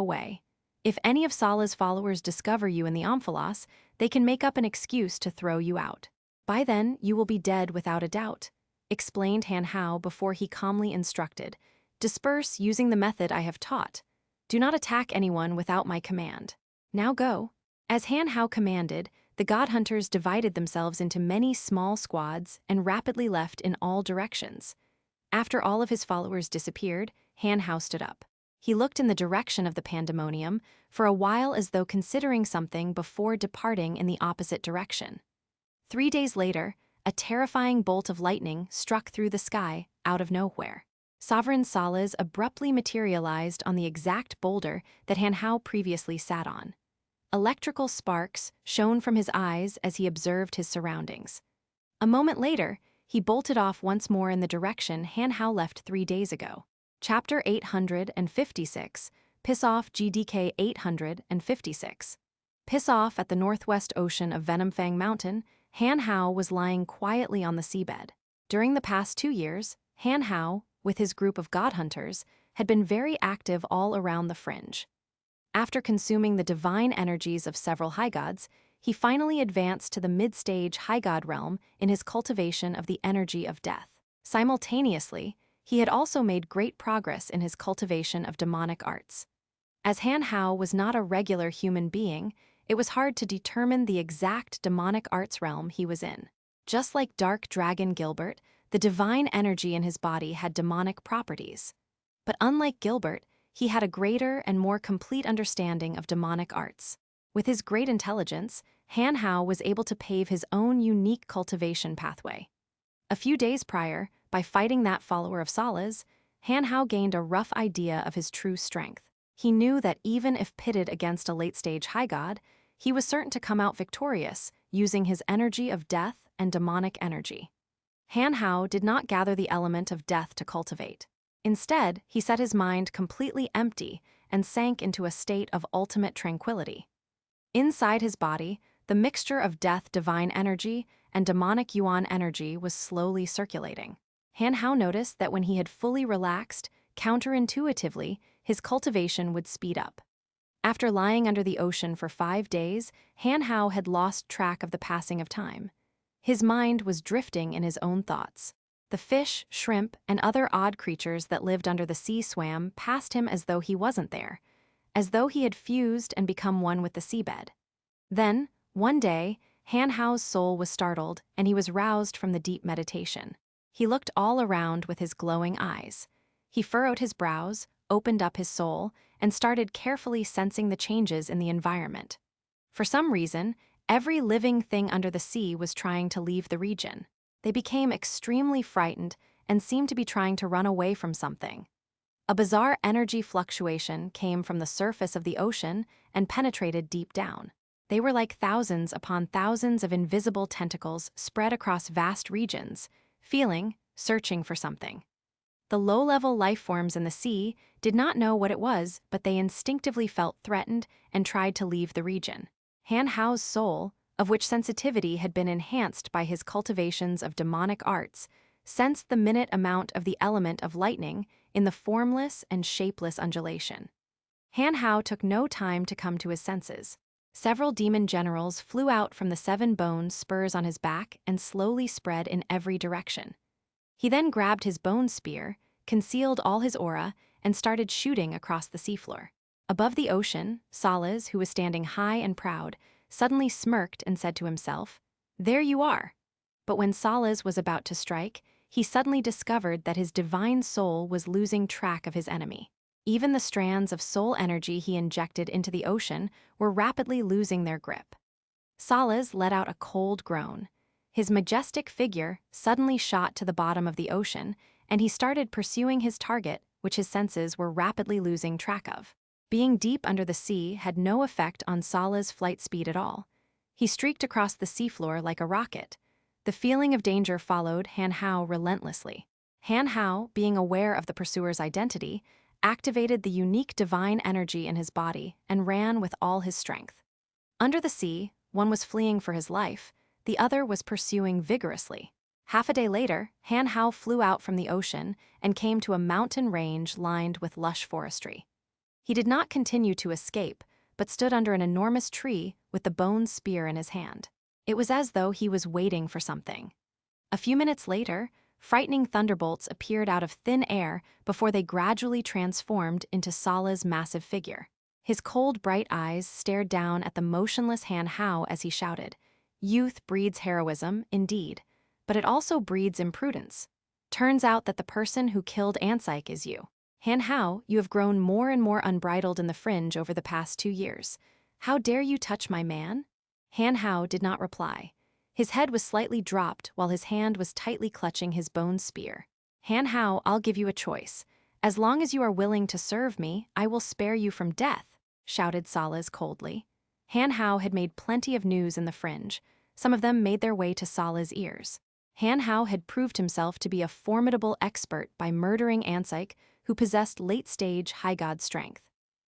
away. If any of Salah's followers discover you in the Omphalos, they can make up an excuse to throw you out. By then, you will be dead without a doubt," explained Han Hao before he calmly instructed. "Disperse using the method I have taught. Do not attack anyone without my command. Now go." As Han Hao commanded, the god hunters divided themselves into many small squads and rapidly left in all directions. After all of his followers disappeared, Han Hao stood up. He looked in the direction of the pandemonium for a while as though considering something before departing in the opposite direction. 3 days later, a terrifying bolt of lightning struck through the sky out of nowhere. Sovereign Salahs abruptly materialized on the exact boulder that Han Hao previously sat on. Electrical sparks shone from his eyes as he observed his surroundings. A moment later, he bolted off once more in the direction Han Hao left 3 days ago. Chapter 856, Piss Off GDK 856. Piss Off at the northwest ocean of Venomfang Mountain, Han Hao was lying quietly on the seabed. During the past 2 years, Han Hao, with his group of god hunters, had been very active all around the fringe. After consuming the divine energies of several high gods, he finally advanced to the mid-stage high god realm in his cultivation of the energy of death. Simultaneously, he had also made great progress in his cultivation of demonic arts. As Han Hao was not a regular human being, it was hard to determine the exact demonic arts realm he was in. Just like Dark Dragon Gilbert, the divine energy in his body had demonic properties. But unlike Gilbert, he had a greater and more complete understanding of demonic arts. With his great intelligence, Han Hao was able to pave his own unique cultivation pathway. A few days prior, by fighting that follower of Salah's, Han Hao gained a rough idea of his true strength. He knew that even if pitted against a late-stage high god, he was certain to come out victorious using his energy of death and demonic energy. Han Hao did not gather the element of death to cultivate. Instead, he set his mind completely empty and sank into a state of ultimate tranquility. Inside his body, the mixture of death divine energy and demonic yuan energy was slowly circulating. Han Hao noticed that when he had fully relaxed, counterintuitively, his cultivation would speed up. After lying under the ocean for 5 days, Han Hao had lost track of the passing of time. His mind was drifting in his own thoughts. The fish, shrimp, and other odd creatures that lived under the sea swam past him as though he wasn't there, as though he had fused and become one with the seabed. Then, one day, Han Hao's soul was startled and he was roused from the deep meditation. He looked all around with his glowing eyes. He furrowed his brows, opened up his soul, and started carefully sensing the changes in the environment. For some reason, every living thing under the sea was trying to leave the region. They became extremely frightened and seemed to be trying to run away from something. A bizarre energy fluctuation came from the surface of the ocean and penetrated deep down. They were like thousands upon thousands of invisible tentacles spread across vast regions, feeling, searching for something. The low-level life forms in the sea did not know what it was, but they instinctively felt threatened and tried to leave the region. Han Hao's soul, of which sensitivity had been enhanced by his cultivations of demonic arts, sensed the minute amount of the element of lightning in the formless and shapeless undulation. Han Hao took no time to come to his senses. Several demon generals flew out from the 7 bone spurs on his back and slowly spread in every direction. He then grabbed his bone spear, concealed all his aura, and started shooting across the seafloor. Above the ocean, Salahs, who was standing high and proud, suddenly smirked and said to himself, "There you are." But when Salahs was about to strike, he suddenly discovered that his divine soul was losing track of his enemy. Even the strands of soul energy he injected into the ocean were rapidly losing their grip. Salahs let out a cold groan. His majestic figure suddenly shot to the bottom of the ocean, and he started pursuing his target, which his senses were rapidly losing track of. Being deep under the sea had no effect on Salah's flight speed at all. He streaked across the seafloor like a rocket. The feeling of danger followed Han Hao relentlessly. Han Hao, being aware of the pursuer's identity, activated the unique divine energy in his body and ran with all his strength. Under the sea, one was fleeing for his life, the other was pursuing vigorously. Half a day later, Han Hao flew out from the ocean and came to a mountain range lined with lush forestry. He did not continue to escape, but stood under an enormous tree with the bone spear in his hand. It was as though he was waiting for something. A few minutes later, frightening thunderbolts appeared out of thin air before they gradually transformed into Sala's massive figure. His cold, bright eyes stared down at the motionless Han Hao as he shouted, "Youth breeds heroism, indeed, but it also breeds imprudence. Turns out that the person who killed Ansaik is you. Han Hao, you have grown more and more unbridled in the fringe over the past 2 years. How dare you touch my man?" Han Hao did not reply. His head was slightly dropped while his hand was tightly clutching his bone spear. "Han Hao, I'll give you a choice. As long as you are willing to serve me, I will spare you from death," shouted Salas coldly. Han Hao had made plenty of news in the fringe. Some of them made their way to Sala's ears. Han Hao had proved himself to be a formidable expert by murdering Ansaik, who possessed late-stage high god strength.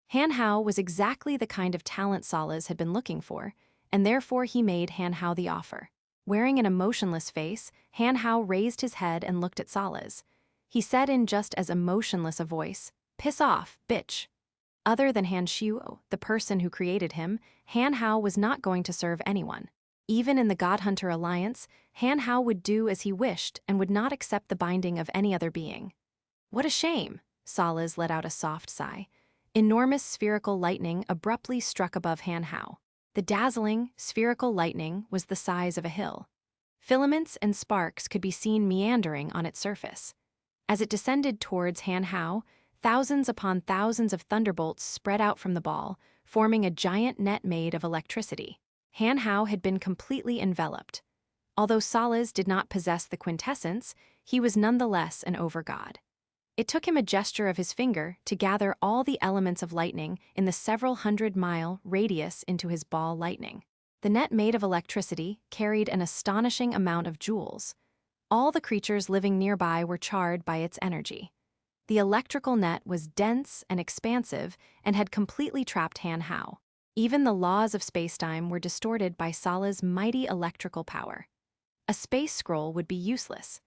Han Hao was exactly the kind of talent Salas had been looking for, and therefore he made Han Hao the offer. Wearing an emotionless face, Han Hao raised his head and looked at Salas. He said in just as emotionless a voice, "Piss off, bitch." Other than Han Shuo, the person who created him, Han Hao was not going to serve anyone. Even in the God Hunter Alliance, Han Hao would do as he wished and would not accept the binding of any other being. "What a shame," Salas let out a soft sigh. Enormous spherical lightning abruptly struck above Han Hao. The dazzling, spherical lightning was the size of a hill. Filaments and sparks could be seen meandering on its surface. As it descended towards Han Hao, thousands upon thousands of thunderbolts spread out from the ball, forming a giant net made of electricity. Han Hao had been completely enveloped. Although Salas did not possess the quintessence, he was nonetheless an overgod. It took him a gesture of his finger to gather all the elements of lightning in the several hundred-mile radius into his ball lightning. The net made of electricity carried an astonishing amount of joules. All the creatures living nearby were charred by its energy. The electrical net was dense and expansive and had completely trapped Han Hao. Even the laws of spacetime were distorted by Sala's mighty electrical power. A space scroll would be useless.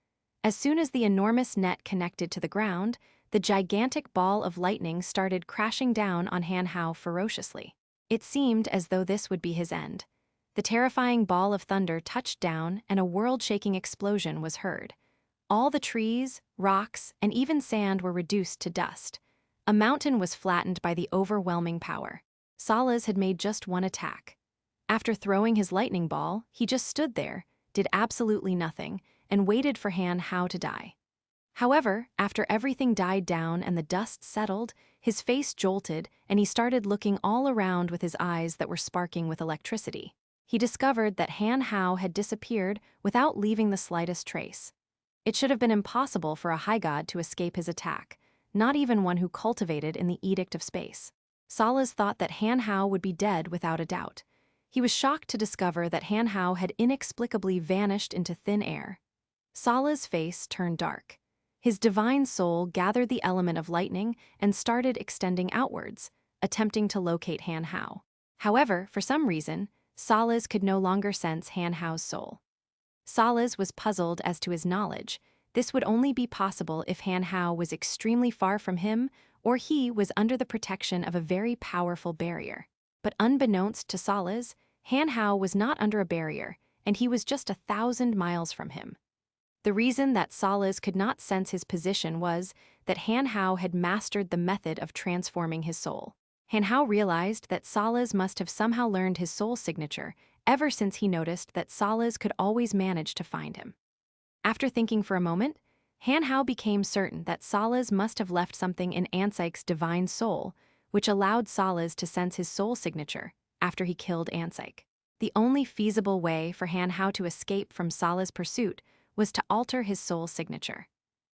As soon as the enormous net connected to the ground, the gigantic ball of lightning started crashing down on Han Hao ferociously. It seemed as though this would be his end. The terrifying ball of thunder touched down and a world-shaking explosion was heard. All the trees, rocks, and even sand were reduced to dust. A mountain was flattened by the overwhelming power. Salas had made just one attack. After throwing his lightning ball, he just stood there, did absolutely nothing, and waited for Han Hao to die. However, after everything died down and the dust settled, his face jolted and he started looking all around with his eyes that were sparking with electricity. He discovered that Han Hao had disappeared without leaving the slightest trace. It should have been impossible for a high god to escape his attack, not even one who cultivated in the Edict of Space. Salas thought that Han Hao would be dead without a doubt. He was shocked to discover that Han Hao had inexplicably vanished into thin air. Sala's face turned dark. His divine soul gathered the element of lightning and started extending outwards, attempting to locate Han Hao. However, for some reason, Salas could no longer sense Han Hao's soul. Salas was puzzled as to his knowledge. This would only be possible if Han Hao was extremely far from him or he was under the protection of a very powerful barrier. But unbeknownst to Salas, Han Hao was not under a barrier, and he was just 1,000 miles from him. The reason that Salas could not sense his position was that Han Hao had mastered the method of transforming his soul. Han Hao realized that Salas must have somehow learned his soul signature ever since he noticed that Salas could always manage to find him. After thinking for a moment, Han Hao became certain that Salas must have left something in Ansaik's divine soul, which allowed Salas to sense his soul signature after he killed Ansaik. The only feasible way for Han Hao to escape from Salas' pursuit was to alter his soul signature.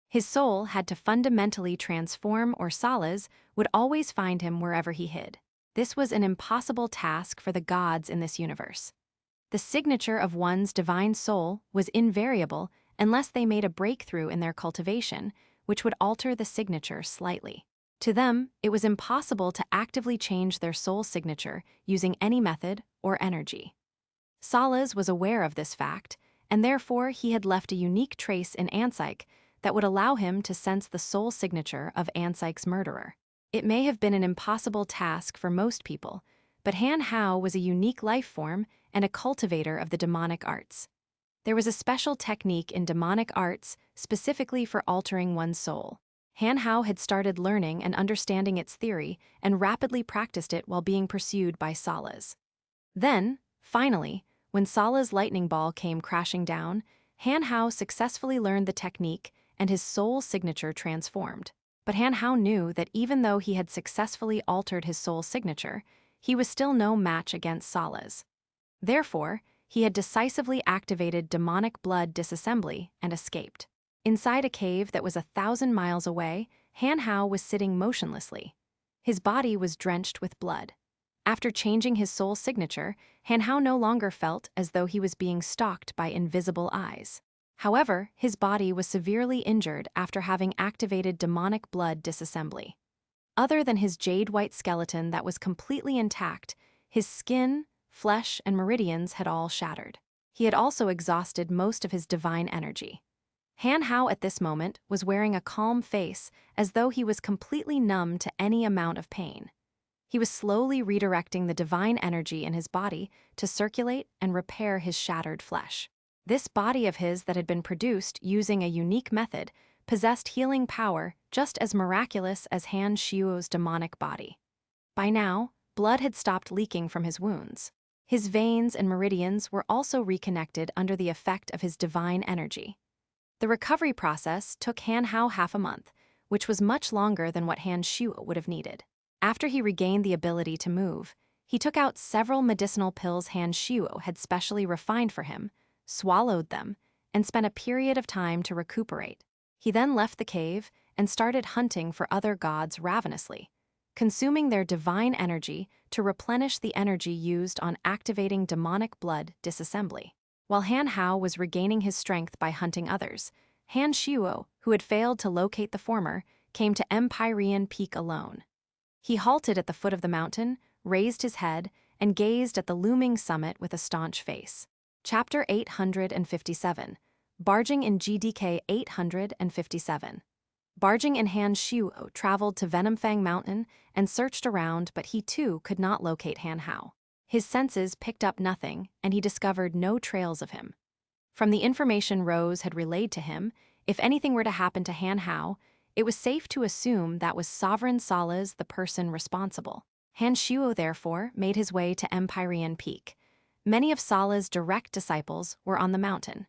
His soul had to fundamentally transform or Salas would always find him wherever he hid. This was an impossible task for the gods in this universe. The signature of one's divine soul was invariable unless they made a breakthrough in their cultivation, which would alter the signature slightly. To them, it was impossible to actively change their soul signature using any method or energy. Salas was aware of this fact, and therefore he had left a unique trace in Ansaik that would allow him to sense the soul signature of Ansaik's murderer. It may have been an impossible task for most people, but Han Hao was a unique life form and a cultivator of the demonic arts. There was a special technique in demonic arts specifically for altering one's soul. Han Hao had started learning and understanding its theory and rapidly practiced it while being pursued by Sala's. Then, finally, when Sala's lightning ball came crashing down, Han Hao successfully learned the technique and his soul signature transformed. But Han Hao knew that even though he had successfully altered his soul signature, he was still no match against Sala's. Therefore, he had decisively activated demonic blood disassembly and escaped. Inside a cave that was 1,000 miles away, Han Hao was sitting motionlessly. His body was drenched with blood. After changing his soul signature, Han Hao no longer felt as though he was being stalked by invisible eyes. However, his body was severely injured after having activated demonic blood disassembly. Other than his jade-white skeleton that was completely intact, his skin, flesh, and meridians had all shattered. He had also exhausted most of his divine energy. Han Hao at this moment was wearing a calm face as though he was completely numb to any amount of pain. He was slowly redirecting the divine energy in his body to circulate and repair his shattered flesh. This body of his that had been produced using a unique method possessed healing power just as miraculous as Han Xiuo's demonic body. By now, blood had stopped leaking from his wounds. His veins and meridians were also reconnected under the effect of his divine energy. The recovery process took Han Hao half a month, which was much longer than what Han Xiuo would have needed. After he regained the ability to move, he took out several medicinal pills Han Xiuo had specially refined for him, swallowed them, and spent a period of time to recuperate. He then left the cave and started hunting for other gods ravenously, consuming their divine energy to replenish the energy used on activating demonic blood disassembly. While Han Hao was regaining his strength by hunting others, Han Xiuo, who had failed to locate the former, came to Empyrean Peak alone. He halted at the foot of the mountain, raised his head, and gazed at the looming summit with a staunch face. Chapter 857. Barging in GDK 857. Barging in Han Xiuo traveled to Venomfang Mountain and searched around, but he too could not locate Han Hao. His senses picked up nothing, and he discovered no trails of him. From the information Rose had relayed to him, if anything were to happen to Han Hao, it was safe to assume that was Sovereign Sala's the person responsible. Han Xiuo therefore made his way to Empyrean Peak. Many of Sala's direct disciples were on the mountain.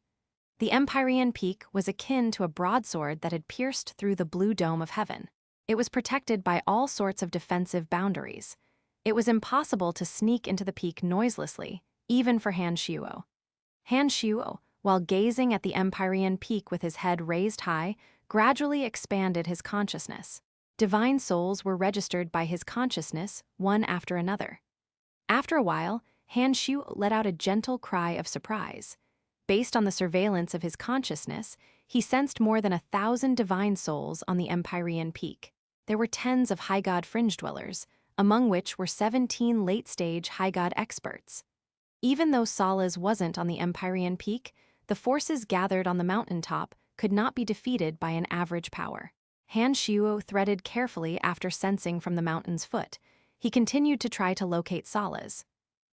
The Empyrean Peak was akin to a broadsword that had pierced through the blue dome of heaven. It was protected by all sorts of defensive boundaries. It was impossible to sneak into the peak noiselessly, even for Han Xiuo. Han Xiuo, while gazing at the Empyrean Peak with his head raised high, gradually expanded his consciousness. Divine souls were registered by his consciousness, one after another. After a while, Han Xiuo let out a gentle cry of surprise. Based on the surveillance of his consciousness, he sensed more than 1,000 divine souls on the Empyrean Peak. There were tens of High God fringe dwellers, among which were 17 late-stage High God experts. Even though Sala's wasn't on the Empyrean Peak, the forces gathered on the mountaintop could not be defeated by an average power. Han Xiuo threaded carefully after sensing from the mountain's foot. He continued to try to locate Sala's.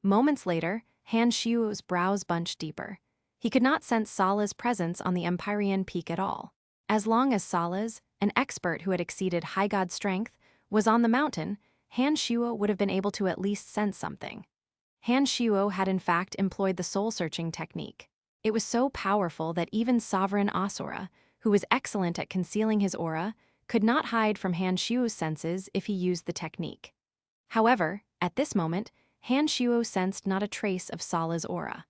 Moments later, Han Xiuo's brows bunched deeper. He could not sense Sala's presence on the Empyrean Peak at all. As long as Sala's, an expert who had exceeded High God strength, was on the mountain, Han Xiuo would have been able to at least sense something. Han Xiuo had in fact employed the soul-searching technique. It was so powerful that even Sovereign Asura, who was excellent at concealing his aura, could not hide from Han Xiuo's senses if he used the technique. However, at this moment, Han Xiuo sensed not a trace of Sala's aura.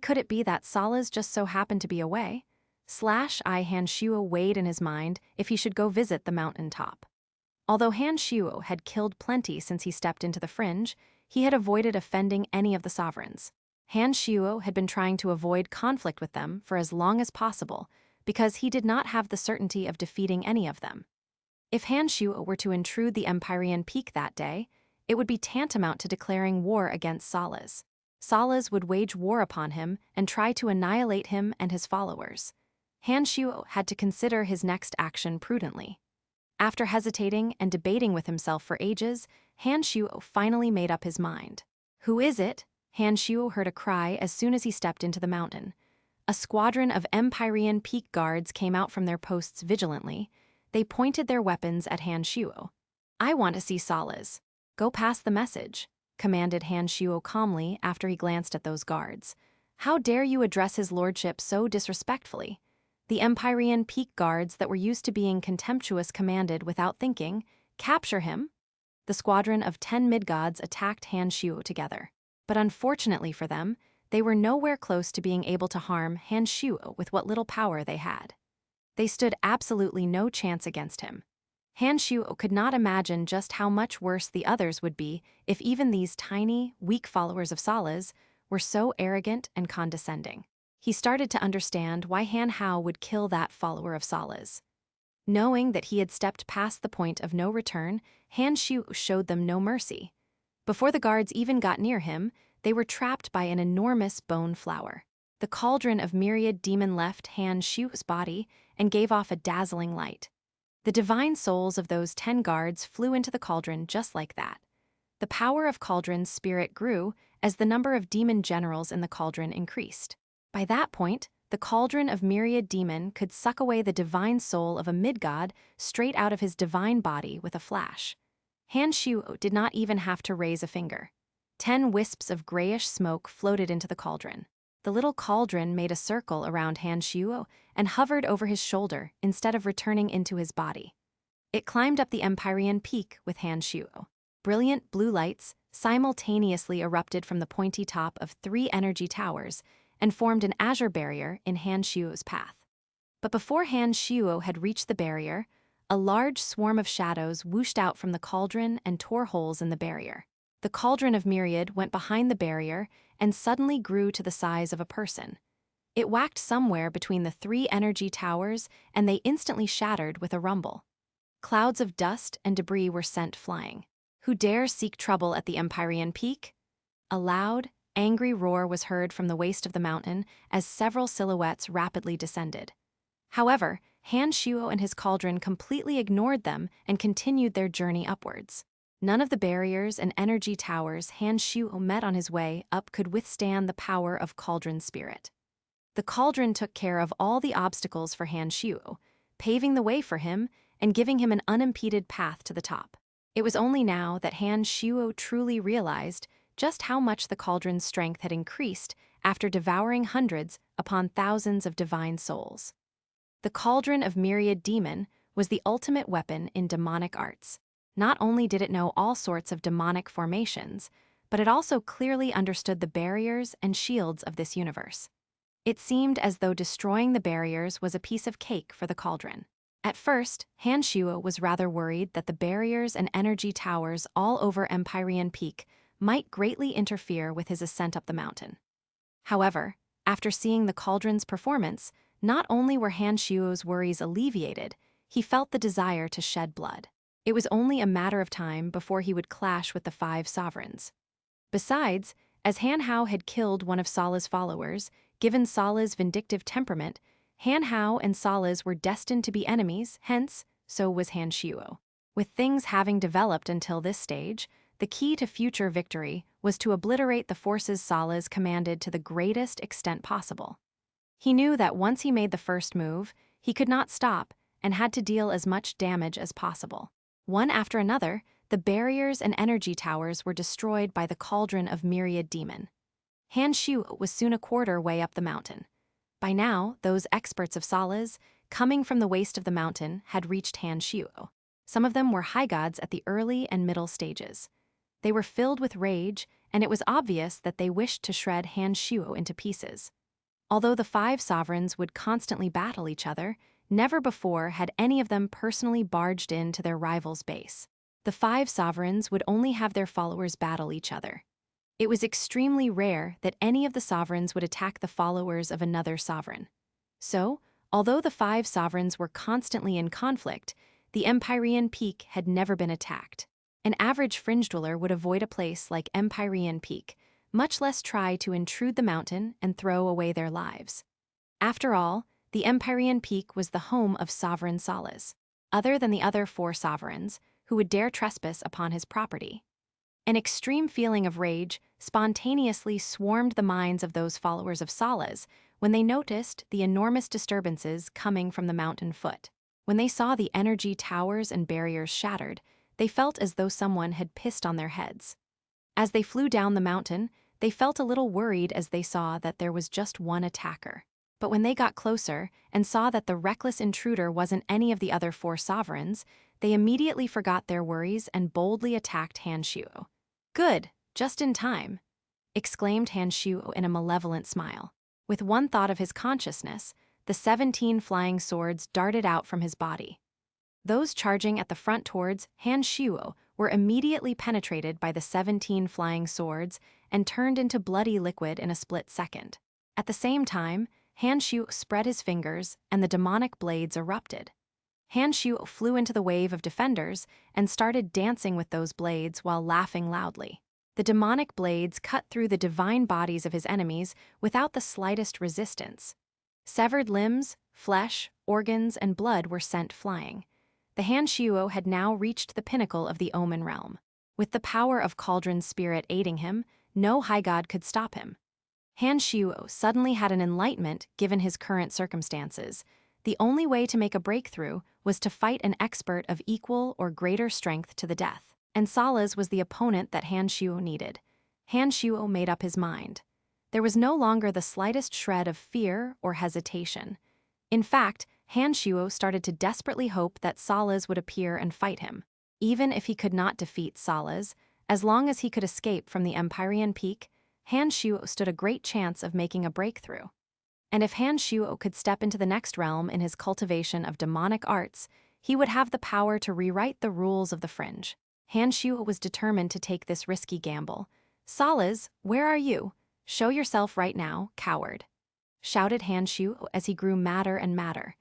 Could it be that Sala's just so happened to be away? Han Xiuo weighed in his mind if he should go visit the mountain top. Although Han Xiuo had killed plenty since he stepped into the fringe, he had avoided offending any of the sovereigns. Han Xiuo had been trying to avoid conflict with them for as long as possible because he did not have the certainty of defeating any of them. If Han Xiuo were to intrude the Empyrean Peak that day, it would be tantamount to declaring war against Sala's. Sala's would wage war upon him and try to annihilate him and his followers. Han Xiuo had to consider his next action prudently. After hesitating and debating with himself for ages, Han Shuo finally made up his mind. "Who is it?" Han Shuo heard a cry as soon as he stepped into the mountain. A squadron of Empyrean Peak guards came out from their posts vigilantly. They pointed their weapons at Han Shuo. "I want to see Salas. Go pass the message," commanded Han Shuo calmly after he glanced at those guards. "How dare you address his lordship so disrespectfully?" The Empyrean Peak guards that were used to being contemptuous commanded without thinking, "Capture him." The squadron of 10 mid-gods attacked Han Shuo together. But unfortunately for them, they were nowhere close to being able to harm Han Shuo with what little power they had. They stood absolutely no chance against him. Han Shuo could not imagine just how much worse the others would be if even these tiny, weak followers of Salas were so arrogant and condescending. He started to understand why Han Hao would kill that follower of Salas. Knowing that he had stepped past the point of no return, Han Shuo showed them no mercy. Before the guards even got near him, they were trapped by an enormous bone flower. The cauldron of myriad demon left Han Shuo's body and gave off a dazzling light. The divine souls of those 10 guards flew into the cauldron just like that. The power of Cauldron's spirit grew as the number of demon generals in the cauldron increased. By that point, the cauldron of myriad demon could suck away the divine soul of a mid-god straight out of his divine body with a flash. Han Shuo did not even have to raise a finger. 10 wisps of grayish smoke floated into the cauldron. The little cauldron made a circle around Han Shuo and hovered over his shoulder instead of returning into his body. It climbed up the Empyrean Peak with Han Shuo. Brilliant blue lights simultaneously erupted from the pointy top of 3 energy towers and formed an azure barrier in Han Shuo's path. But before Han Shuo had reached the barrier, a large swarm of shadows whooshed out from the cauldron and tore holes in the barrier. The cauldron of myriad went behind the barrier and suddenly grew to the size of a person. It whacked somewhere between the 3 energy towers, and they instantly shattered with a rumble. Clouds of dust and debris were sent flying. "Who dares seek trouble at the Empyrean Peak?" A loud, angry roar was heard from the waist of the mountain as several silhouettes rapidly descended. However, Han Shuo and his cauldron completely ignored them and continued their journey upwards. None of the barriers and energy towers Han Shuo met on his way up could withstand the power of Cauldron spirit. The cauldron took care of all the obstacles for Han Shuo, paving the way for him and giving him an unimpeded path to the top. It was only now that Han Shuo truly realized just how much the cauldron's strength had increased after devouring hundreds upon thousands of divine souls. The cauldron of myriad demon was the ultimate weapon in demonic arts. Not only did it know all sorts of demonic formations, but it also clearly understood the barriers and shields of this universe. It seemed as though destroying the barriers was a piece of cake for the cauldron. At first, Han Shuo was rather worried that the barriers and energy towers all over Empyrean Peak might greatly interfere with his ascent up the mountain. However, after seeing the cauldron's performance, not only were Han Shuo's worries alleviated, he felt the desire to shed blood. It was only a matter of time before he would clash with the 5 sovereigns. Besides, as Han Hao had killed one of Sala's followers, given Sala's vindictive temperament, Han Hao and Salas were destined to be enemies, hence, so was Han Shuo. With things having developed until this stage, the key to future victory was to obliterate the forces Salas commanded to the greatest extent possible. He knew that once he made the first move, he could not stop and had to deal as much damage as possible. One after another, the barriers and energy towers were destroyed by the cauldron of myriad demon. Han Shuo was soon a quarter way up the mountain. By now, those experts of Salas, coming from the waist of the mountain, had reached Han Shuo. Some of them were high gods at the early and middle stages. They were filled with rage, and it was obvious that they wished to shred Han Shuo into pieces. Although the 5 sovereigns would constantly battle each other, never before had any of them personally barged into their rival's base. The 5 sovereigns would only have their followers battle each other. It was extremely rare that any of the sovereigns would attack the followers of another sovereign. So, although the 5 sovereigns were constantly in conflict, the Empyrean Peak had never been attacked. An average fringe dweller would avoid a place like Empyrean Peak, much less try to intrude the mountain and throw away their lives. After all, the Empyrean Peak was the home of sovereign Salas. other than the other four sovereigns, who would dare trespass upon his property. An extreme feeling of rage spontaneously swarmed the minds of those followers of Sala's when they noticed the enormous disturbances coming from the mountain foot. When they saw the energy towers and barriers shattered, they felt as though someone had pissed on their heads. As they flew down the mountain, they felt a little worried as they saw that there was just one attacker. But when they got closer and saw that the reckless intruder wasn't any of the other four sovereigns, they immediately forgot their worries and boldly attacked Han Shuo. "Good, just in time," exclaimed Han Shuo in a malevolent smile. With one thought of his consciousness, the 17 flying swords darted out from his body. Those charging at the front towards Han Shuo were immediately penetrated by the 17 flying swords and turned into bloody liquid in a split second. At the same time, Han Shuo spread his fingers and the demonic blades erupted. Han Shuo flew into the wave of defenders and started dancing with those blades while laughing loudly. The demonic blades cut through the divine bodies of his enemies without the slightest resistance. Severed limbs, flesh, organs, and blood were sent flying. The Han Shuo had now reached the pinnacle of the Omen realm. With the power of Cauldron's spirit aiding him, no high god could stop him. Han Shuo suddenly had an enlightenment given his current circumstances. The only way to make a breakthrough was to fight an expert of equal or greater strength to the death. And Sala's was the opponent that Han Shuo needed. Han Shuo made up his mind. There was no longer the slightest shred of fear or hesitation. In fact, Han Shuo started to desperately hope that Sala's would appear and fight him. Even if he could not defeat Sala's, as long as he could escape from the Empyrean Peak, Han Shuo stood a great chance of making a breakthrough. And if Han Shuo could step into the next realm in his cultivation of demonic arts, he would have the power to rewrite the rules of the Fringe. Han Shuo was determined to take this risky gamble. "Sala's, where are you? Show yourself right now, coward," shouted Han Shuo as he grew madder and madder.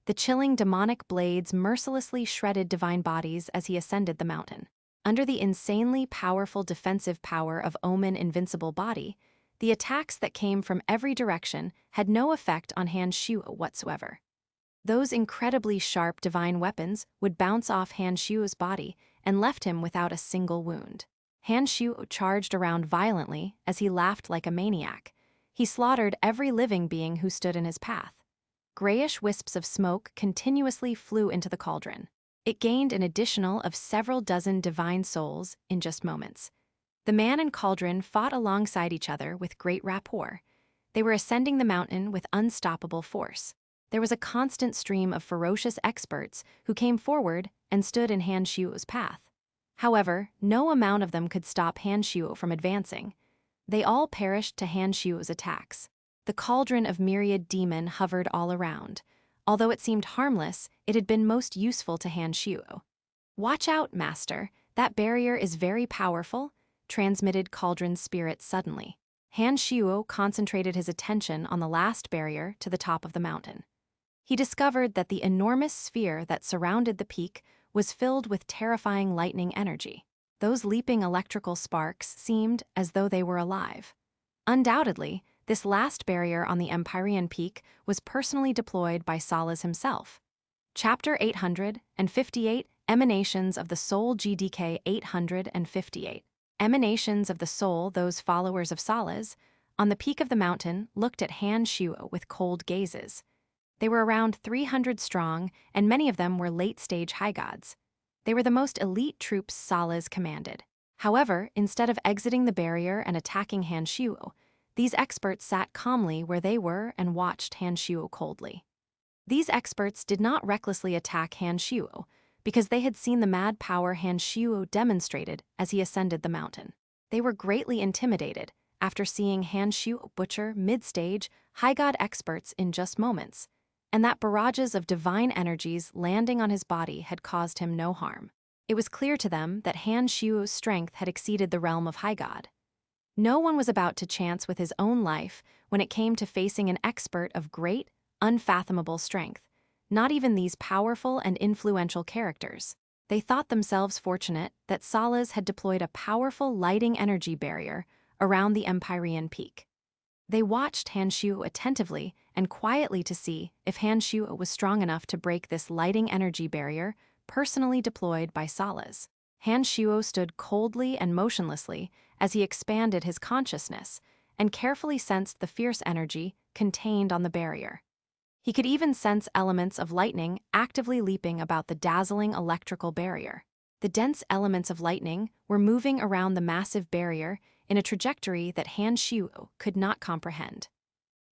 The chilling demonic blades mercilessly shredded divine bodies as he ascended the mountain. Under the insanely powerful defensive power of Omen Invincible Body, the attacks that came from every direction had no effect on Han Shuo whatsoever. Those incredibly sharp divine weapons would bounce off Han Shuo's body and left him without a single wound. Han Shuo charged around violently as he laughed like a maniac. He slaughtered every living being who stood in his path. Grayish wisps of smoke continuously flew into the cauldron. It gained an additional of several dozen divine souls in just moments. The man and cauldron fought alongside each other with great rapport. They were ascending the mountain with unstoppable force. There was a constant stream of ferocious experts who came forward and stood in Han Shuo's path. However, no amount of them could stop Han Shuo from advancing. They all perished to Han Shuo's attacks. The cauldron of myriad demon hovered all around. Although it seemed harmless, it had been most useful to Han Shuo. "Watch out, master. That barrier is very powerful," transmitted Cauldron's spirit suddenly. Han Shuo concentrated his attention on the last barrier to the top of the mountain. He discovered that the enormous sphere that surrounded the peak was filled with terrifying lightning energy. Those leaping electrical sparks seemed as though they were alive. Undoubtedly, this last barrier on the Empyrean Peak was personally deployed by Sala's himself. Chapter 858, Emanations of the Soul, GDK 858. Emanations of the Soul, those followers of Sala's, on the peak of the mountain, looked at Han Shuo with cold gazes. They were around 300 strong, and many of them were late-stage high gods. They were the most elite troops Sala's commanded. However, instead of exiting the barrier and attacking Han Shuo, these experts sat calmly where they were and watched Han Shuo coldly. These experts did not recklessly attack Han Shuo because they had seen the mad power Han Shuo demonstrated as he ascended the mountain. They were greatly intimidated after seeing Han Shuo butcher mid-stage high god experts in just moments, and that barrages of divine energies landing on his body had caused him no harm. It was clear to them that Han Shuo's strength had exceeded the realm of high god. No one was about to chance with his own life when it came to facing an expert of great, unfathomable strength, not even these powerful and influential characters. They thought themselves fortunate that Sala's had deployed a powerful lighting energy barrier around the Empyrean Peak. They watched Han Shuo attentively and quietly to see if Han Shuo was strong enough to break this lighting energy barrier personally deployed by Salas. Han Shuo stood coldly and motionlessly as he expanded his consciousness and carefully sensed the fierce energy contained on the barrier. He could even sense elements of lightning actively leaping about the dazzling electrical barrier. The dense elements of lightning were moving around the massive barrier in a trajectory that Han Shuo could not comprehend.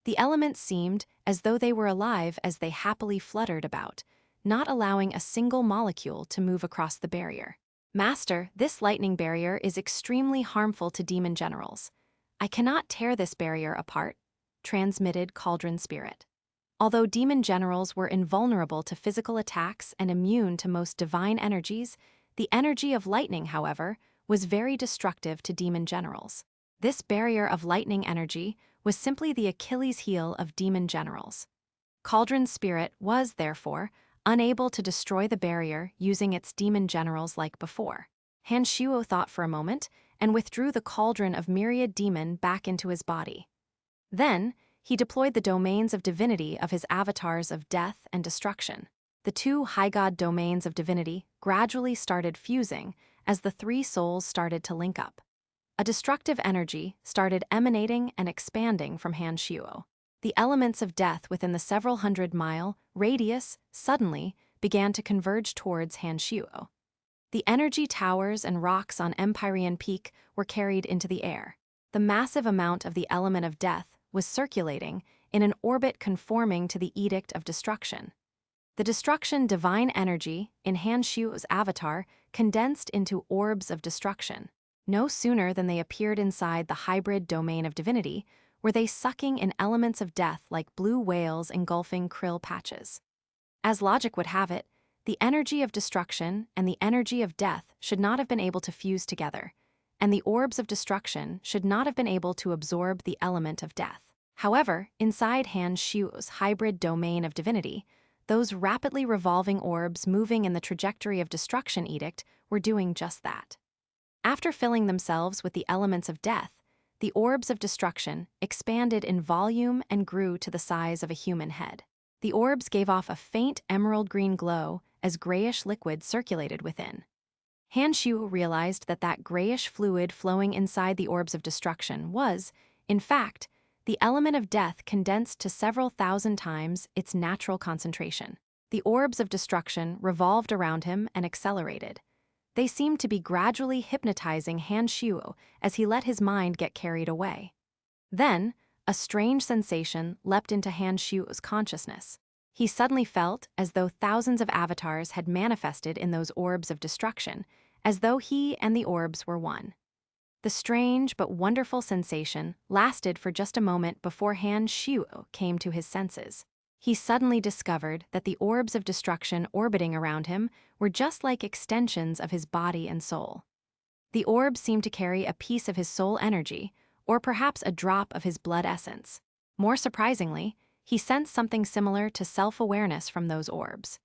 The elements seemed as though they were alive as they happily fluttered about, not allowing a single molecule to move across the barrier. Master, this lightning barrier is extremely harmful to demon generals. I cannot tear this barrier apart, transmitted Cauldron Spirit. Although demon generals were invulnerable to physical attacks and immune to most divine energies, the energy of lightning, however, was very destructive to demon generals. This barrier of lightning energy was simply the Achilles heel of demon generals. Cauldron Spirit was, therefore, unable to destroy the barrier using its demon generals like before. Han Shuo thought for a moment and withdrew the cauldron of myriad demon back into his body. Then, he deployed the domains of divinity of his avatars of death and destruction. The two high god domains of divinity gradually started fusing as the three souls started to link up. A destructive energy started emanating and expanding from Han Shuo. The elements of death within the several hundred-mile radius suddenly began to converge towards Han Shuo. The energy towers and rocks on Empyrean Peak were carried into the air. The massive amount of the element of death was circulating in an orbit conforming to the Edict of Destruction. The destruction divine energy in Han Shuo's avatar condensed into orbs of destruction. No sooner than they appeared inside the hybrid domain of divinity were they sucking in elements of death like blue whales engulfing krill patches. As logic would have it, the energy of destruction and the energy of death should not have been able to fuse together, and the orbs of destruction should not have been able to absorb the element of death. However, inside Han Shuo's hybrid domain of divinity, those rapidly revolving orbs moving in the trajectory of destruction edict were doing just that. After filling themselves with the elements of death, the orbs of destruction expanded in volume and grew to the size of a human head. The orbs gave off a faint emerald green glow as grayish liquid circulated within. Han Shuo realized that grayish fluid flowing inside the orbs of destruction was, in fact, the element of death condensed to several thousand times its natural concentration. The orbs of destruction revolved around him and accelerated. They seemed to be gradually hypnotizing Han Shuo as he let his mind get carried away. Then, a strange sensation leapt into Han Shuo's consciousness. He suddenly felt as though thousands of avatars had manifested in those orbs of destruction, as though he and the orbs were one. The strange but wonderful sensation lasted for just a moment before Han Shuo came to his senses. He suddenly discovered that the orbs of destruction orbiting around him were just like extensions of his body and soul. The orbs seemed to carry a piece of his soul energy, or perhaps a drop of his blood essence. More surprisingly, he sensed something similar to self-awareness from those orbs.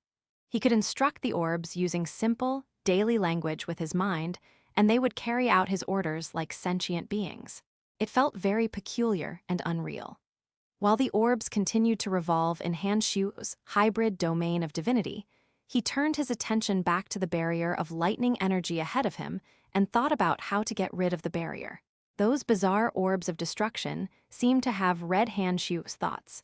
He could instruct the orbs using simple, daily language with his mind, and they would carry out his orders like sentient beings. It felt very peculiar and unreal. While the orbs continued to revolve in Han Shuo's hybrid domain of divinity, he turned his attention back to the barrier of lightning energy ahead of him and thought about how to get rid of the barrier. Those bizarre orbs of destruction seemed to have read Han Shuo's thoughts.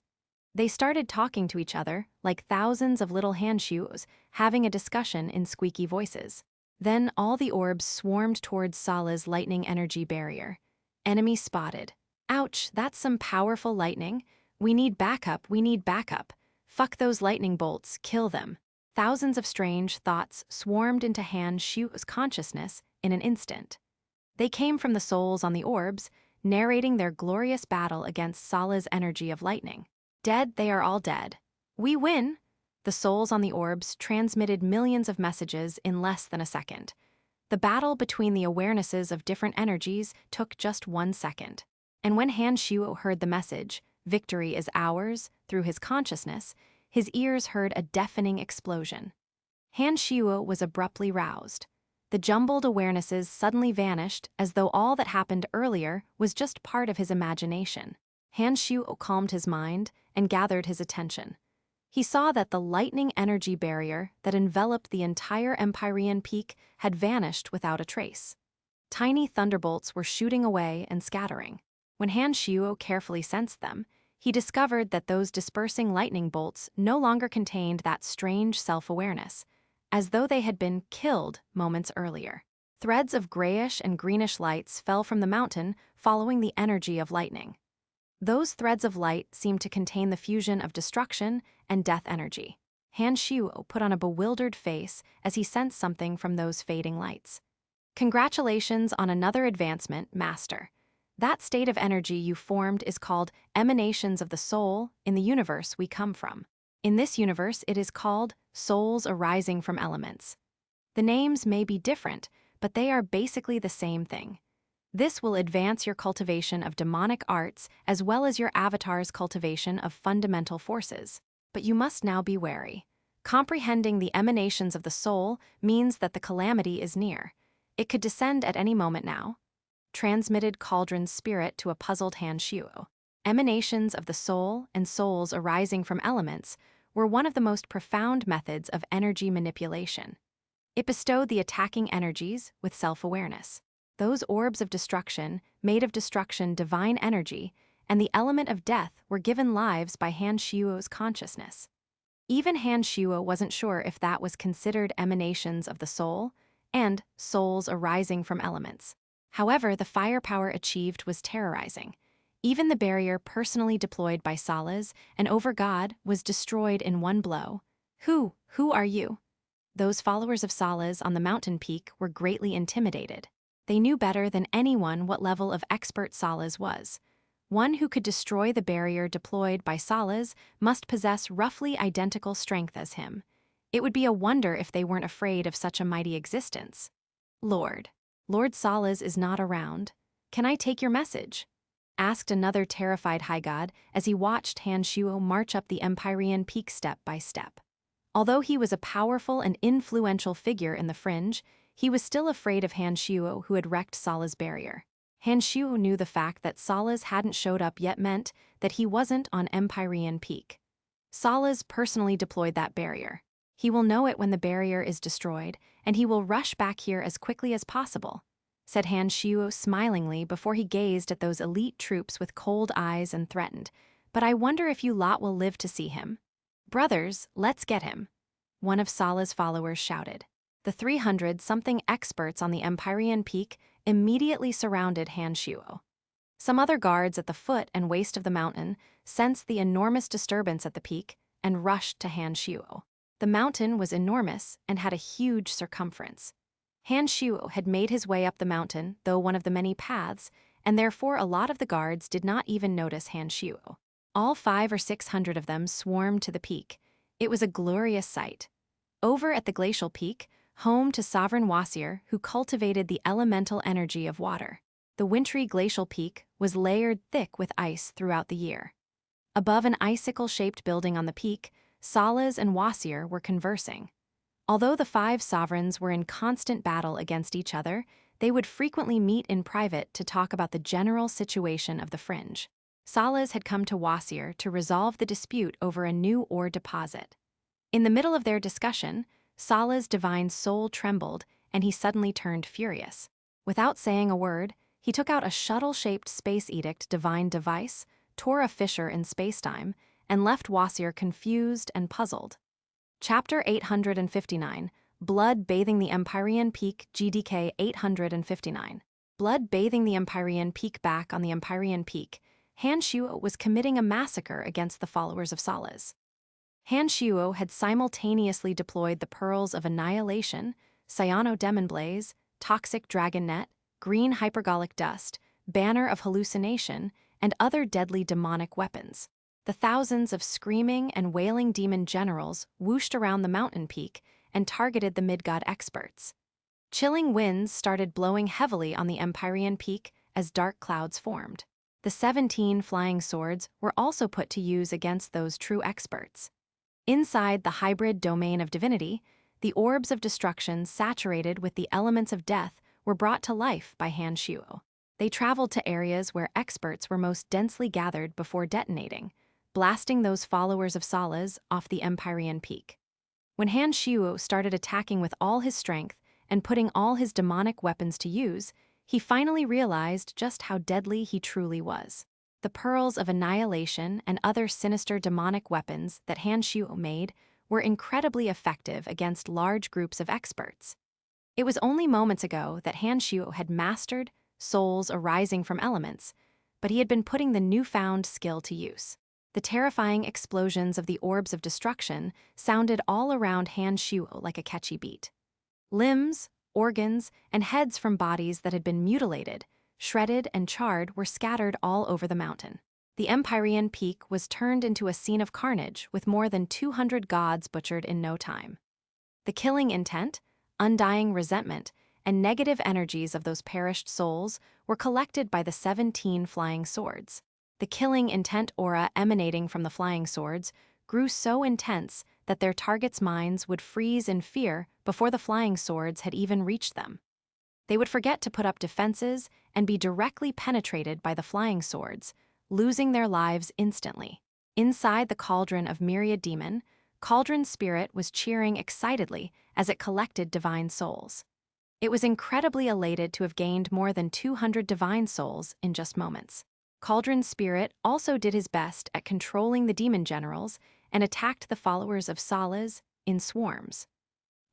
They started talking to each other like thousands of little Han Shuos having a discussion in squeaky voices. Then all the orbs swarmed towards Sala's lightning energy barrier. Enemy spotted. Ouch, that's some powerful lightning. We need backup, we need backup. Fuck those lightning bolts, kill them. Thousands of strange thoughts swarmed into Han Shuo's consciousness in an instant. They came from the souls on the orbs, narrating their glorious battle against Sala's energy of lightning. Dead, they are all dead. We win! The souls on the orbs transmitted millions of messages in less than a second. The battle between the awarenesses of different energies took just 1 second. And when Han Shuo heard the message, "Victory is ours," through his consciousness, his ears heard a deafening explosion. Han Shuo was abruptly roused. The jumbled awarenesses suddenly vanished as though all that happened earlier was just part of his imagination. Han Shuo calmed his mind and gathered his attention. He saw that the lightning energy barrier that enveloped the entire Empyrean peak had vanished without a trace. Tiny thunderbolts were shooting away and scattering. When Han Shuo carefully sensed them, he discovered that those dispersing lightning bolts no longer contained that strange self-awareness, as though they had been killed moments earlier. Threads of grayish and greenish lights fell from the mountain following the energy of lightning. Those threads of light seemed to contain the fusion of destruction and death energy. Han Shuo put on a bewildered face as he sensed something from those fading lights. Congratulations on another advancement, Master. That state of energy you formed is called emanations of the soul in the universe we come from. In this universe, it is called souls arising from elements. The names may be different, but they are basically the same thing. This will advance your cultivation of demonic arts as well as your avatar's cultivation of fundamental forces. But you must now be wary. Comprehending the emanations of the soul means that the calamity is near. It could descend at any moment now. Transmitted Cauldron's spirit to a puzzled Han Shuo. Emanations of the soul and souls arising from elements were one of the most profound methods of energy manipulation. It bestowed the attacking energies with self-awareness. Those orbs of destruction, made of destruction divine energy, and the element of death were given lives by Han Shuo's consciousness. Even Han Shuo wasn't sure if that was considered emanations of the soul and souls arising from elements. However, the firepower achieved was terrorizing. Even the barrier personally deployed by Salas and over God was destroyed in one blow. Who are you? Those followers of Salas on the mountain peak were greatly intimidated. They knew better than anyone what level of expert Salas was. One who could destroy the barrier deployed by Salas must possess roughly identical strength as him. It would be a wonder if they weren't afraid of such a mighty existence. Lord Salas is not around. Can I take your message? Asked another terrified high god as he watched Han Shuo march up the Empyrean peak step by step. Although he was a powerful and influential figure in the fringe, he was still afraid of Han Shuo, who had wrecked Salas' barrier. Han Shuo knew the fact that Salas hadn't showed up yet meant that he wasn't on Empyrean peak. Salas personally deployed that barrier. He will know it when the barrier is destroyed, and he will rush back here as quickly as possible, said Han Shuo smilingly before he gazed at those elite troops with cold eyes and threatened. But I wonder if you lot will live to see him. Brothers, let's get him, one of Salas' followers shouted. The 300-something experts on the Empyrean peak immediately surrounded Han Shuo. Some other guards at the foot and waist of the mountain sensed the enormous disturbance at the peak and rushed to Han Shuo. The mountain was enormous and had a huge circumference. Han Shuo had made his way up the mountain, though one of the many paths, and therefore a lot of the guards did not even notice Han Shuo. All 500 or 600 of them swarmed to the peak. It was a glorious sight. Over at the glacial peak, home to Sovereign Wasier, who cultivated the elemental energy of water. The wintry glacial peak was layered thick with ice throughout the year. Above an icicle-shaped building on the peak, Salas and Wasier were conversing. Although the 5 sovereigns were in constant battle against each other, they would frequently meet in private to talk about the general situation of the fringe. Salas had come to Wasier to resolve the dispute over a new ore deposit. In the middle of their discussion, Salas' divine soul trembled, and he suddenly turned furious. Without saying a word, he took out a shuttle-shaped Space Edict divine device, tore a fissure in spacetime, and left Wasier confused and puzzled. Chapter 859, Blood Bathing the Empyrean Peak, GDK 859. Blood bathing the Empyrean Peak. Back on the Empyrean Peak, Han Shuo was committing a massacre against the followers of Salas. Han Shuo had simultaneously deployed the Pearls of Annihilation, Cyano Demon Blaze, Toxic Dragon Net, Green Hypergolic Dust, Banner of Hallucination, and other deadly demonic weapons. The thousands of screaming and wailing demon generals whooshed around the mountain peak and targeted the mid-god experts. Chilling winds started blowing heavily on the Empyrean Peak as dark clouds formed. The 17 flying swords were also put to use against those true experts. Inside the hybrid domain of divinity, the orbs of destruction saturated with the elements of death were brought to life by Han Shuo. They traveled to areas where experts were most densely gathered before detonating, blasting those followers of Sala's off the Empyrean peak. When Han Shuo started attacking with all his strength and putting all his demonic weapons to use, he finally realized just how deadly he truly was. The pearls of annihilation and other sinister demonic weapons that Han Shuo made were incredibly effective against large groups of experts. It was only moments ago that Han Shuo had mastered souls arising from elements, but he had been putting the newfound skill to use. The terrifying explosions of the orbs of destruction sounded all around Han Shuo like a catchy beat. Limbs, organs, and heads from bodies that had been mutilated, shredded, and charred were scattered all over the mountain. The Empyrean peak was turned into a scene of carnage with more than 200 gods butchered in no time. The killing intent, undying resentment, and negative energies of those perished souls were collected by the 17 flying swords. The killing intent aura emanating from the flying swords grew so intense that their targets' minds would freeze in fear before the flying swords had even reached them. They would forget to put up defenses and be directly penetrated by the flying swords, losing their lives instantly. Inside the cauldron of Myriad Demon, Cauldron Spirit was cheering excitedly as it collected divine souls. It was incredibly elated to have gained more than 200 divine souls in just moments. Cauldron Spirit also did his best at controlling the demon generals and attacked the followers of Sala's in swarms.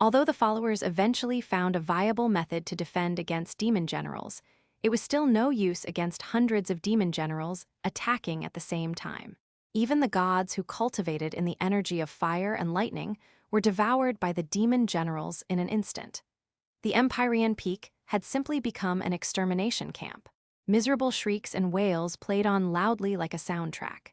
Although the followers eventually found a viable method to defend against demon generals, it was still no use against hundreds of demon generals attacking at the same time. Even the gods who cultivated in the energy of fire and lightning were devoured by the demon generals in an instant. The Empyrean peak had simply become an extermination camp. Miserable shrieks and wails played on loudly like a soundtrack.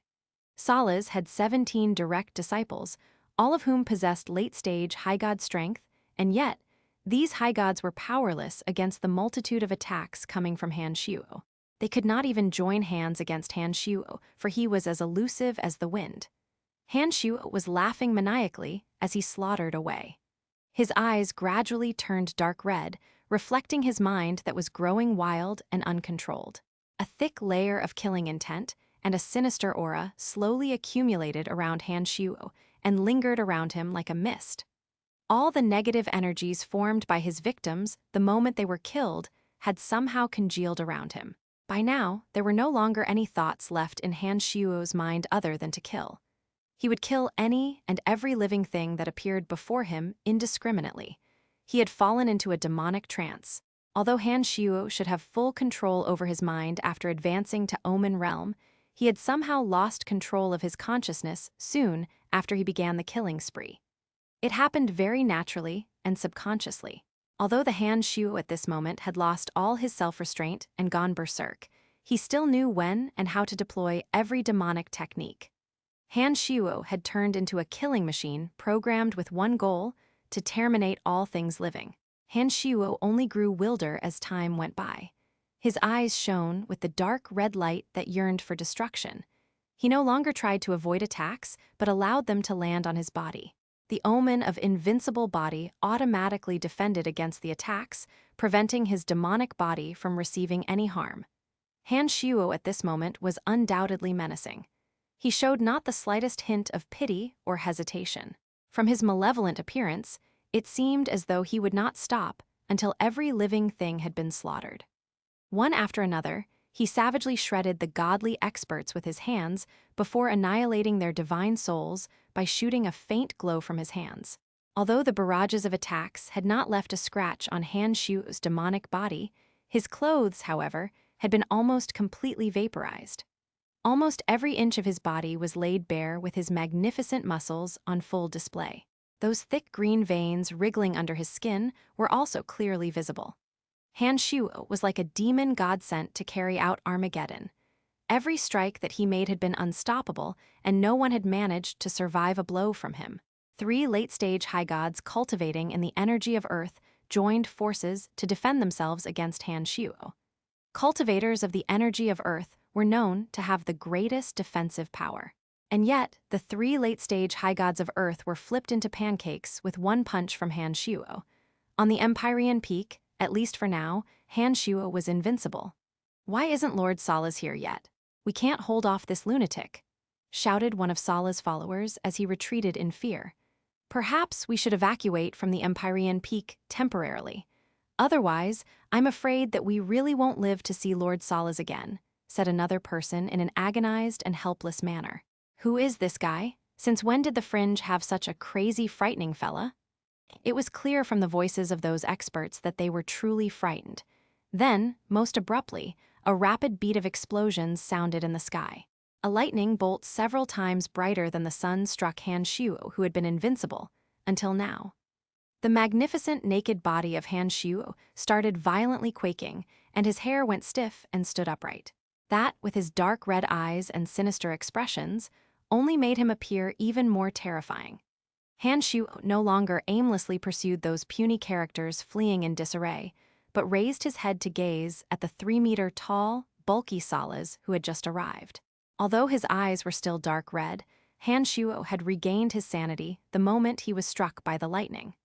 Sala's had 17 direct disciples, all of whom possessed late-stage high god strength, and yet, these high gods were powerless against the multitude of attacks coming from Han Shuo. They could not even join hands against Han Shuo, for he was as elusive as the wind. Han Shuo was laughing maniacally as he slaughtered away. His eyes gradually turned dark red, reflecting his mind that was growing wild and uncontrolled. A thick layer of killing intent and a sinister aura slowly accumulated around Han Shuo and lingered around him like a mist. All the negative energies formed by his victims the moment they were killed had somehow congealed around him. By now, there were no longer any thoughts left in Han Shuo's mind other than to kill. He would kill any and every living thing that appeared before him indiscriminately. He had fallen into a demonic trance. Although Han Shuo should have full control over his mind after advancing to Omen Realm, he had somehow lost control of his consciousness soon after he began the killing spree. It happened very naturally and subconsciously. Although the Han Shuo at this moment had lost all his self-restraint and gone berserk, he still knew when and how to deploy every demonic technique. Han Shuo had turned into a killing machine programmed with one goal: to terminate all things living. Han Shuo only grew wilder as time went by. His eyes shone with the dark red light that yearned for destruction. He no longer tried to avoid attacks, but allowed them to land on his body. The omen of invincible body automatically defended against the attacks, preventing his demonic body from receiving any harm. Han Shuo at this moment was undoubtedly menacing. He showed not the slightest hint of pity or hesitation. From his malevolent appearance, it seemed as though he would not stop until every living thing had been slaughtered. One after another, he savagely shredded the godly experts with his hands before annihilating their divine souls by shooting a faint glow from his hands. Although the barrages of attacks had not left a scratch on Han Shuo's demonic body, his clothes, however, had been almost completely vaporized. Almost every inch of his body was laid bare with his magnificent muscles on full display. Those thick green veins wriggling under his skin were also clearly visible. Han Shuo was like a demon god sent to carry out Armageddon. Every strike that he made had been unstoppable, and no one had managed to survive a blow from him. 3 late-stage high gods cultivating in the energy of Earth joined forces to defend themselves against Han Shuo. Cultivators of the energy of Earth were known to have the greatest defensive power. And yet, the 3 late-stage high gods of Earth were flipped into pancakes with one punch from Han Shuo. On the Empyrean peak, at least for now, Han Shuo was invincible. "Why isn't Lord Sala's here yet? We can't hold off this lunatic," shouted one of Sala's followers as he retreated in fear. "Perhaps we should evacuate from the Empyrean Peak temporarily. Otherwise, I'm afraid that we really won't live to see Lord Sala's again," said another person in an agonized and helpless manner. "Who is this guy? Since when did the Fringe have such a crazy, frightening fella?" It was clear from the voices of those experts that they were truly frightened. Then, most abruptly, a rapid beat of explosions sounded in the sky. A lightning bolt several times brighter than the sun struck Han Shuo, who had been invincible, until now. The magnificent naked body of Han Shuo started violently quaking, and his hair went stiff and stood upright. That, with his dark red eyes and sinister expressions, only made him appear even more terrifying. Han Shuo no longer aimlessly pursued those puny characters fleeing in disarray, but raised his head to gaze at the 3-meter tall, bulky Salas who had just arrived. Although his eyes were still dark red, Han Shuo had regained his sanity the moment he was struck by the lightning.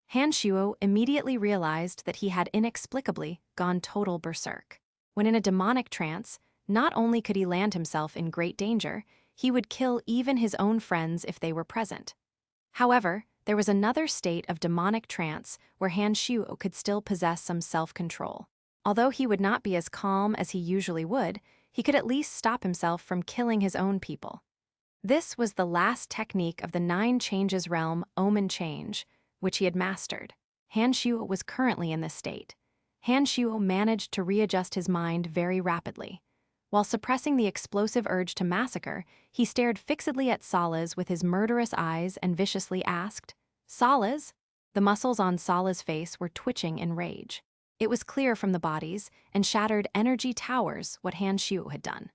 Han Shuo immediately realized that he had inexplicably gone total berserk. When in a demonic trance, not only could he land himself in great danger, he would kill even his own friends if they were present. However, there was another state of demonic trance where Han Shuo could still possess some self-control. Although he would not be as calm as he usually would, he could at least stop himself from killing his own people. This was the last technique of the 9 Changes realm, Omen Change, which he had mastered. Han Shuo was currently in this state. Han Shuo managed to readjust his mind very rapidly. While suppressing the explosive urge to massacre, he stared fixedly at Salas with his murderous eyes and viciously asked, "Salas?" The muscles on Sala's face were twitching in rage. It was clear from the bodies and shattered energy towers what Han Shuo had done.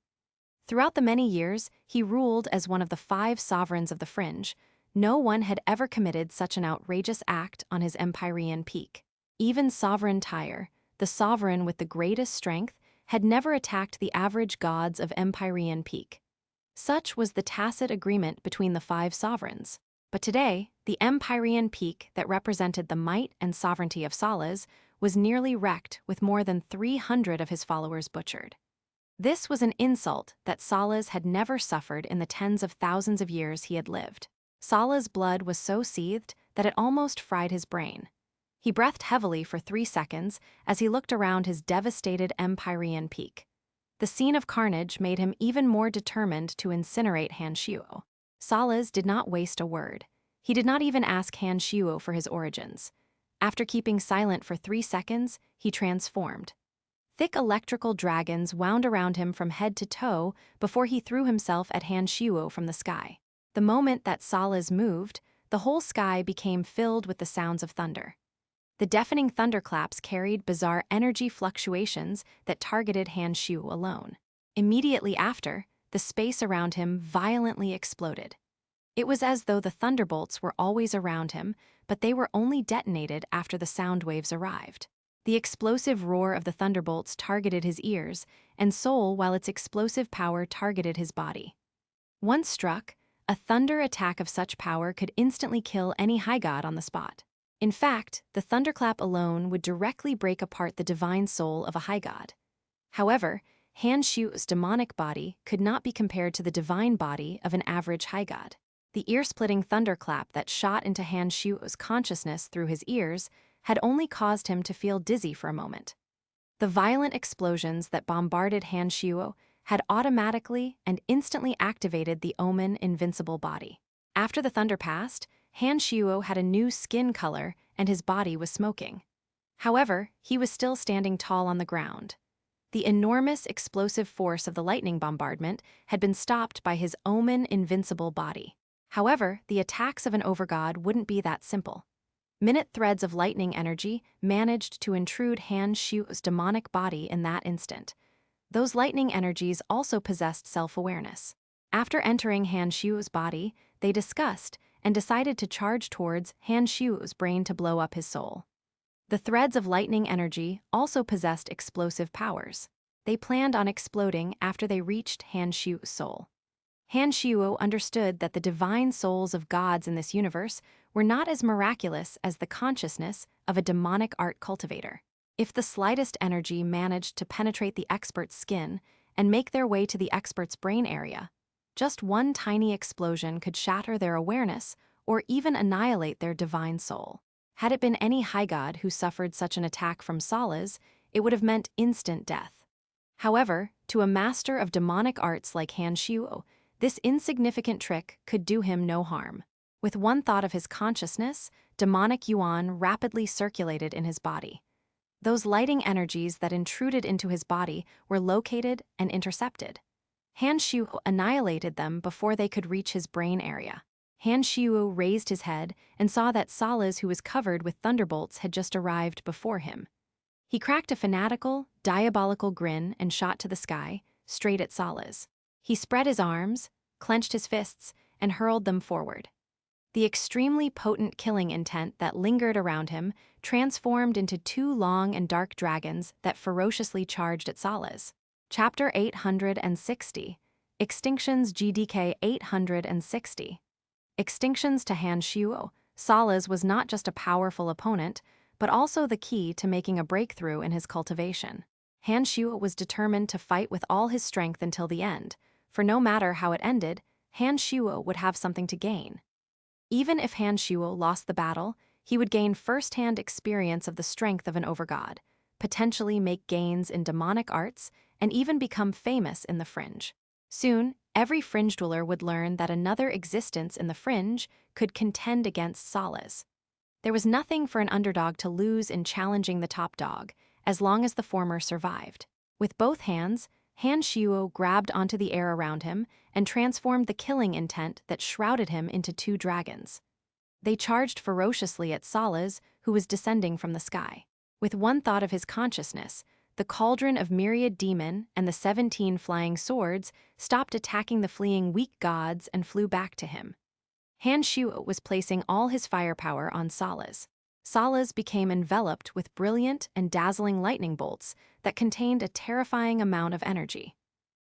Throughout the many years he ruled as one of the 5 sovereigns of the Fringe, no one had ever committed such an outrageous act on his Empyrean peak. Even Sovereign Tyre, the sovereign with the greatest strength, had never attacked the average gods of Empyrean Peak. Such was the tacit agreement between the 5 sovereigns. But today, the Empyrean Peak that represented the might and sovereignty of Salas was nearly wrecked with more than 300 of his followers butchered. This was an insult that Salas had never suffered in the tens of thousands of years he had lived. Sala's blood was so seethed that it almost fried his brain. He breathed heavily for 3 seconds as he looked around his devastated Empyrean peak. The scene of carnage made him even more determined to incinerate Han Shuo. Salas did not waste a word. He did not even ask Han Shuo for his origins. After keeping silent for 3 seconds, he transformed. Thick electrical dragons wound around him from head to toe before he threw himself at Han Shuo from the sky. The moment that Salas moved, the whole sky became filled with the sounds of thunder. The deafening thunderclaps carried bizarre energy fluctuations that targeted Han Shuo alone. Immediately after, the space around him violently exploded. It was as though the thunderbolts were always around him, but they were only detonated after the sound waves arrived. The explosive roar of the thunderbolts targeted his ears and soul while its explosive power targeted his body. Once struck, a thunder attack of such power could instantly kill any high god on the spot. In fact, the thunderclap alone would directly break apart the divine soul of a high god. However, Han Shuo's demonic body could not be compared to the divine body of an average high god. The ear-splitting thunderclap that shot into Han Shuo's consciousness through his ears had only caused him to feel dizzy for a moment. The violent explosions that bombarded Han Shuo had automatically and instantly activated the Omen invincible body. After the thunder passed, Han Shuo had a new skin color and his body was smoking. However, he was still standing tall on the ground. The enormous explosive force of the lightning bombardment had been stopped by his Omen invincible body. However, the attacks of an overgod wouldn't be that simple. Minute threads of lightning energy managed to intrude Han Shuo's demonic body in that instant. Those lightning energies also possessed self-awareness. After entering Han Shuo's body, they discussed and decided to charge towards Han Shuo's brain to blow up his soul. The threads of lightning energy also possessed explosive powers. They planned on exploding after they reached Han Shuo's soul. Han Shuo understood that the divine souls of gods in this universe were not as miraculous as the consciousness of a demonic art cultivator. If the slightest energy managed to penetrate the expert's skin and make their way to the expert's brain area, just one tiny explosion could shatter their awareness or even annihilate their divine soul. Had it been any high god who suffered such an attack from Salas, it would have meant instant death. However, to a master of demonic arts like Han Shuo, this insignificant trick could do him no harm. With one thought of his consciousness, demonic yuan rapidly circulated in his body. Those lighting energies that intruded into his body were located and intercepted. Han Shuo annihilated them before they could reach his brain area. Han Shuo raised his head and saw that Salas, who was covered with thunderbolts, had just arrived before him. He cracked a fanatical, diabolical grin and shot to the sky, straight at Salas. He spread his arms, clenched his fists, and hurled them forward. The extremely potent killing intent that lingered around him transformed into two long and dark dragons that ferociously charged at Salas. Chapter 860. Extinctions GDK 860. Extinctions to Han Shuo. Salas was not just a powerful opponent, but also the key to making a breakthrough in his cultivation. Han Shuo was determined to fight with all his strength until the end, for no matter how it ended, Han Shuo would have something to gain. Even if Han Shuo lost the battle, he would gain first-hand experience of the strength of an overgod, potentially make gains in demonic arts, and even become famous in the Fringe. Soon, every Fringe dweller would learn that another existence in the Fringe could contend against Salas. There was nothing for an underdog to lose in challenging the top dog, as long as the former survived. With both hands, Han Shuo grabbed onto the air around him and transformed the killing intent that shrouded him into two dragons. They charged ferociously at Salas, who was descending from the sky. With one thought of his consciousness, the cauldron of myriad demon and the 17 flying swords stopped attacking the fleeing weak gods and flew back to him. Han Shuo was placing all his firepower on Salas. Salas became enveloped with brilliant and dazzling lightning bolts that contained a terrifying amount of energy.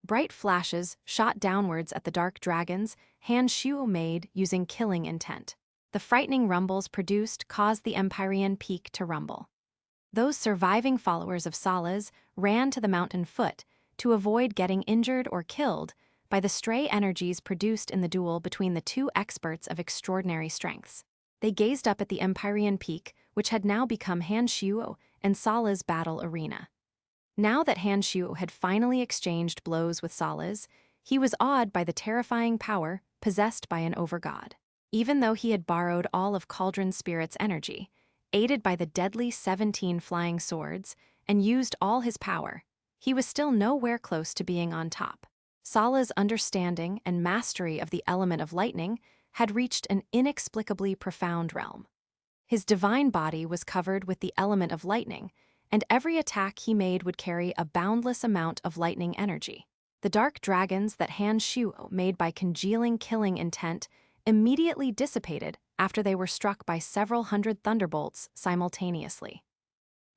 Bright flashes shot downwards at the dark dragons Han Shuo made using killing intent. The frightening rumbles produced caused the Empyrean peak to rumble. Those surviving followers of Salas ran to the mountain foot to avoid getting injured or killed by the stray energies produced in the duel between the two experts of extraordinary strengths. They gazed up at the Empyrean peak, which had now become Han Shuo and Salas' battle arena. Now that Han Shuo had finally exchanged blows with Salas, he was awed by the terrifying power possessed by an overgod. Even though he had borrowed all of Cauldron Spirit's energy, aided by the deadly 17 flying swords, and used all his power, he was still nowhere close to being on top. Salas' understanding and mastery of the element of lightning had reached an inexplicably profound realm. His divine body was covered with the element of lightning, and every attack he made would carry a boundless amount of lightning energy. The dark dragons that Han Shuo made by congealing killing intent immediately dissipated after they were struck by several hundred thunderbolts simultaneously.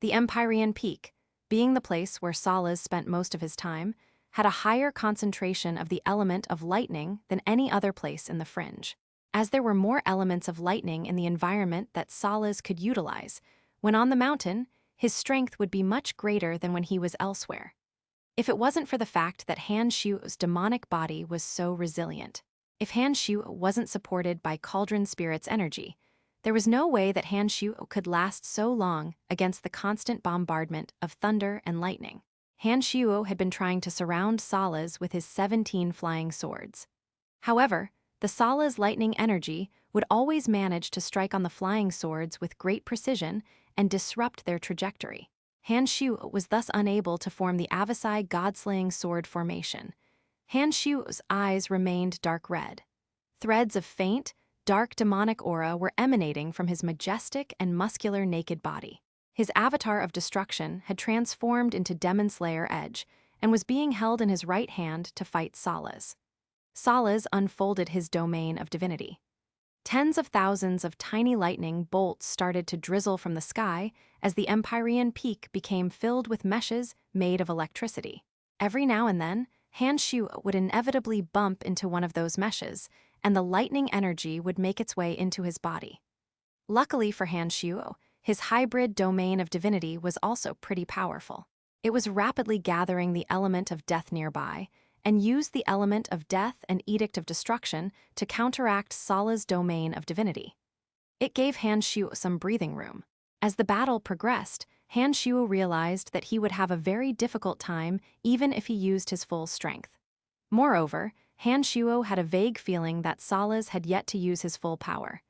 The Empyrean Peak, being the place where Salas spent most of his time, had a higher concentration of the element of lightning than any other place in the Fringe. As there were more elements of lightning in the environment that Salas could utilize, when on the mountain, his strength would be much greater than when he was elsewhere. If it wasn't for the fact that Han Shuo's demonic body was so resilient. If Han Shuo wasn't supported by Cauldron Spirit's energy, there was no way that Han Shuo could last so long against the constant bombardment of thunder and lightning. Han Shuo had been trying to surround Salas with his 17 flying swords. However, the Salas' lightning energy would always manage to strike on the flying swords with great precision and disrupt their trajectory. Han Shuo was thus unable to form the Avasai god-slaying sword formation. Han Shuo's eyes remained dark red. Threads of faint, dark demonic aura were emanating from his majestic and muscular naked body. His avatar of destruction had transformed into Demon Slayer Edge and was being held in his right hand to fight Salas. Salas unfolded his domain of divinity. Tens of thousands of tiny lightning bolts started to drizzle from the sky as the Empyrean Peak became filled with meshes made of electricity. Every now and then, Han Shuo would inevitably bump into one of those meshes, and the lightning energy would make its way into his body. Luckily for Han Shuo, His hybrid domain of divinity was also pretty powerful. It was rapidly gathering the element of death nearby, and used the element of death and edict of destruction to counteract Sala's domain of divinity. It gave Han Shuo some breathing room. As the battle progressed, Han Shuo realized that he would have a very difficult time even if he used his full strength. Moreover, Han Shuo had a vague feeling that Sala's had yet to use his full power.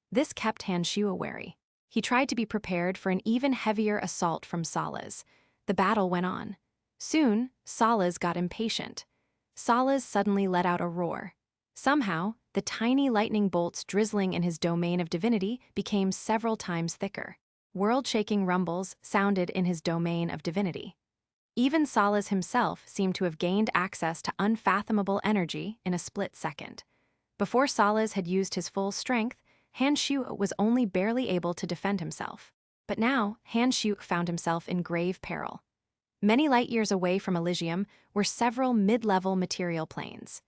This kept Han Shuo wary. He tried to be prepared for an even heavier assault from Sala's. The battle went on. Soon, Sala's got impatient. Sala's suddenly let out a roar. Somehow, the tiny lightning bolts drizzling in his domain of divinity became several times thicker. World-shaking rumbles sounded in his domain of divinity. Even Sala's himself seemed to have gained access to unfathomable energy in a split second. Before Sala's had used his full strength, Han Shuo was only barely able to defend himself. But now, Han Shuo found himself in grave peril. Many light years away from Elysium were several mid-level material planes.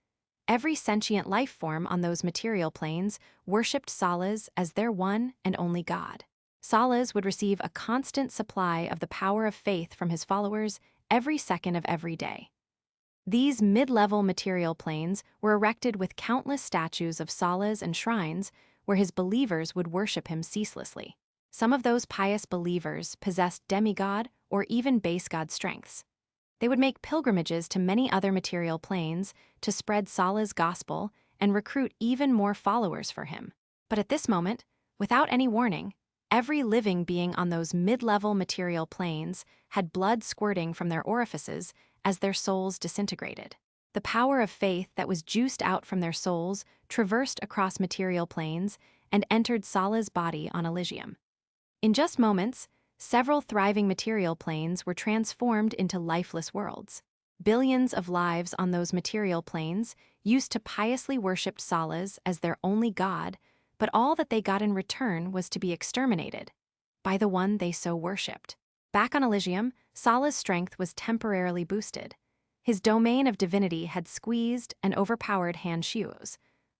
Every sentient life form on those material planes worshipped Sala's as their one and only god. Sala's would receive a constant supply of the power of faith from his followers every second of every day. These mid-level material planes were erected with countless statues of Sala's and shrines where his believers would worship him ceaselessly. Some of those pious believers possessed demigod or even base god strengths. They would make pilgrimages to many other material planes to spread Sala's gospel and recruit even more followers for him. But at this moment, without any warning, every living being on those mid-level material planes had blood squirting from their orifices as their souls disintegrated. The power of faith that was juiced out from their souls traversed across material planes and entered Sala's body on Elysium. In just moments, several thriving material planes were transformed into lifeless worlds. Billions of lives on those material planes used to piously worship Sala's as their only god, but all that they got in return was to be exterminated by the one they so worshipped. Back on Elysium, Sala's strength was temporarily boosted. His domain of divinity had squeezed and overpowered Han Shuo's.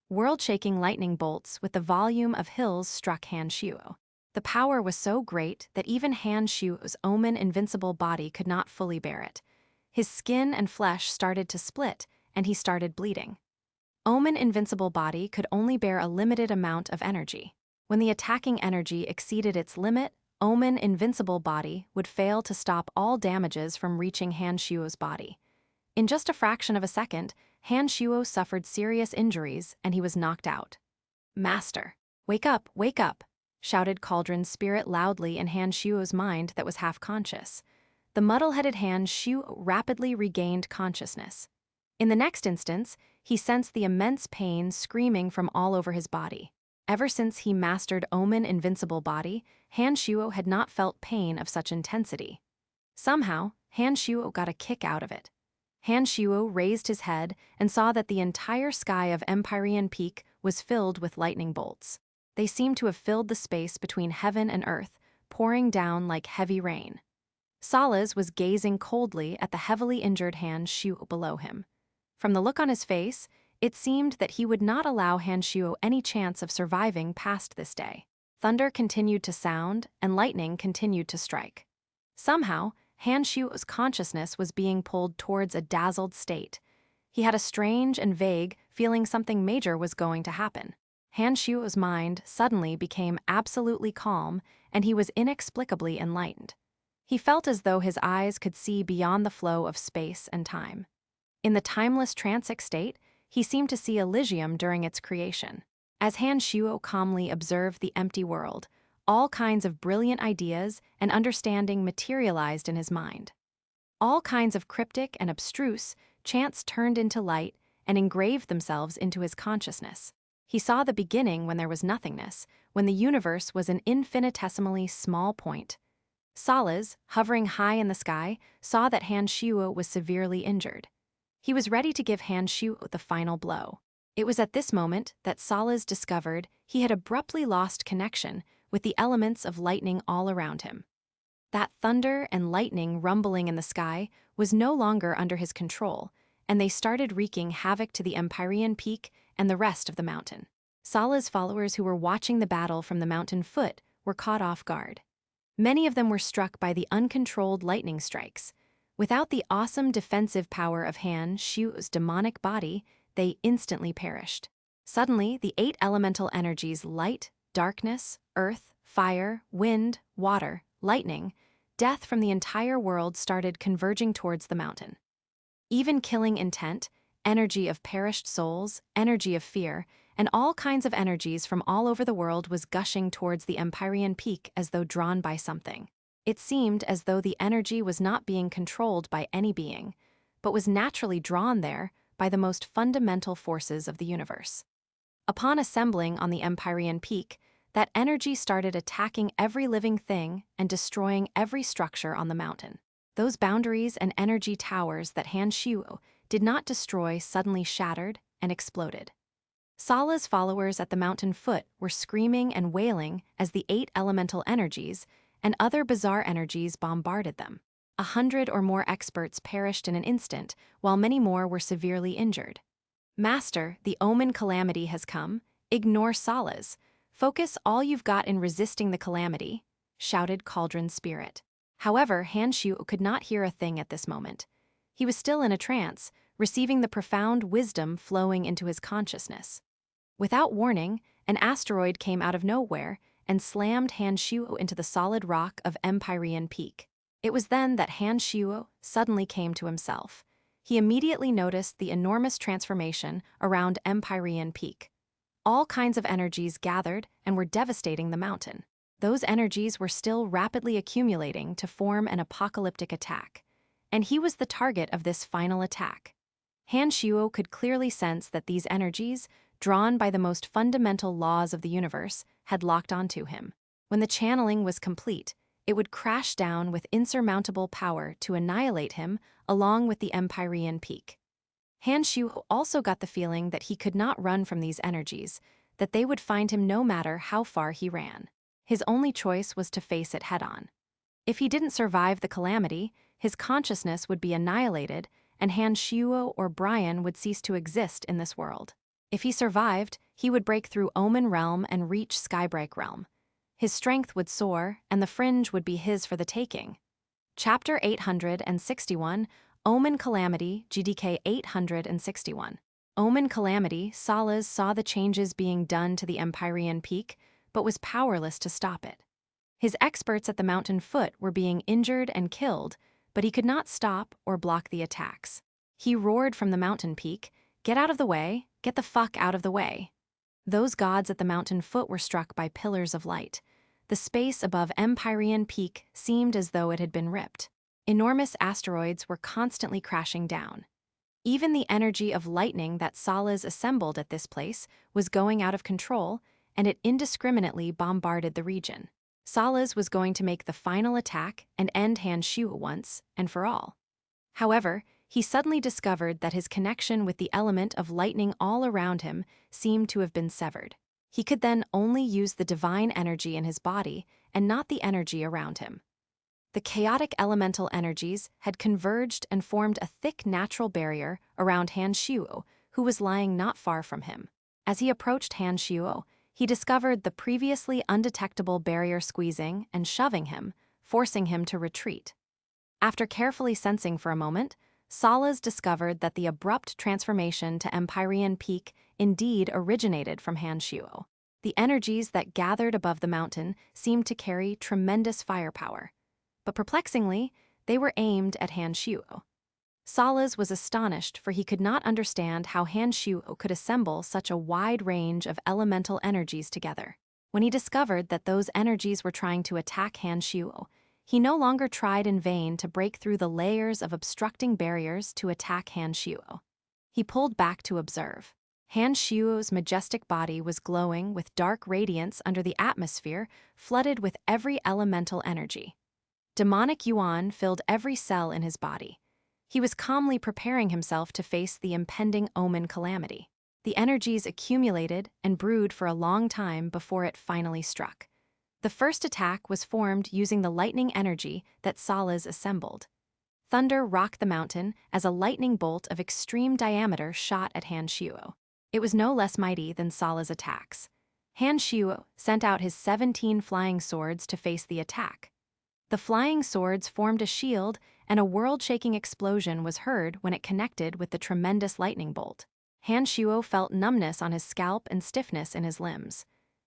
World-shaking lightning bolts with the volume of hills struck Han Shuo. The power was so great that even Han Shuo's omen invincible body could not fully bear it. His skin and flesh started to split, and he started bleeding. Omen invincible body could only bear a limited amount of energy. When the attacking energy exceeded its limit, Omen invincible body would fail to stop all damages from reaching Han Shuo's body. In just a fraction of a second, Han Shuo suffered serious injuries and he was knocked out. "Master, wake up," shouted Cauldron's spirit loudly in Han Shuo's mind that was half-conscious. The muddle-headed Han Shuo rapidly regained consciousness. In the next instance, he sensed the immense pain screaming from all over his body. Ever since he mastered Omen invincible body, Han Shuo had not felt pain of such intensity. Somehow, Han Shuo got a kick out of it. Han Shuo raised his head and saw that the entire sky of Empyrean Peak was filled with lightning bolts. They seemed to have filled the space between heaven and earth, pouring down like heavy rain. Sala's was gazing coldly at the heavily injured Han Shuo below him. From the look on his face, it seemed that he would not allow Han Shuo any chance of surviving past this day. Thunder continued to sound, and lightning continued to strike. Somehow, Han Shuo's consciousness was being pulled towards a dazzled state. He had a strange and vague feeling something major was going to happen. Han Shuo's mind suddenly became absolutely calm, and he was inexplicably enlightened. He felt as though his eyes could see beyond the flow of space and time. In the timeless transic state, he seemed to see Elysium during its creation. As Han Shuo calmly observed the empty world, all kinds of brilliant ideas and understanding materialized in his mind. All kinds of cryptic and abstruse chants turned into light and engraved themselves into his consciousness. He saw the beginning when there was nothingness, when the universe was an infinitesimally small point. Sala's, hovering high in the sky, saw that Han Shuo was severely injured. He was ready to give Han Shuo the final blow. It was at this moment that Sala's discovered he had abruptly lost connection with the elements of lightning all around him. That thunder and lightning rumbling in the sky was no longer under his control, and they started wreaking havoc to the Empyrean Peak and the rest of the mountain. Sala's followers who were watching the battle from the mountain foot were caught off guard. Many of them were struck by the uncontrolled lightning strikes. Without the awesome defensive power of Han Shu's demonic body, they instantly perished. Suddenly, the 8 elemental energies light, darkness, earth, fire, wind, water, lightning, death from the entire world started converging towards the mountain. Even killing intent, energy of perished souls, energy of fear, and all kinds of energies from all over the world was gushing towards the Empyrean peak as though drawn by something. It seemed as though the energy was not being controlled by any being, but was naturally drawn there by the most fundamental forces of the universe. Upon assembling on the Empyrean peak, that energy started attacking every living thing and destroying every structure on the mountain. Those boundaries and energy towers that Han Shuo did not destroy suddenly shattered and exploded. Sala's followers at the mountain foot were screaming and wailing as the 8 elemental energies and other bizarre energies bombarded them. 100 or more experts perished in an instant, while many more were severely injured. Master, the omen calamity has come. Ignore Sala's. Focus all you've got in resisting the calamity, shouted Cauldron's spirit. However, Han Shu could not hear a thing at this moment. He was still in a trance, receiving the profound wisdom flowing into his consciousness. Without warning, an asteroid came out of nowhere and slammed Han Shuo into the solid rock of Empyrean Peak. It was then that Han Shuo suddenly came to himself. He immediately noticed the enormous transformation around Empyrean Peak. All kinds of energies gathered and were devastating the mountain. Those energies were still rapidly accumulating to form an apocalyptic attack, and he was the target of this final attack. Han Shuo could clearly sense that these energies, drawn by the most fundamental laws of the universe, had locked onto him. When the channeling was complete, it would crash down with insurmountable power to annihilate him along with the Empyrean Peak. Han Shuo also got the feeling that he could not run from these energies, that they would find him no matter how far he ran. His only choice was to face it head-on. If he didn't survive the calamity, his consciousness would be annihilated, and Han Shuo or Brian would cease to exist in this world. If he survived, he would break through Omen Realm and reach Skybreak Realm. His strength would soar, and the Fringe would be his for the taking. Chapter 861, Omen Calamity, GDK 861. Omen Calamity, Salas saw the changes being done to the Empyrean Peak, but was powerless to stop it. His experts at the mountain foot were being injured and killed, but he could not stop or block the attacks. He roared from the mountain peak, "Get out of the way, get the fuck out of the way." Those gods at the mountain foot were struck by pillars of light. The space above Empyrean Peak seemed as though it had been ripped. Enormous asteroids were constantly crashing down. Even the energy of lightning that Salas assembled at this place was going out of control, and it indiscriminately bombarded the region. Salas was going to make the final attack and end Han Shu once and for all. However, he suddenly discovered that his connection with the element of lightning all around him seemed to have been severed. He could then only use the divine energy in his body and not the energy around him. The chaotic elemental energies had converged and formed a thick natural barrier around Han Shuo, who was lying not far from him. As he approached Han Shuo, he discovered the previously undetectable barrier squeezing and shoving him, forcing him to retreat. After carefully sensing for a moment, Salas discovered that the abrupt transformation to Empyrean Peak indeed originated from Han Shuo. The energies that gathered above the mountain seemed to carry tremendous firepower, but perplexingly, they were aimed at Han Shuo. Salas was astonished, for he could not understand how Han Shuo could assemble such a wide range of elemental energies together. When he discovered that those energies were trying to attack Han Shuo, he no longer tried in vain to break through the layers of obstructing barriers to attack Han Shuo. He pulled back to observe. Han Shuo's majestic body was glowing with dark radiance under the atmosphere, flooded with every elemental energy. Demonic yuan filled every cell in his body. He was calmly preparing himself to face the impending omen calamity. The energies accumulated and brewed for a long time before it finally struck. The first attack was formed using the lightning energy that Salas assembled. Thunder rocked the mountain as a lightning bolt of extreme diameter shot at Han Shuo. It was no less mighty than Salas' attacks. Han Shuo sent out his 17 flying swords to face the attack. The flying swords formed a shield, and a world-shaking explosion was heard when it connected with the tremendous lightning bolt. Han Shuo felt numbness on his scalp and stiffness in his limbs.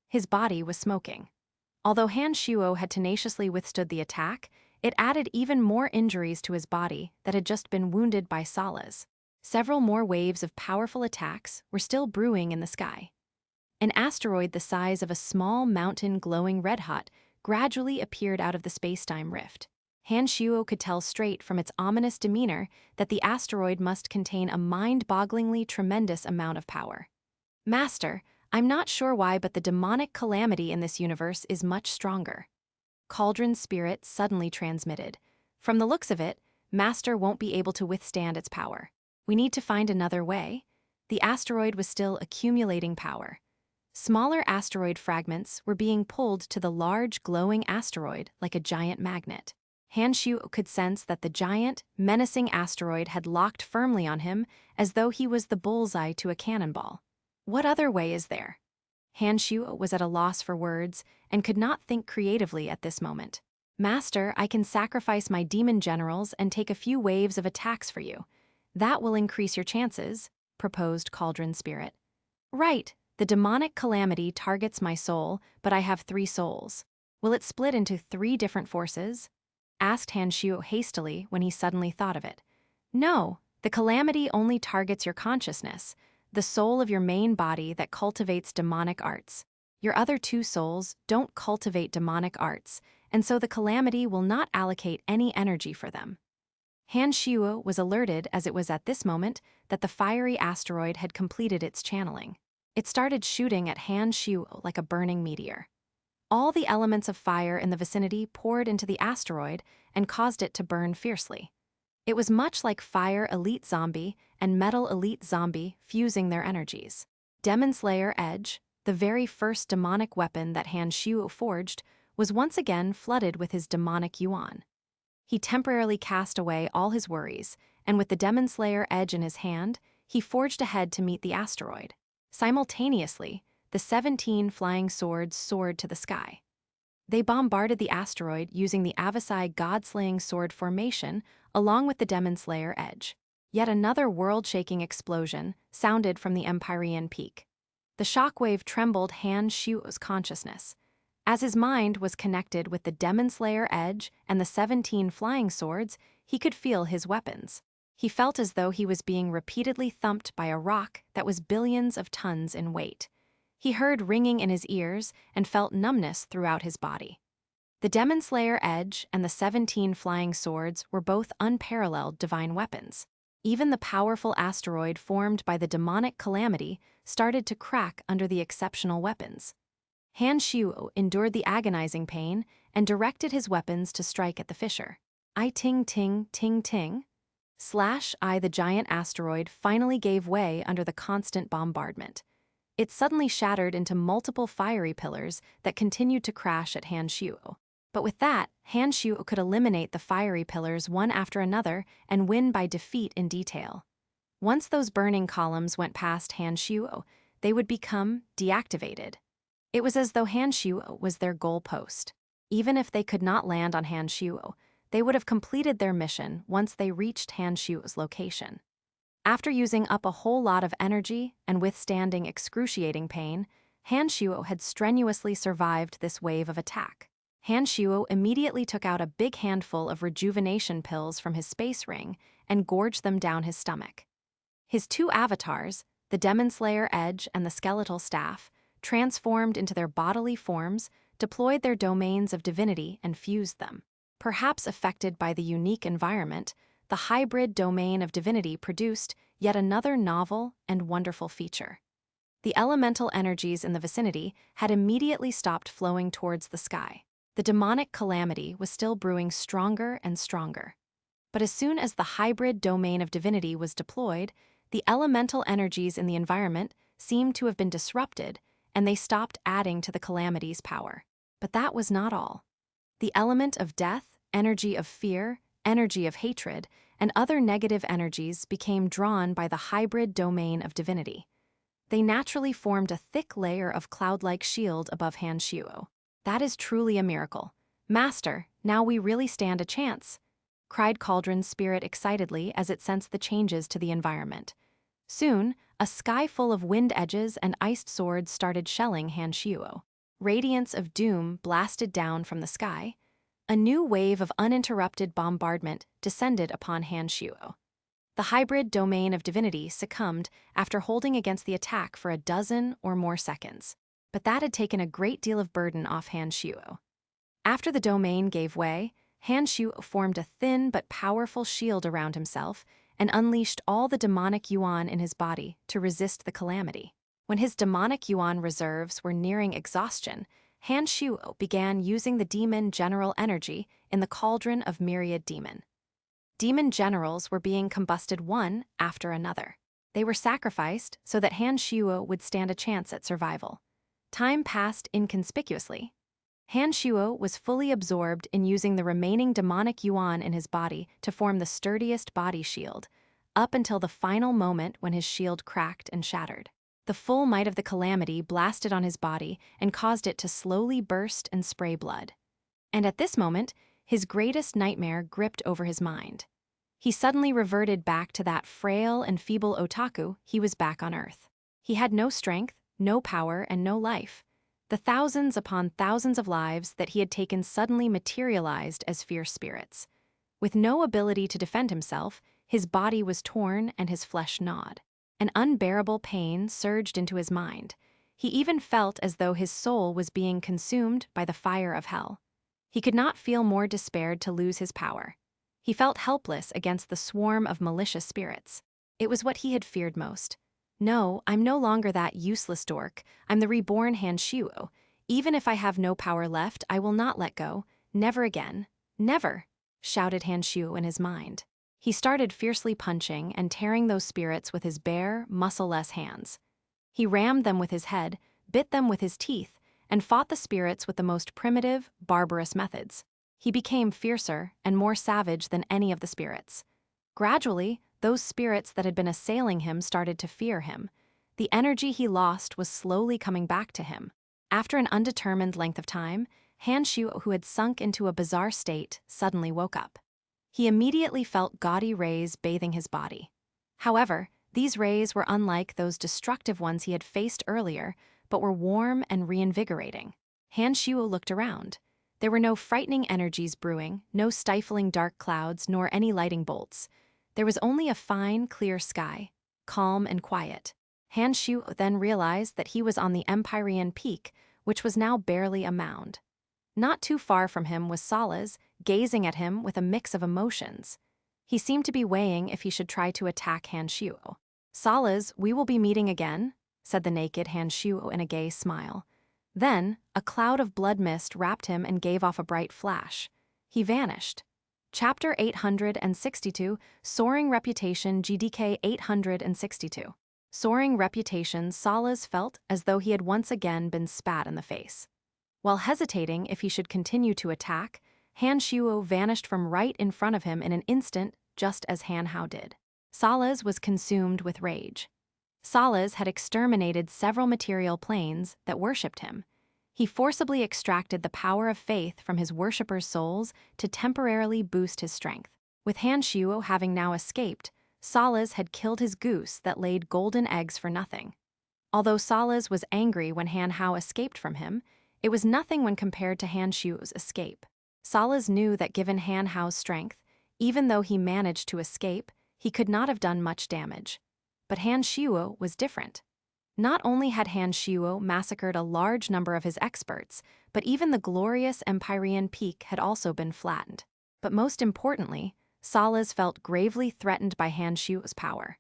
His body was smoking. Although Han Shuo had tenaciously withstood the attack, it added even more injuries to his body that had just been wounded by Sala's. Several more waves of powerful attacks were still brewing in the sky. An asteroid the size of a small mountain glowing red-hot gradually appeared out of the space-time rift. Han Shuo could tell straight from its ominous demeanor that the asteroid must contain a mind-bogglingly tremendous amount of power. Master, I'm not sure why, but the demonic calamity in this universe is much stronger. Cauldron's spirit suddenly transmitted. From the looks of it, Master won't be able to withstand its power. We need to find another way. The asteroid was still accumulating power. Smaller asteroid fragments were being pulled to the large, glowing asteroid like a giant magnet. Han Shuo could sense that the giant, menacing asteroid had locked firmly on him as though he was the bullseye to a cannonball. What other way is there? Han Shuo was at a loss for words and could not think creatively at this moment. Master, I can sacrifice my demon generals and take a few waves of attacks for you. That will increase your chances, proposed Cauldron Spirit. Right. The demonic calamity targets my soul, but I have 3 souls. Will it split into 3 different forces? Asked Han Shuo hastily when he suddenly thought of it. No, the calamity only targets your consciousness, the soul of your main body that cultivates demonic arts. Your other 2 souls don't cultivate demonic arts, and so the calamity will not allocate any energy for them. Han Shuo was alerted as it was at this moment that the fiery asteroid had completed its channeling. It started shooting at Han Shuo like a burning meteor. All the elements of fire in the vicinity poured into the asteroid and caused it to burn fiercely. It was much like Fire Elite Zombie and Metal Elite Zombie fusing their energies. Demon Slayer Edge, the very first demonic weapon that Han Shuo forged, was once again flooded with his demonic yuan. He temporarily cast away all his worries, and with the Demon Slayer Edge in his hand, he forged ahead to meet the asteroid. Simultaneously, the 17 flying swords soared to the sky. They bombarded the asteroid using the Avasai God-slaying sword formation along with the Demon Slayer Edge. Yet another world-shaking explosion sounded from the Empyrean peak. The shockwave trembled Han Shuo's consciousness. As his mind was connected with the Demon Slayer Edge and the 17 flying swords, he could feel his weapons. He felt as though he was being repeatedly thumped by a rock that was billions of tons in weight. He heard ringing in his ears and felt numbness throughout his body. The Demon Slayer Edge and the 17 flying swords were both unparalleled divine weapons. Even the powerful asteroid formed by the demonic calamity started to crack under the exceptional weapons. Han Shuo endured the agonizing pain and directed his weapons to strike at the fissure. I ting ting ting ting. The giant asteroid finally gave way under the constant bombardment. It suddenly shattered into multiple fiery pillars that continued to crash at Han Shuo. But with that, Han Shuo could eliminate the fiery pillars one after another and win by defeat in detail. Once those burning columns went past Han Shuo, they would become deactivated. It was as though Han Shuo was their goal post. Even if they could not land on Han Shuo, they would have completed their mission once they reached Han Shuo's location. After using up a whole lot of energy and withstanding excruciating pain, Han Shuo had strenuously survived this wave of attack. Han Shuo immediately took out a big handful of rejuvenation pills from his space ring and gorged them down his stomach. His 2 avatars, the Demon Slayer Edge and the Skeletal Staff, transformed into their bodily forms, deployed their domains of divinity and fused them. Perhaps affected by the unique environment, the hybrid domain of divinity produced yet another novel and wonderful feature. The elemental energies in the vicinity had immediately stopped flowing towards the sky. The demonic calamity was still brewing stronger and stronger. But as soon as the hybrid domain of divinity was deployed, the elemental energies in the environment seemed to have been disrupted, and they stopped adding to the calamity's power. But that was not all. The element of death, energy of fear, energy of hatred, and other negative energies became drawn by the hybrid domain of divinity. They naturally formed a thick layer of cloud-like shield above Han Shuo. That is truly a miracle. Master, Now we really stand a chance," cried Cauldron's spirit excitedly as it sensed the changes to the environment. Soon, a sky full of wind edges and iced swords started shelling Han Shuo. Radiance of doom blasted down from the sky. A new wave of uninterrupted bombardment descended upon Han Shuo. The hybrid domain of divinity succumbed after holding against the attack for a dozen or more seconds. But that had taken a great deal of burden off Han Shuo. After the domain gave way, Han Shuo formed a thin but powerful shield around himself and unleashed all the demonic yuan in his body to resist the calamity. When his demonic yuan reserves were nearing exhaustion, Han Shuo began using the demon general energy in the cauldron of myriad demon. Demon generals were being combusted one after another. They were sacrificed so that Han Shuo would stand a chance at survival. Time passed inconspicuously. Han Shuo was fully absorbed in using the remaining demonic yuan in his body to form the sturdiest body shield, up until the final moment when his shield cracked and shattered. The full might of the calamity blasted on his body and caused it to slowly burst and spray blood. And at this moment, his greatest nightmare gripped over his mind. He suddenly reverted back to that frail and feeble otaku he was back on Earth. He had no strength, no power, and no life. The thousands upon thousands of lives that he had taken suddenly materialized as fierce spirits. With no ability to defend himself, his body was torn and his flesh gnawed. An unbearable pain surged into his mind. He even felt as though his soul was being consumed by the fire of hell. He could not feel more despaired to lose his power. He felt helpless against the swarm of malicious spirits. It was what he had feared most. "No, I'm no longer that useless dork. I'm the reborn Han Shuo. Even if I have no power left, I will not let go. Never again. Never," shouted Han Shuo in his mind. He started fiercely punching and tearing those spirits with his bare, muscle-less hands. He rammed them with his head, bit them with his teeth, and fought the spirits with the most primitive, barbarous methods. He became fiercer and more savage than any of the spirits. Gradually, those spirits that had been assailing him started to fear him. The energy he lost was slowly coming back to him. After an undetermined length of time, Han Shuo, who had sunk into a bizarre state, suddenly woke up. He immediately felt gaudy rays bathing his body. However, these rays were unlike those destructive ones he had faced earlier, but were warm and reinvigorating. Han Shuo looked around. There were no frightening energies brewing, no stifling dark clouds, nor any lighting bolts. There was only a fine, clear sky, calm and quiet. Han Shuo then realized that he was on the Empyrean peak, which was now barely a mound. Not too far from him was Salas, gazing at him with a mix of emotions. He seemed to be weighing if he should try to attack Han Shuo. "Salas, we will be meeting again," said the naked Han Shuo in a gay smile. Then, a cloud of blood mist wrapped him and gave off a bright flash. He vanished. Chapter 862, Soaring Reputation GDK 862. Soaring reputation, Salas felt as though he had once again been spat in the face. While hesitating if he should continue to attack, Han Shuo vanished from right in front of him in an instant, just as Han Hao did. Salas was consumed with rage. Salas had exterminated several material planes that worshipped him. He forcibly extracted the power of faith from his worshippers' souls to temporarily boost his strength. With Han Shuo having now escaped, Salas had killed his goose that laid golden eggs for nothing. Although Salas was angry when Han Hao escaped from him, it was nothing when compared to Han Shuo's escape. Salas knew that given Han Hao's strength, even though he managed to escape, he could not have done much damage. But Han Shuo was different. Not only had Han Shuo massacred a large number of his experts, but even the glorious Empyrean peak had also been flattened. But most importantly, Salas felt gravely threatened by Han Shuo's power.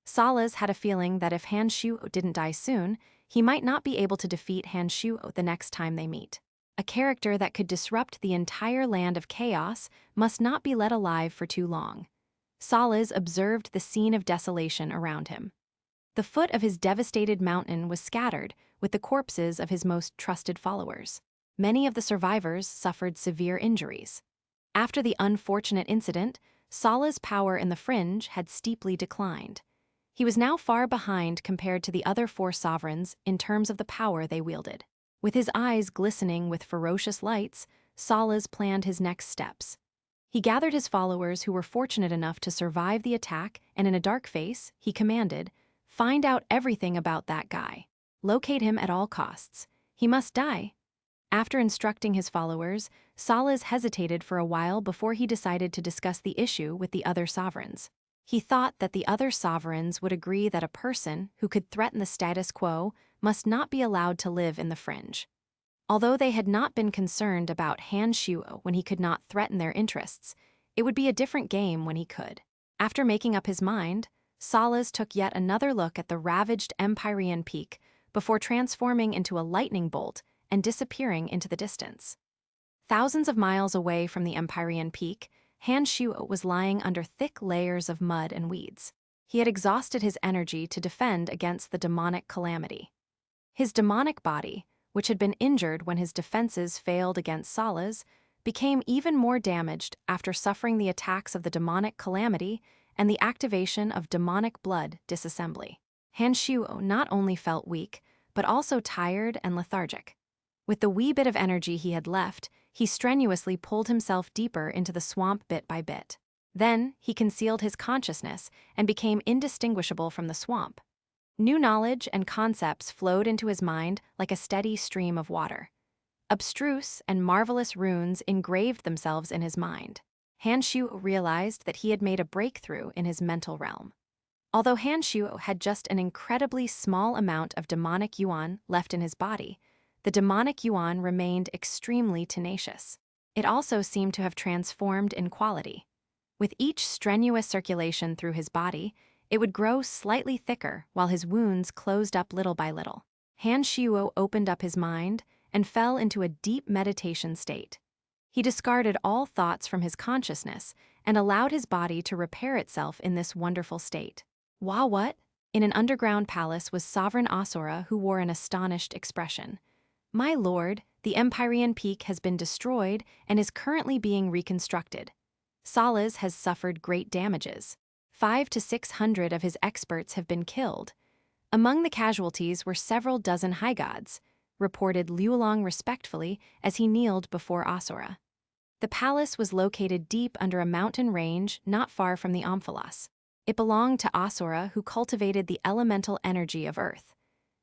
Salas had a feeling that if Han Shuo didn't die soon, he might not be able to defeat Han Shuo the next time they meet. A character that could disrupt the entire land of chaos must not be let alive for too long. Salas observed the scene of desolation around him. The foot of his devastated mountain was scattered with the corpses of his most trusted followers. Many of the survivors suffered severe injuries. After the unfortunate incident, Salas' power in the Fringe had steeply declined. He was now far behind compared to the other four sovereigns in terms of the power they wielded. With his eyes glistening with ferocious lights, Salas planned his next steps. He gathered his followers who were fortunate enough to survive the attack, and in a dark face, he commanded, "Find out everything about that guy. Locate him at all costs. He must die." After instructing his followers, Salas hesitated for a while before he decided to discuss the issue with the other sovereigns. He thought that the other sovereigns would agree that a person who could threaten the status quo must not be allowed to live in the fringe. Although they had not been concerned about Han Shuo when he could not threaten their interests, it would be a different game when he could. After making up his mind, Salas took yet another look at the ravaged Empyrean peak before transforming into a lightning bolt and disappearing into the distance. Thousands of miles away from the Empyrean peak, Han Shuo was lying under thick layers of mud and weeds. He had exhausted his energy to defend against the demonic calamity. His demonic body, which had been injured when his defenses failed against Salas, became even more damaged after suffering the attacks of the demonic calamity and the activation of demonic blood disassembly. Han Shuo not only felt weak, but also tired and lethargic. With the wee bit of energy he had left, he strenuously pulled himself deeper into the swamp bit by bit. Then, he concealed his consciousness and became indistinguishable from the swamp. New knowledge and concepts flowed into his mind like a steady stream of water. Abstruse and marvelous runes engraved themselves in his mind. Han Shuo realized that he had made a breakthrough in his mental realm. Although Han Shuo had just an incredibly small amount of demonic yuan left in his body, the demonic yuan remained extremely tenacious. It also seemed to have transformed in quality. With each strenuous circulation through his body, it would grow slightly thicker while his wounds closed up little by little. Han Shuo opened up his mind and fell into a deep meditation state. He discarded all thoughts from his consciousness and allowed his body to repair itself in this wonderful state. What? In an underground palace was Sovereign Asura, who wore an astonished expression. "My lord, the Empyrean peak has been destroyed and is currently being reconstructed. Salas has suffered great damages. 500 to 600 of his experts have been killed. Among the casualties were several dozen high gods," reported Liulong respectfully as he kneeled before Asura. The palace was located deep under a mountain range not far from the Amphilos. It belonged to Asura, who cultivated the elemental energy of earth.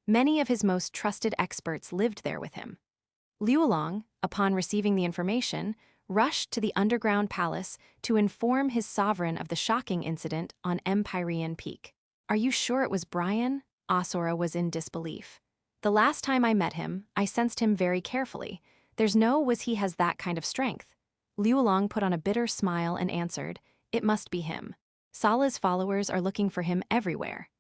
Many of his most trusted experts lived there with him. Liulong, upon receiving the information, rushed to the underground palace to inform his sovereign of the shocking incident on Empyrean Peak. "Are you sure it was Brian?" Asura was in disbelief. "The last time I met him, I sensed him very carefully. There's no way he has that kind of strength." Liulong put on a bitter smile and answered, "It must be him. Sala's followers are looking for him everywhere.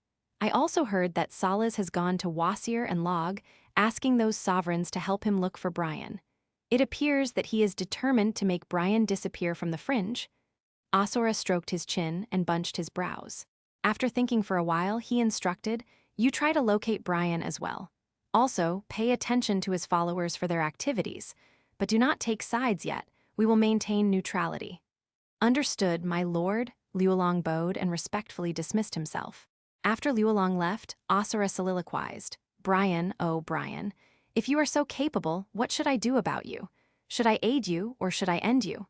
I also heard that Salas has gone to Wasir and Log, asking those sovereigns to help him look for Brian. It appears that he is determined to make Brian disappear from the fringe." Asura stroked his chin and bunched his brows. After thinking for a while, he instructed, "You try to locate Brian as well. Also, pay attention to his followers for their activities, but do not take sides yet. We will maintain neutrality." "Understood, my lord," Liulong bowed and respectfully dismissed himself. After Liulong left, Asura soliloquized, "Brian, oh Brian, if you are so capable, what should I do about you? Should I aid you or should I end you?"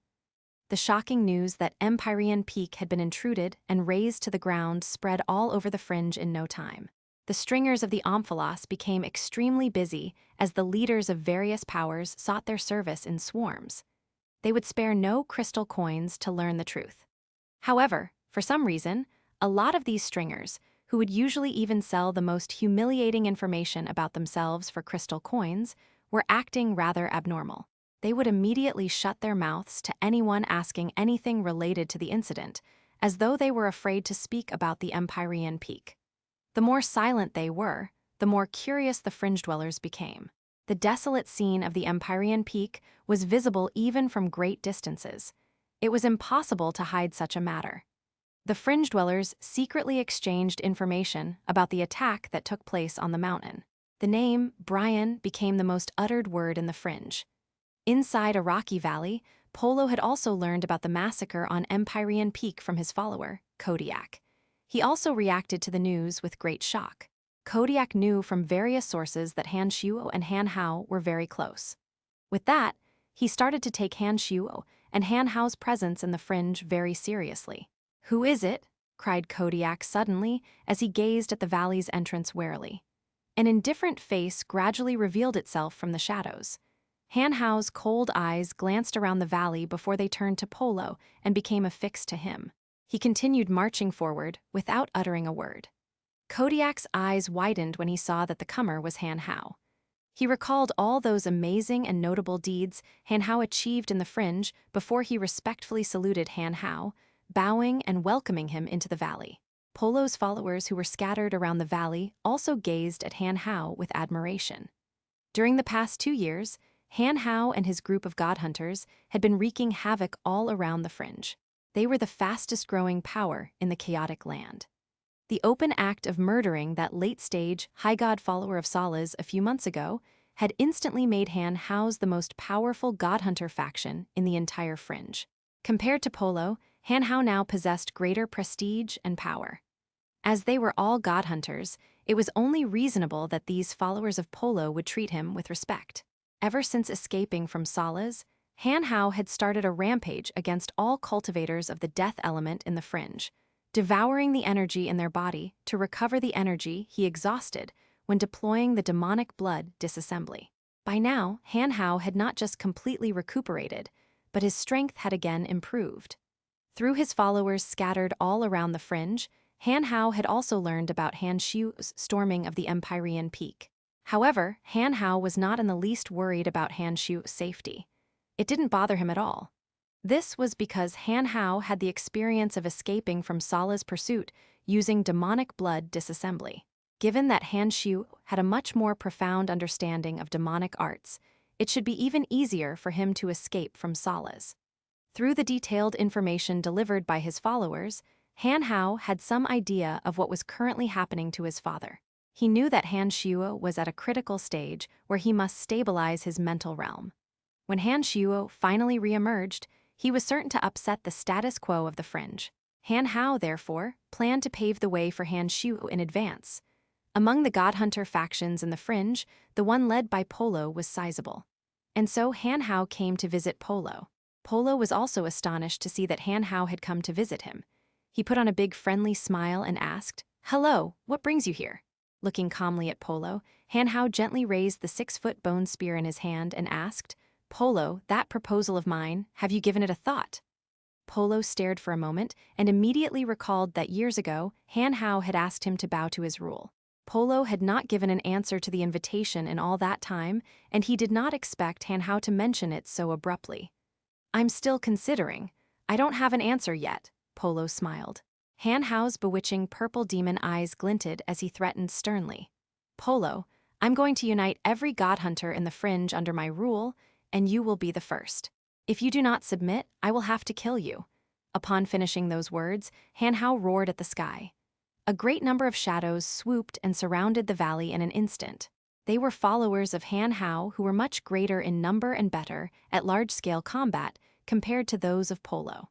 The shocking news that Empyrean Peak had been intruded and razed to the ground spread all over the fringe in no time. The stringers of the Amphilos became extremely busy as the leaders of various powers sought their service in swarms. They would spare no crystal coins to learn the truth. However, for some reason, a lot of these stringers, who would usually even sell the most humiliating information about themselves for crystal coins, were acting rather abnormal. They would immediately shut their mouths to anyone asking anything related to the incident, as though they were afraid to speak about the Empyrean Peak. The more silent they were, the more curious the fringe dwellers became. The desolate scene of the Empyrean Peak was visible even from great distances. It was impossible to hide such a matter. The fringe dwellers secretly exchanged information about the attack that took place on the mountain. The name Brian became the most uttered word in the fringe. Inside a rocky valley, Polo had also learned about the massacre on Empyrean Peak from his follower, Kodiak. He also reacted to the news with great shock. Kodiak knew from various sources that Han Shuo and Han Hao were very close. With that, he started to take Han Shuo and Han Hao's presence in the fringe very seriously. "Who is it?" cried Kodiak suddenly as he gazed at the valley's entrance warily. An indifferent face gradually revealed itself from the shadows. Han Hao's cold eyes glanced around the valley before they turned to Polo and became affixed to him. He continued marching forward without uttering a word. Kodiak's eyes widened when he saw that the comer was Han Hao. He recalled all those amazing and notable deeds Han Hao achieved in the fringe before he respectfully saluted Han Hao, bowing and welcoming him into the valley. Polo's followers who were scattered around the valley also gazed at Han Hao with admiration. During the past 2 years, Han Hao and his group of god hunters had been wreaking havoc all around the fringe. They were the fastest-growing power in the chaotic land. The open act of murdering that late-stage, high-god follower of Sala's a few months ago had instantly made Han Hao's the most powerful god hunter faction in the entire fringe. Compared to Polo, Han Hao now possessed greater prestige and power. As they were all god hunters, it was only reasonable that these followers of Polo would treat him with respect. Ever since escaping from Sala's, Han Hao had started a rampage against all cultivators of the death element in the fringe, devouring the energy in their body to recover the energy he exhausted when deploying the demonic blood disassembly. By now, Han Hao had not just completely recuperated, but his strength had again improved. Through his followers scattered all around the fringe, Han Hao had also learned about Han Shu's storming of the Empyrean Peak. However, Han Hao was not in the least worried about Han Shu's safety. It didn't bother him at all. This was because Han Hao had the experience of escaping from Sala's pursuit using demonic blood disassembly. Given that Han Shu had a much more profound understanding of demonic arts, it should be even easier for him to escape from Sala's. Through the detailed information delivered by his followers, Han Hao had some idea of what was currently happening to his father. He knew that Han Shuo was at a critical stage where he must stabilize his mental realm. When Han Shuo finally re-emerged, he was certain to upset the status quo of the fringe. Han Hao, therefore, planned to pave the way for Han Shuo in advance. Among the god hunter factions in the fringe, the one led by Polo was sizable. And so Han Hao came to visit Polo. Polo was also astonished to see that Han Hao had come to visit him. He put on a big friendly smile and asked, "Hello, what brings you here?" Looking calmly at Polo, Han Hao gently raised the 6-foot bone spear in his hand and asked, "Polo, that proposal of mine, have you given it a thought?" Polo stared for a moment and immediately recalled that years ago, Han Hao had asked him to bow to his rule. Polo had not given an answer to the invitation in all that time, and he did not expect Han Hao to mention it so abruptly. "I'm still considering. I don't have an answer yet," Polo smiled. Han Hao's bewitching purple demon eyes glinted as he threatened sternly. "Polo, I'm going to unite every god hunter in the fringe under my rule, and you will be the first. If you do not submit, I will have to kill you." Upon finishing those words, Han Hao roared at the sky. A great number of shadows swooped and surrounded the valley in an instant. They were followers of Han Hao who were much greater in number and better at large-scale combat compared to those of Polo.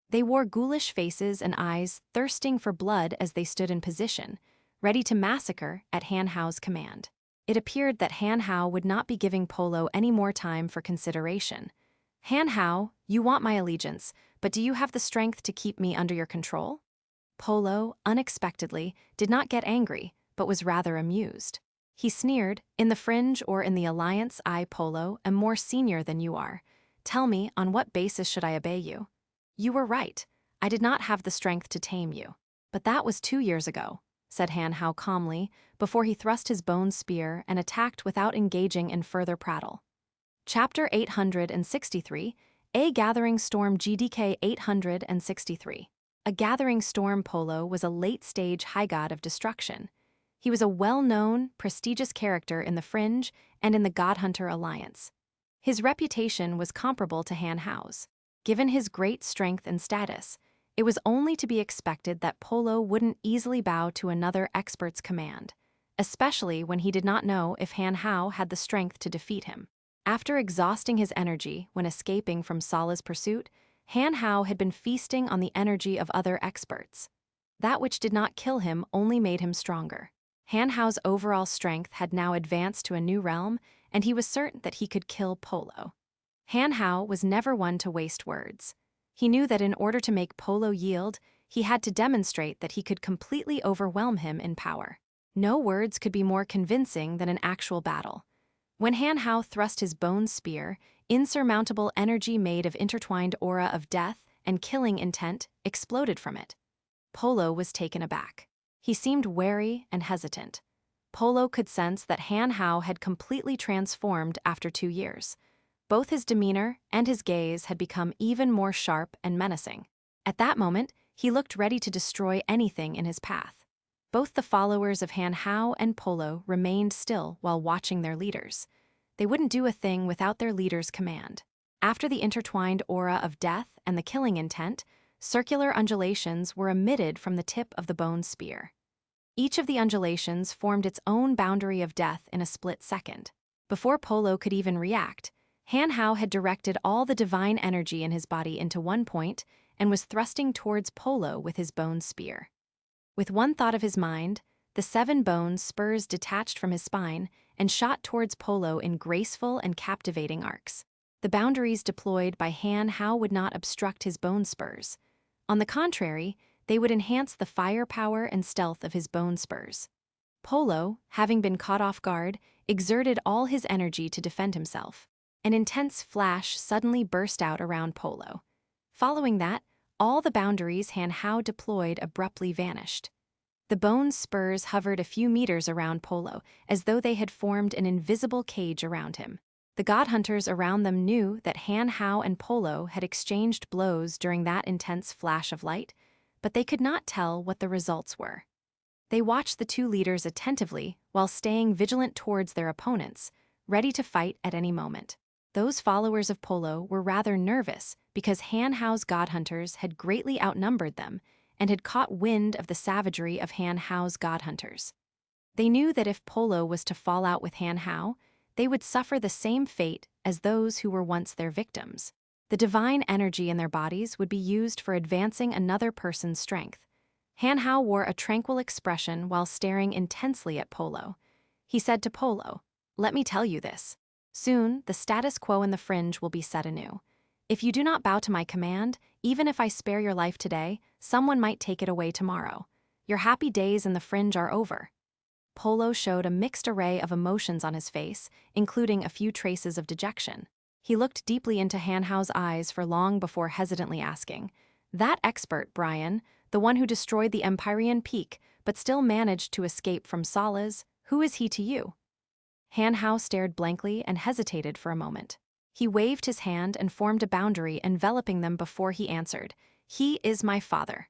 They wore ghoulish faces and eyes thirsting for blood as they stood in position, ready to massacre at Han Hao's command. It appeared that Han Hao would not be giving Polo any more time for consideration. "Han Hao, you want my allegiance, but do you have the strength to keep me under your control?" Polo, unexpectedly, did not get angry, but was rather amused. He sneered, "In the fringe or in the alliance, I, Polo, am more senior than you are. Tell me, on what basis should I obey you?" "You were right. I did not have the strength to tame you. But that was 2 years ago," said Han Hao calmly, before he thrust his bone spear and attacked without engaging in further prattle. Chapter 863, A Gathering Storm GDK 863. A Gathering Storm Polo was a late-stage high god of destruction. He was a well-known, prestigious character in the Fringe and in the God Hunter Alliance. His reputation was comparable to Han Hao's. Given his great strength and status, it was only to be expected that Polo wouldn't easily bow to another expert's command, especially when he did not know if Han Hao had the strength to defeat him. After exhausting his energy when escaping from Sala's pursuit, Han Hao had been feasting on the energy of other experts. That which did not kill him only made him stronger. Han Hao's overall strength had now advanced to a new realm, and he was certain that he could kill Polo. Han Hao was never one to waste words. He knew that in order to make Polo yield, he had to demonstrate that he could completely overwhelm him in power. No words could be more convincing than an actual battle. When Han Hao thrust his bone spear, insurmountable energy made of intertwined aura of death and killing intent exploded from it. Polo was taken aback. He seemed wary and hesitant. Polo could sense that Han Hao had completely transformed after 2 years. Both his demeanor and his gaze had become even more sharp and menacing. At that moment, he looked ready to destroy anything in his path. Both the followers of Han Hao and Polo remained still while watching their leaders. They wouldn't do a thing without their leader's command. After the intertwined aura of death and the killing intent, circular undulations were emitted from the tip of the bone spear. Each of the undulations formed its own boundary of death in a split second. Before Polo could even react, Han Hao had directed all the divine energy in his body into one point and was thrusting towards Polo with his bone spear. With one thought of his mind, the 7 bone spurs detached from his spine and shot towards Polo in graceful and captivating arcs. The boundaries deployed by Han Hao would not obstruct his bone spurs. On the contrary, they would enhance the firepower and stealth of his bone spurs. Polo, having been caught off guard, exerted all his energy to defend himself. An intense flash suddenly burst out around Polo. Following that, all the boundaries Han Hao deployed abruptly vanished. The bone spurs hovered a few meters around Polo, as though they had formed an invisible cage around him. The god hunters around them knew that Han Hao and Polo had exchanged blows during that intense flash of light, but they could not tell what the results were. They watched the 2 leaders attentively while staying vigilant towards their opponents, ready to fight at any moment. Those followers of Polo were rather nervous because Han Hao's god hunters had greatly outnumbered them and had caught wind of the savagery of Han Hao's god hunters. They knew that if Polo was to fall out with Han Hao, they would suffer the same fate as those who were once their victims. The divine energy in their bodies would be used for advancing another person's strength. Han Hao wore a tranquil expression while staring intensely at Polo. He said to Polo, "Let me tell you this. Soon, the status quo in the fringe will be set anew. If you do not bow to my command, even if I spare your life today, someone might take it away tomorrow. Your happy days in the fringe are over." Polo showed a mixed array of emotions on his face, including a few traces of dejection. He looked deeply into Han Hao's eyes for long before hesitantly asking, "That expert, Brian, the one who destroyed the Empyrean Peak but still managed to escape from Sala's, who is he to you?" Han Hao stared blankly and hesitated for a moment. He waved his hand and formed a boundary enveloping them before he answered, "He is my father."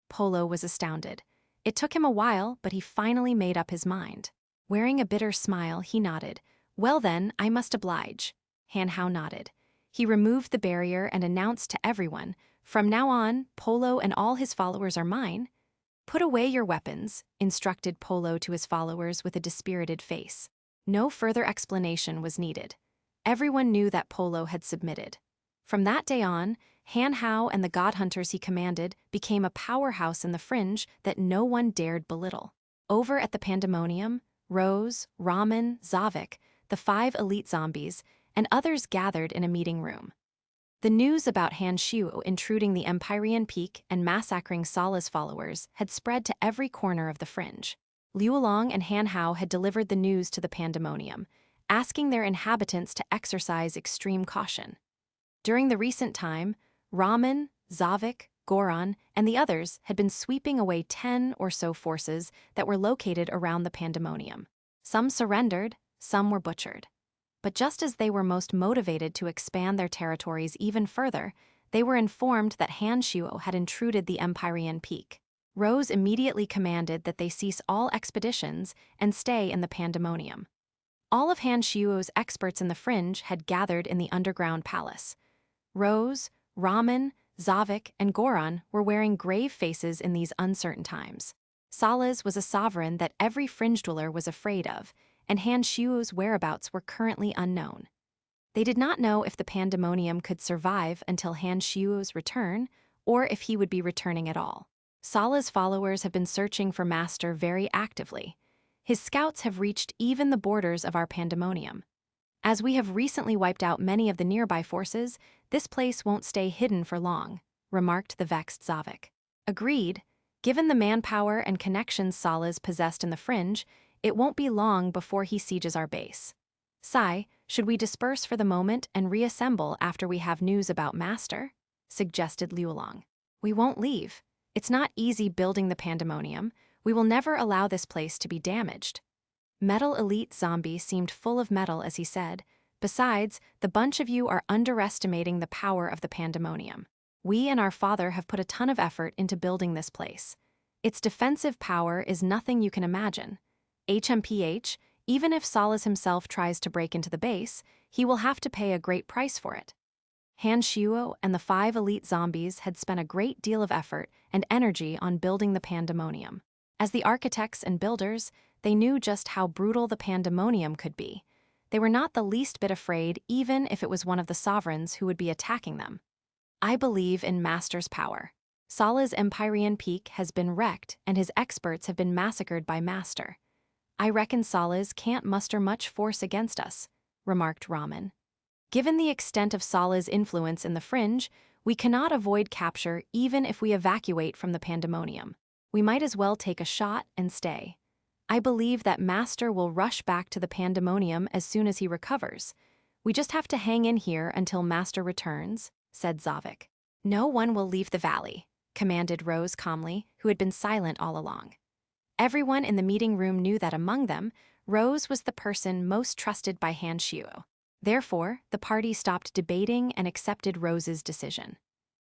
Polo was astounded. It took him a while, but he finally made up his mind. Wearing a bitter smile, he nodded. "Well then, I must oblige." Han Hao nodded. He removed the barrier and announced to everyone, "From now on, Polo and all his followers are mine." "Put away your weapons," instructed Polo to his followers with a dispirited face. No further explanation was needed. Everyone knew that Polo had submitted. From that day on, Han Hao and the god hunters he commanded became a powerhouse in the fringe that no one dared belittle. Over at the Pandemonium, Rose, Ramen, Zavik, the 5 elite zombies, and others gathered in a meeting room. The news about Han Xiu intruding the Empyrean Peak and massacring Sala's followers had spread to every corner of the fringe. Liu Long and Han Hao had delivered the news to the Pandemonium, asking their inhabitants to exercise extreme caution. During the recent time, Ramen, Zavik, Goron, and the others had been sweeping away 10 or so forces that were located around the Pandemonium. Some surrendered, some were butchered. But just as they were most motivated to expand their territories even further, they were informed that Han Xiu had intruded the Empyrean Peak. Rose immediately commanded that they cease all expeditions and stay in the Pandemonium. All of Han Xiu's experts in the fringe had gathered in the underground palace. Rose, Ramen, Zavik, and Goron were wearing grave faces in these uncertain times. Sala's was a sovereign that every fringe dweller was afraid of, and Han Xiu's whereabouts were currently unknown. They did not know if the Pandemonium could survive until Han Xiu's return, or if he would be returning at all. Sala's followers have been searching for Master very actively. His scouts have reached even the borders of our Pandemonium. As we have recently wiped out many of the nearby forces, this place won't stay hidden for long, remarked the vexed Zavik. Agreed. Given the manpower and connections Salas possessed in the fringe, it won't be long before he sieges our base. Sai, should we disperse for the moment and reassemble after we have news about Master? Suggested Liulong. We won't leave. It's not easy building the pandemonium. We will never allow this place to be damaged. Metal Elite Zombie seemed full of metal as he said, besides, the bunch of you are underestimating the power of the pandemonium. We and our father have put a ton of effort into building this place. Its defensive power is nothing you can imagine. HMPH, even if Salas himself tries to break into the base, he will have to pay a great price for it. Han Shuo and the 5 elite zombies had spent a great deal of effort and energy on building the pandemonium. As the architects and builders, they knew just how brutal the pandemonium could be. They were not the least bit afraid, even if it was one of the sovereigns who would be attacking them. I believe in Master's power. Sala's Empyrean Peak has been wrecked and his experts have been massacred by Master. I reckon Salas can't muster much force against us, remarked Raman. Given the extent of Sala's influence in the fringe, we cannot avoid capture even if we evacuate from the pandemonium. We might as well take a shot and stay. I believe that Master will rush back to the pandemonium as soon as he recovers. We just have to hang in here until Master returns, said Zavik. No one will leave the valley, commanded Rose calmly, who had been silent all along. Everyone in the meeting room knew that among them, Rose was the person most trusted by Han Shuo. Therefore, the party stopped debating and accepted Rose's decision.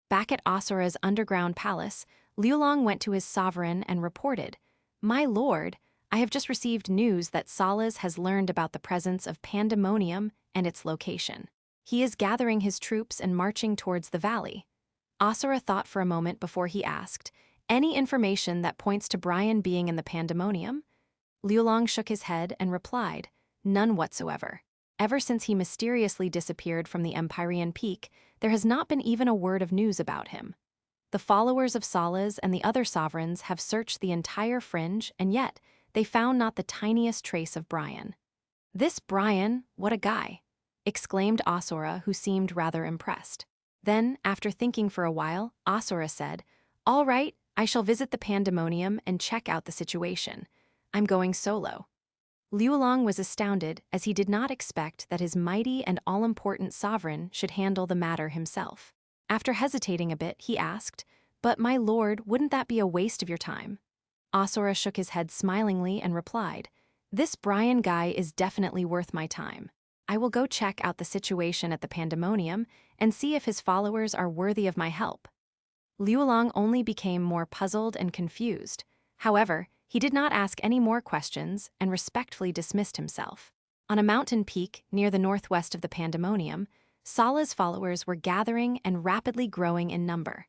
Back at Asura's underground palace, Liulong went to his sovereign and reported, "My lord, I have just received news that Salas has learned about the presence of pandemonium and its location. He is gathering his troops and marching towards the valley." Asura thought for a moment before he asked, "Any information that points to Brian being in the pandemonium?" Liulong shook his head and replied, "None whatsoever. Ever since he mysteriously disappeared from the Empyrean Peak, there has not been even a word of news about him. The followers of Salas and the other sovereigns have searched the entire fringe, and yet they found not the tiniest trace of Brian." "This Brian, what a guy!" exclaimed Asura, who seemed rather impressed. Then, after thinking for a while, Asura said, "All right, I shall visit the pandemonium and check out the situation. I'm going solo." Liulong was astounded as he did not expect that his mighty and all-important sovereign should handle the matter himself. After hesitating a bit, he asked, "But my lord, wouldn't that be a waste of your time?" Asura shook his head smilingly and replied, "This Brian guy is definitely worth my time. I will go check out the situation at the pandemonium and see if his followers are worthy of my help." Liulong only became more puzzled and confused. However, he did not ask any more questions and respectfully dismissed himself. On a mountain peak near the northwest of the pandemonium, Sala's followers were gathering and rapidly growing in number.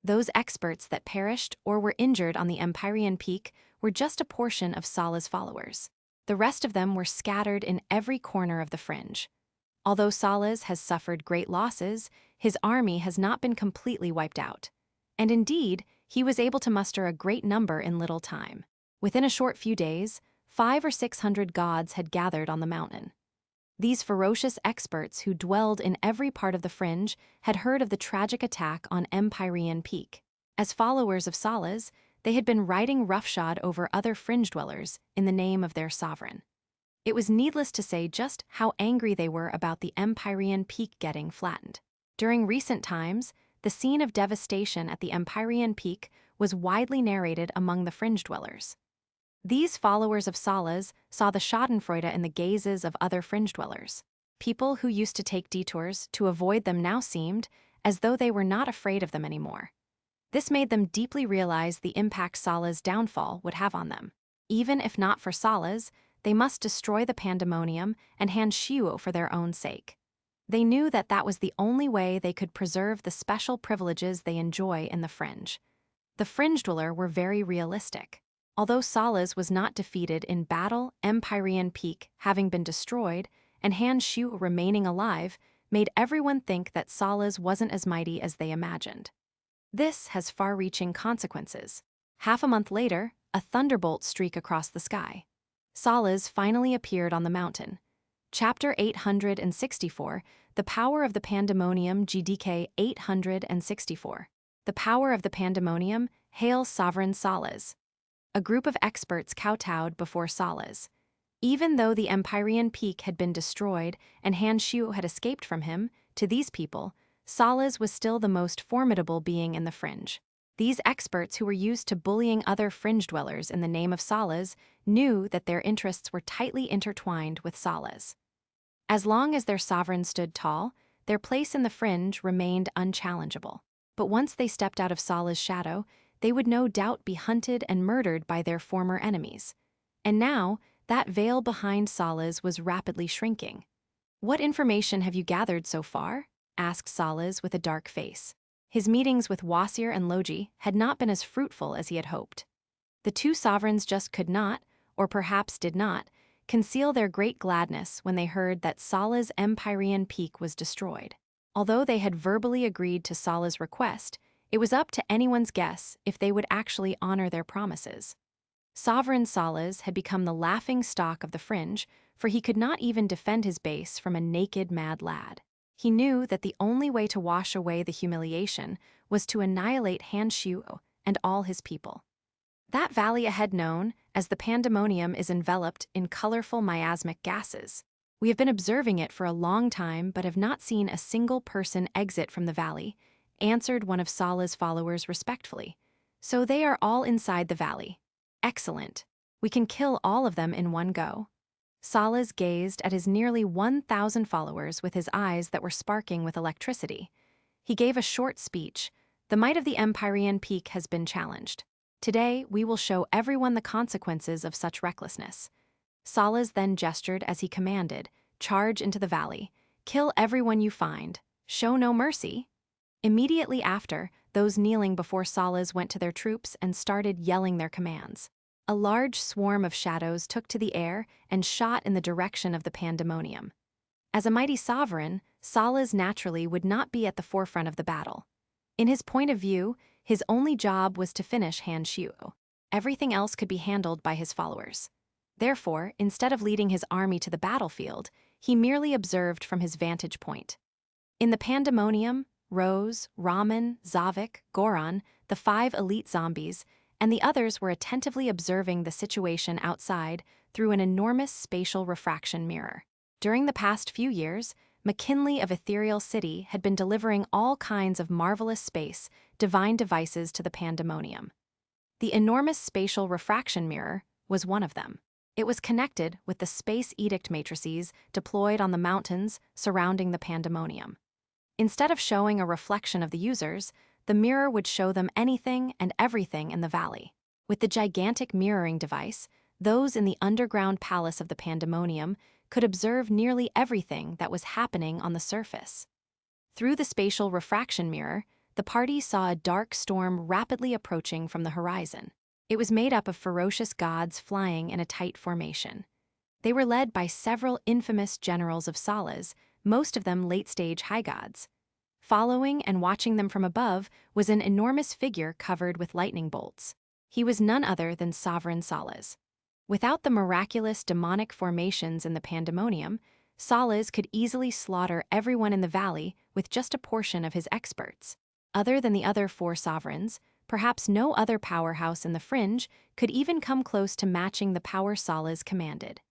Those experts that perished or were injured on the Empyrean Peak were just a portion of Sala's followers. The rest of them were scattered in every corner of the fringe. Although Salas has suffered great losses, his army has not been completely wiped out. And indeed, he was able to muster a great number in little time. Within a short few days, 500 or 600 gods had gathered on the mountain. These ferocious experts who dwelled in every part of the fringe had heard of the tragic attack on Empyrean Peak. As followers of Salas, they had been riding roughshod over other fringe dwellers in the name of their sovereign. It was needless to say just how angry they were about the Empyrean Peak getting flattened. During recent times, the scene of devastation at the Empyrean Peak was widely narrated among the fringe dwellers. These followers of Salas saw the schadenfreude in the gazes of other fringe dwellers. People who used to take detours to avoid them now seemed as though they were not afraid of them anymore. This made them deeply realize the impact Sala's downfall would have on them. Even if not for Salas, they must destroy the pandemonium and Han Shuo for their own sake. They knew that that was the only way they could preserve the special privileges they enjoy in the fringe. The fringe dweller were very realistic. Although Salas was not defeated in battle, Empyrean Peak having been destroyed and Han Shu remaining alive made everyone think that Salas wasn't as mighty as they imagined. This has far-reaching consequences. Half a month later, a thunderbolt streaked across the sky. Salas finally appeared on the mountain. Chapter 864, The Power of the Pandemonium GDK 864. The Power of the Pandemonium, Hail Sovereign Salas. A group of experts kowtowed before Salas. Even though the Empyrean peak had been destroyed and Han Shu had escaped from him, to these people, Salas was still the most formidable being in the fringe. These experts who were used to bullying other fringe dwellers in the name of Salas knew that their interests were tightly intertwined with Salas. As long as their sovereign stood tall, their place in the fringe remained unchallengeable. But once they stepped out of Sala's shadow, they would no doubt be hunted and murdered by their former enemies. And now, that veil behind Salas was rapidly shrinking. "What information have you gathered so far?" asked Salas with a dark face. His meetings with Wasir and Logi had not been as fruitful as he had hoped. The two sovereigns just could not, or perhaps did not, conceal their great gladness when they heard that Sala's Empyrean peak was destroyed. Although they had verbally agreed to Sala's request, it was up to anyone's guess if they would actually honor their promises. Sovereign Salas had become the laughing stock of the fringe, for he could not even defend his base from a naked mad lad. He knew that the only way to wash away the humiliation was to annihilate Han Shu and all his people. That valley ahead, known as the Pandemonium, is enveloped in colorful miasmic gases. We have been observing it for a long time but have not seen a single person exit from the valley, answered one of Sala's followers respectfully. So they are all inside the valley. Excellent. We can kill all of them in one go. Salas gazed at his nearly 1,000 followers with his eyes that were sparking with electricity. He gave a short speech. "The might of the Empyrean peak has been challenged. Today, we will show everyone the consequences of such recklessness." Salas then gestured as he commanded, "Charge into the valley. Kill everyone you find. Show no mercy." Immediately after, those kneeling before Salas went to their troops and started yelling their commands. A large swarm of shadows took to the air and shot in the direction of the Pandemonium. As a mighty sovereign, Salas naturally would not be at the forefront of the battle. In his point of view, his only job was to finish Han Shu. Everything else could be handled by his followers. Therefore, instead of leading his army to the battlefield, he merely observed from his vantage point. In the Pandemonium, Rose, Raman, Zavik, Goran, the 5 elite zombies, and the others were attentively observing the situation outside through an enormous spatial refraction mirror. During the past few years, McKinley of Ethereal City had been delivering all kinds of marvelous space, divine devices to the Pandemonium. The enormous spatial refraction mirror was one of them. It was connected with the space edict matrices deployed on the mountains surrounding the Pandemonium. Instead of showing a reflection of the users, the mirror would show them anything and everything in the valley. With the gigantic mirroring device, those in the underground palace of the Pandemonium could observe nearly everything that was happening on the surface. Through the spatial refraction mirror, the party saw a dark storm rapidly approaching from the horizon. It was made up of ferocious gods flying in a tight formation. They were led by several infamous generals of Salas, most of them late-stage high gods. Following and watching them from above was an enormous figure covered with lightning bolts. He was none other than Sovereign Salas. Without the miraculous demonic formations in the Pandemonium, Salas could easily slaughter everyone in the valley with just a portion of his experts. Other than the other 4 sovereigns, perhaps no other powerhouse in the fringe could even come close to matching the power Salas commanded.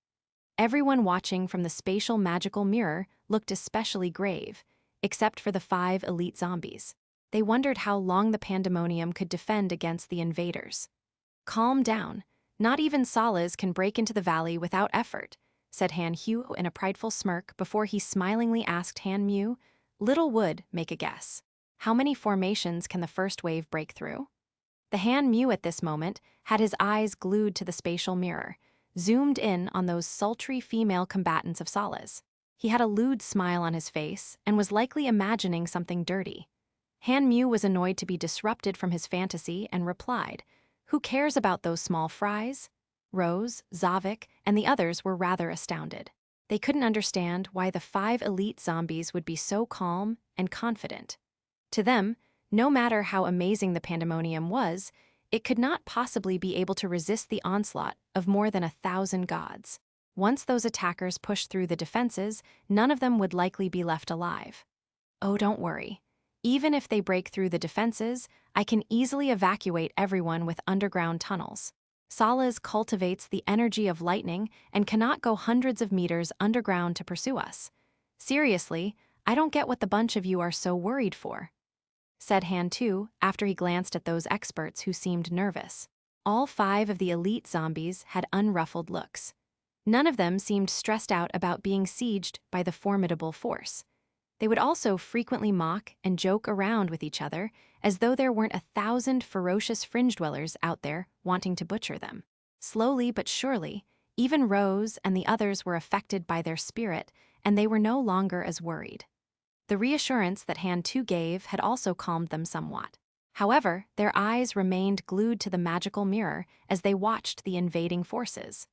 Everyone watching from the spatial magical mirror looked especially grave, except for the 5 elite zombies. They wondered how long the Pandemonium could defend against the invaders. "Calm down. Not even Salas can break into the valley without effort," said Han Hu in a prideful smirk before he smilingly asked Han Mu, "Little Wood, make a guess. How many formations can the first wave break through?" The Han Mu at this moment had his eyes glued to the spatial mirror, zoomed in on those sultry female combatants of Salas. He had a lewd smile on his face and was likely imagining something dirty. Han Mu was annoyed to be disrupted from his fantasy and replied, "Who cares about those small fries?" Rose, Zavik, and the others were rather astounded. They couldn't understand why the 5 elite zombies would be so calm and confident. To them, no matter how amazing the Pandemonium was, it could not possibly be able to resist the onslaught of more than 1,000 gods. Once those attackers pushed through the defenses, none of them would likely be left alive. Oh, don't worry. Even if they break through the defenses, I can easily evacuate everyone with underground tunnels. Salas cultivates the energy of lightning and cannot go hundreds of meters underground to pursue us. Seriously, I don't get what the bunch of you are so worried for, said Han Tu after he glanced at those experts who seemed nervous. All 5 of the elite zombies had unruffled looks. None of them seemed stressed out about being sieged by the formidable force. They would also frequently mock and joke around with each other as though there weren't 1,000 ferocious fringe dwellers out there wanting to butcher them. Slowly but surely, even Rose and the others were affected by their spirit, and they were no longer as worried. The reassurance that Han Tu gave had also calmed them somewhat. However, their eyes remained glued to the magical mirror as they watched the invading forces.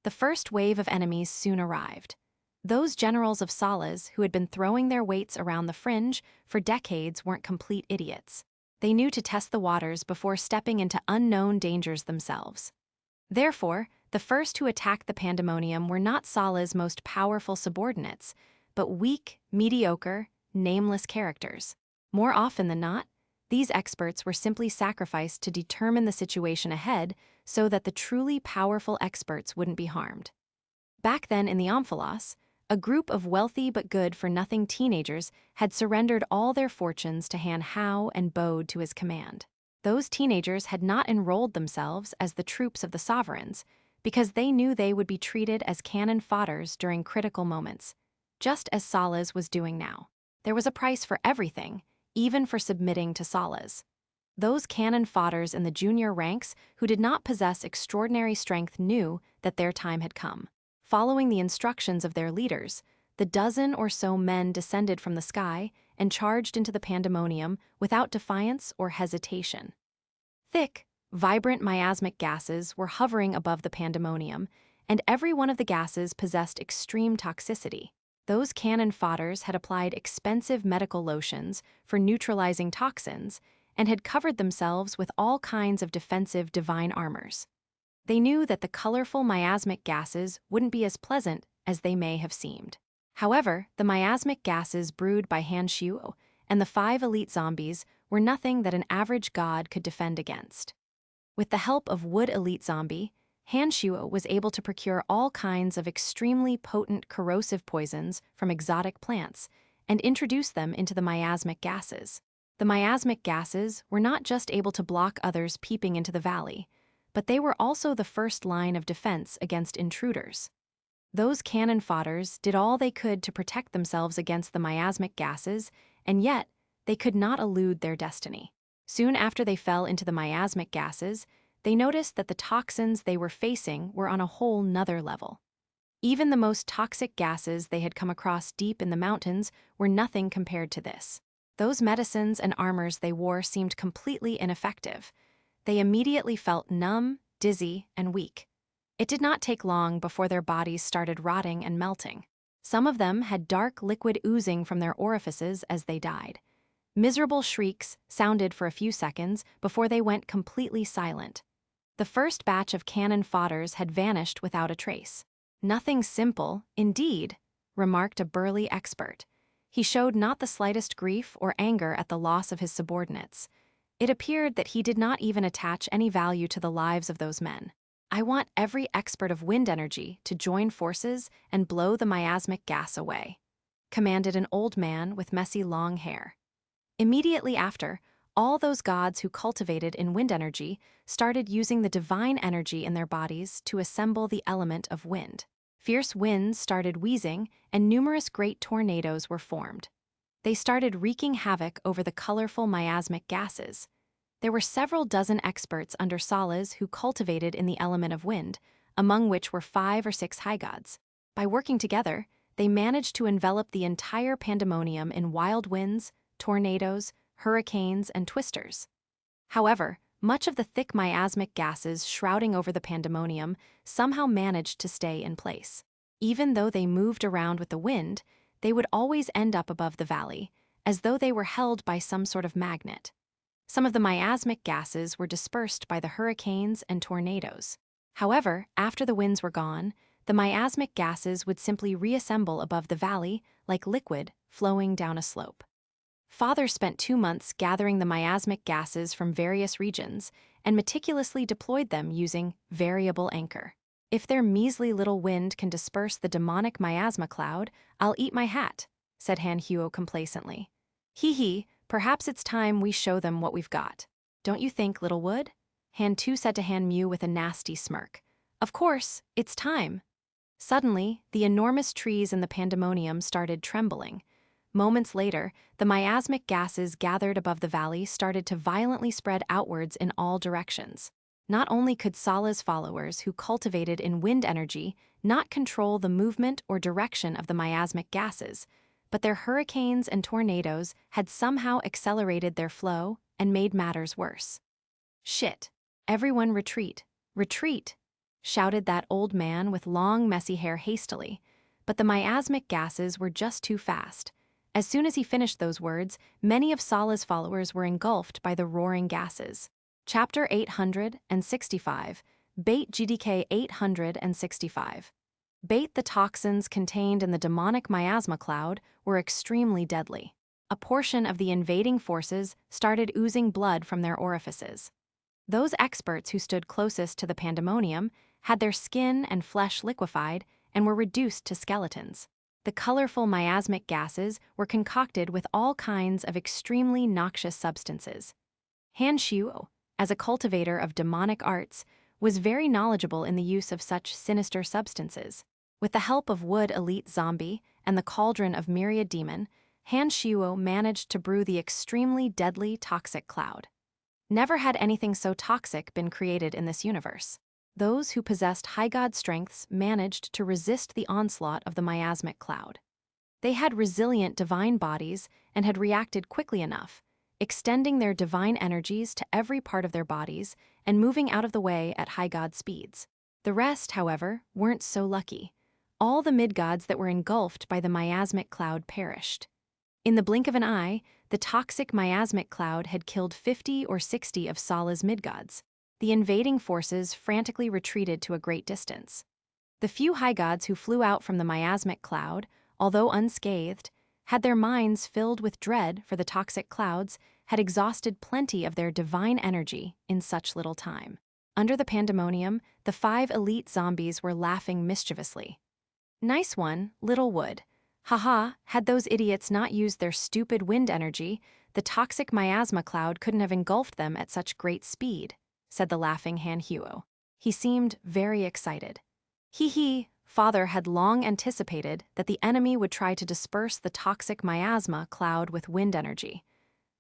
The first wave of enemies soon arrived. Those generals of Salas who had been throwing their weights around the fringe for decades weren't complete idiots. They knew to test the waters before stepping into unknown dangers themselves. Therefore, the first who attacked the pandemonium were not Salas' most powerful subordinates, but weak, mediocre, nameless characters. More often than not, these experts were simply sacrificed to determine the situation ahead so that the truly powerful experts wouldn't be harmed. Back then in the Omphalos, a group of wealthy but good-for-nothing teenagers had surrendered all their fortunes to Han Hao and bowed to his command. Those teenagers had not enrolled themselves as the troops of the sovereigns because they knew they would be treated as cannon fodders during critical moments, just as Salas was doing now. There was a price for everything, even for submitting to Salas. Those cannon fodders in the junior ranks who did not possess extraordinary strength knew that their time had come. Following the instructions of their leaders, the dozen or so men descended from the sky and charged into the pandemonium without defiance or hesitation. Thick, vibrant miasmic gases were hovering above the pandemonium, and every one of the gases possessed extreme toxicity. Those cannon fodders had applied expensive medical lotions for neutralizing toxins and had covered themselves with all kinds of defensive divine armors. They knew that the colorful miasmic gases wouldn't be as pleasant as they may have seemed. However, the miasmic gases brewed by Han Xiu and the 5 elite zombies were nothing that an average god could defend against. With the help of Wood Elite Zombie, Han Xiu was able to procure all kinds of extremely potent corrosive poisons from exotic plants and introduce them into the miasmic gases. The miasmic gases were not just able to block others peeping into the valley, but they were also the first line of defense against intruders. Those cannon fodders did all they could to protect themselves against the miasmic gases, and yet they could not elude their destiny. Soon after they fell into the miasmic gases, they noticed that the toxins they were facing were on a whole nother level. Even the most toxic gases they had come across deep in the mountains were nothing compared to this. Those medicines and armors they wore seemed completely ineffective. They immediately felt numb, dizzy, and weak. It did not take long before their bodies started rotting and melting. Some of them had dark liquid oozing from their orifices as they died. Miserable shrieks sounded for a few seconds before they went completely silent. The first batch of cannon fodders had vanished without a trace. "Nothing simple, indeed," remarked a burly expert. He showed not the slightest grief or anger at the loss of his subordinates. It appeared that he did not even attach any value to the lives of those men. "I want every expert of wind energy to join forces and blow the miasmic gas away," commanded an old man with messy long hair. Immediately after, all those gods who cultivated in wind energy started using the divine energy in their bodies to assemble the element of wind. Fierce winds started wheezing, and numerous great tornadoes were formed. They started wreaking havoc over the colorful miasmic gases. There were several dozen experts under Salas who cultivated in the element of wind, among which were 5 or 6 high gods. By working together, they managed to envelop the entire pandemonium in wild winds, tornadoes, hurricanes, and twisters. However, much of the thick miasmic gases shrouding over the pandemonium somehow managed to stay in place. Even though they moved around with the wind, they would always end up above the valley, as though they were held by some sort of magnet. Some of the miasmic gases were dispersed by the hurricanes and tornadoes. However, after the winds were gone, the miasmic gases would simply reassemble above the valley like liquid flowing down a slope. Father spent 2 months gathering the miasmic gases from various regions and meticulously deployed them using variable anchor. If their measly little wind can disperse the demonic miasma cloud, I'll eat my hat, said Han Huo complacently. Hee, perhaps it's time we show them what we've got. Don't you think, little wood? Han Tu said to Han Mu with a nasty smirk. Of course, it's time. Suddenly, the enormous trees in the pandemonium started trembling. Moments later, the miasmic gases gathered above the valley started to violently spread outwards in all directions. Not only could Sala's followers, who cultivated in wind energy, not control the movement or direction of the miasmic gases, but their hurricanes and tornadoes had somehow accelerated their flow and made matters worse. Shit! Everyone retreat! Retreat! Shouted that old man with long, messy hair hastily, but the miasmic gases were just too fast. As soon as he finished those words, many of Sala's followers were engulfed by the roaring gases. Chapter 865, Bait GDK 865. Bait. The toxins contained in the demonic miasma cloud were extremely deadly. A portion of the invading forces started oozing blood from their orifices. Those experts who stood closest to the pandemonium had their skin and flesh liquefied and were reduced to skeletons. The colorful miasmic gases were concocted with all kinds of extremely noxious substances. Han Shuo, as a cultivator of demonic arts, was very knowledgeable in the use of such sinister substances. With the help of Wood Elite Zombie and the Cauldron of Myriad Demon, Han Shuo managed to brew the extremely deadly toxic cloud. Never had anything so toxic been created in this universe. Those who possessed high god strengths managed to resist the onslaught of the miasmic cloud. They had resilient divine bodies and had reacted quickly enough, extending their divine energies to every part of their bodies and moving out of the way at high god speeds. The rest, however, weren't so lucky. All the mid-gods that were engulfed by the miasmic cloud perished. In the blink of an eye, the toxic miasmic cloud had killed 50 or 60 of Sala's mid-gods. The invading forces frantically retreated to a great distance. The few high gods who flew out from the miasmic cloud, although unscathed, had their minds filled with dread for the toxic clouds, had exhausted plenty of their divine energy in such little time. Under the pandemonium, the 5 elite zombies were laughing mischievously. Nice one, little wood. Haha, had those idiots not used their stupid wind energy, the toxic miasma cloud couldn't have engulfed them at such great speed, said the laughing Han Huo. He seemed very excited. Father had long anticipated that the enemy would try to disperse the toxic miasma cloud with wind energy.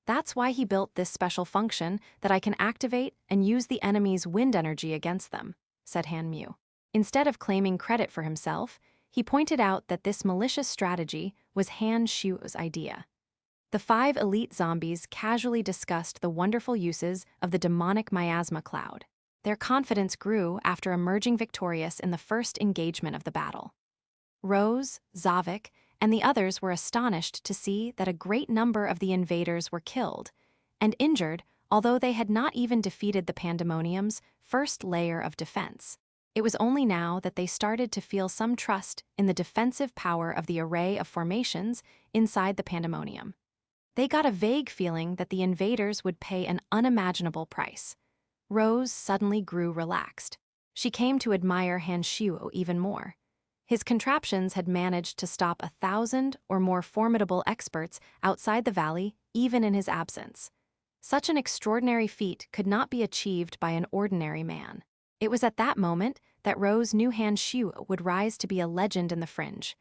That's why he built this special function that I can activate and use the enemy's wind energy against them, said Han Mu. Instead of claiming credit for himself, he pointed out that this malicious strategy was Han Shuo's idea. The 5 elite zombies casually discussed the wonderful uses of the demonic miasma cloud. Their confidence grew after emerging victorious in the first engagement of the battle. Rose, Zavik, and the others were astonished to see that a great number of the invaders were killed and injured, although they had not even defeated the pandemonium's first layer of defense. It was only now that they started to feel some trust in the defensive power of the array of formations inside the pandemonium. They got a vague feeling that the invaders would pay an unimaginable price. Rose suddenly grew relaxed. She came to admire Han Shuo even more. His contraptions had managed to stop 1,000 or more formidable experts outside the valley, even in his absence. Such an extraordinary feat could not be achieved by an ordinary man. It was at that moment that Rose knew Han Shuo would rise to be a legend in the fringe.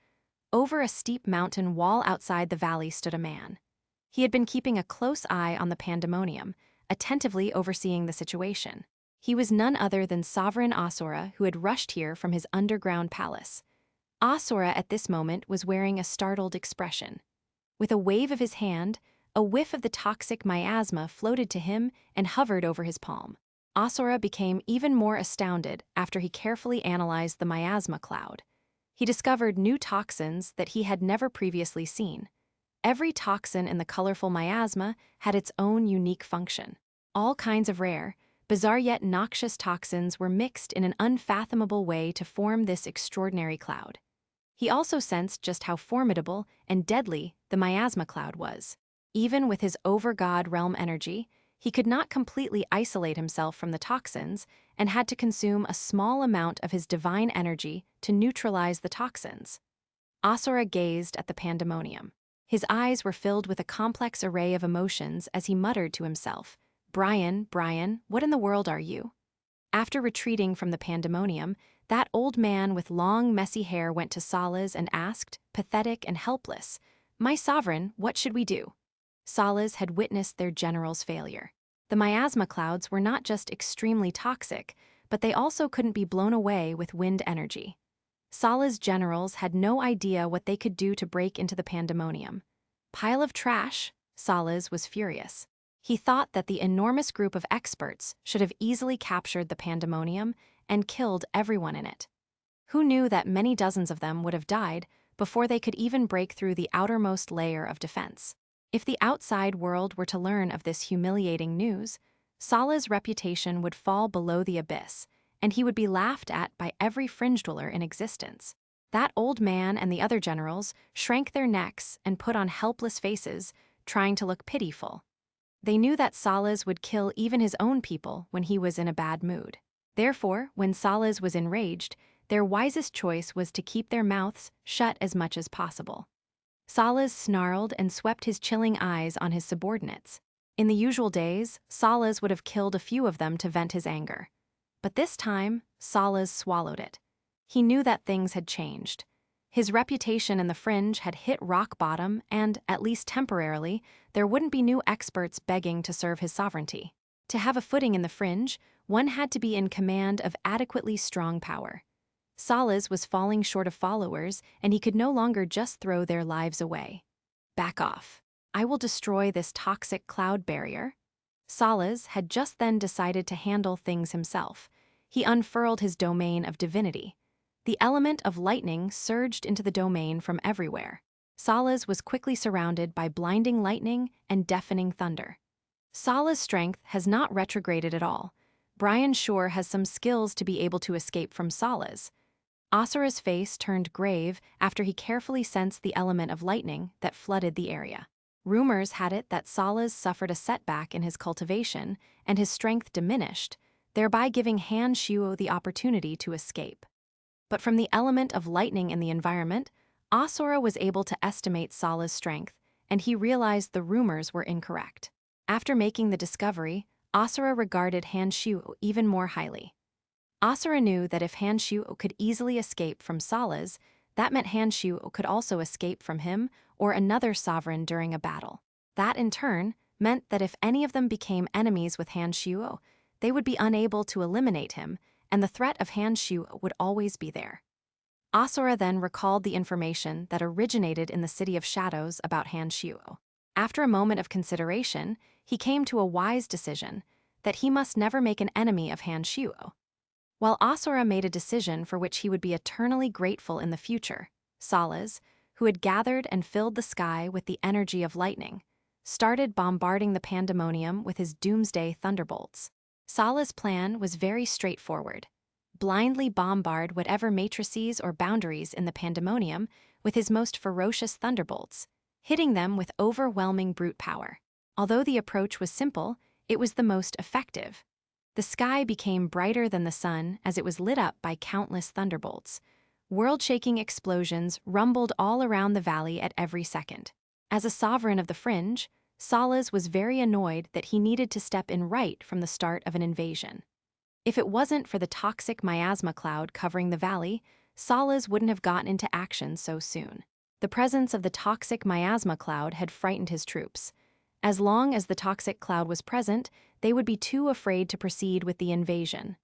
Over a steep mountain wall outside the valley stood a man. He had been keeping a close eye on the pandemonium, attentively overseeing the situation. He was none other than Sovereign Asura, who had rushed here from his underground palace. Asura at this moment was wearing a startled expression. With a wave of his hand, a whiff of the toxic miasma floated to him and hovered over his palm. Asura became even more astounded after he carefully analyzed the miasma cloud. He discovered new toxins that he had never previously seen. Every toxin in the colorful miasma had its own unique function. All kinds of rare, Bizarre yet noxious toxins were mixed in an unfathomable way to form this extraordinary cloud. He also sensed just how formidable and deadly the miasma cloud was. Even with his over-god realm energy, he could not completely isolate himself from the toxins and had to consume a small amount of his divine energy to neutralize the toxins. Asura gazed at the pandemonium. His eyes were filled with a complex array of emotions as he muttered to himself, "Brian, Brian, what in the world are you?" After retreating from the pandemonium, that old man with long, messy hair went to Salas and asked, pathetic and helpless, "My sovereign, what should we do?" Salas had witnessed their general's failure. The miasma clouds were not just extremely toxic, but they also couldn't be blown away with wind energy. Sala's generals had no idea what they could do to break into the pandemonium. "Pile of trash," Salas was furious. He thought that the enormous group of experts should have easily captured the pandemonium and killed everyone in it. Who knew that many dozens of them would have died before they could even break through the outermost layer of defense? If the outside world were to learn of this humiliating news, Sala's reputation would fall below the abyss, and he would be laughed at by every fringe dweller in existence. That old man and the other generals shrank their necks and put on helpless faces, trying to look pitiful. They knew that Salas would kill even his own people when he was in a bad mood. Therefore, when Salas was enraged, their wisest choice was to keep their mouths shut as much as possible. Salas snarled and swept his chilling eyes on his subordinates. In the usual days, Salas would have killed a few of them to vent his anger. But this time, Salas swallowed it. He knew that things had changed. His reputation in the fringe had hit rock bottom and, at least temporarily, there wouldn't be new experts begging to serve his sovereignty. To have a footing in the fringe, one had to be in command of adequately strong power. Salas was falling short of followers, and he could no longer just throw their lives away. "Back off. I will destroy this toxic cloud barrier." Salas had just then decided to handle things himself. He unfurled his domain of divinity. The element of lightning surged into the domain from everywhere. Salas was quickly surrounded by blinding lightning and deafening thunder. Sala's strength has not retrograded at all. Brian sure has some skills to be able to escape from Sala's. Asura's face turned grave after he carefully sensed the element of lightning that flooded the area. Rumors had it that Salas suffered a setback in his cultivation and his strength diminished, thereby giving Han Shuo the opportunity to escape. But from the element of lightning in the environment, Asura was able to estimate Sala's strength, and he realized the rumors were incorrect. After making the discovery, Asura regarded Han Shuo even more highly. Asura knew that if Han Shuo could easily escape from Sala's, that meant Han Shuo could also escape from him or another sovereign during a battle. That, in turn, meant that if any of them became enemies with Han Shuo, they would be unable to eliminate him, and the threat of Han Shuo would always be there. Asura then recalled the information that originated in the City of Shadows about Han Shuo. After a moment of consideration, he came to a wise decision that he must never make an enemy of Han Shuo. While Asura made a decision for which he would be eternally grateful in the future, Salas, who had gathered and filled the sky with the energy of lightning, started bombarding the pandemonium with his doomsday thunderbolts. Sala's plan was very straightforward. Blindly bombard whatever matrices or boundaries in the pandemonium with his most ferocious thunderbolts, hitting them with overwhelming brute power. Although the approach was simple, it was the most effective. The sky became brighter than the sun as it was lit up by countless thunderbolts. World-shaking explosions rumbled all around the valley at every second. As a sovereign of the fringe, Salas was very annoyed that he needed to step in right from the start of an invasion. If it wasn't for the toxic miasma cloud covering the valley, Salas wouldn't have gotten into action so soon. The presence of the toxic miasma cloud had frightened his troops. As long as the toxic cloud was present, they would be too afraid to proceed with the invasion.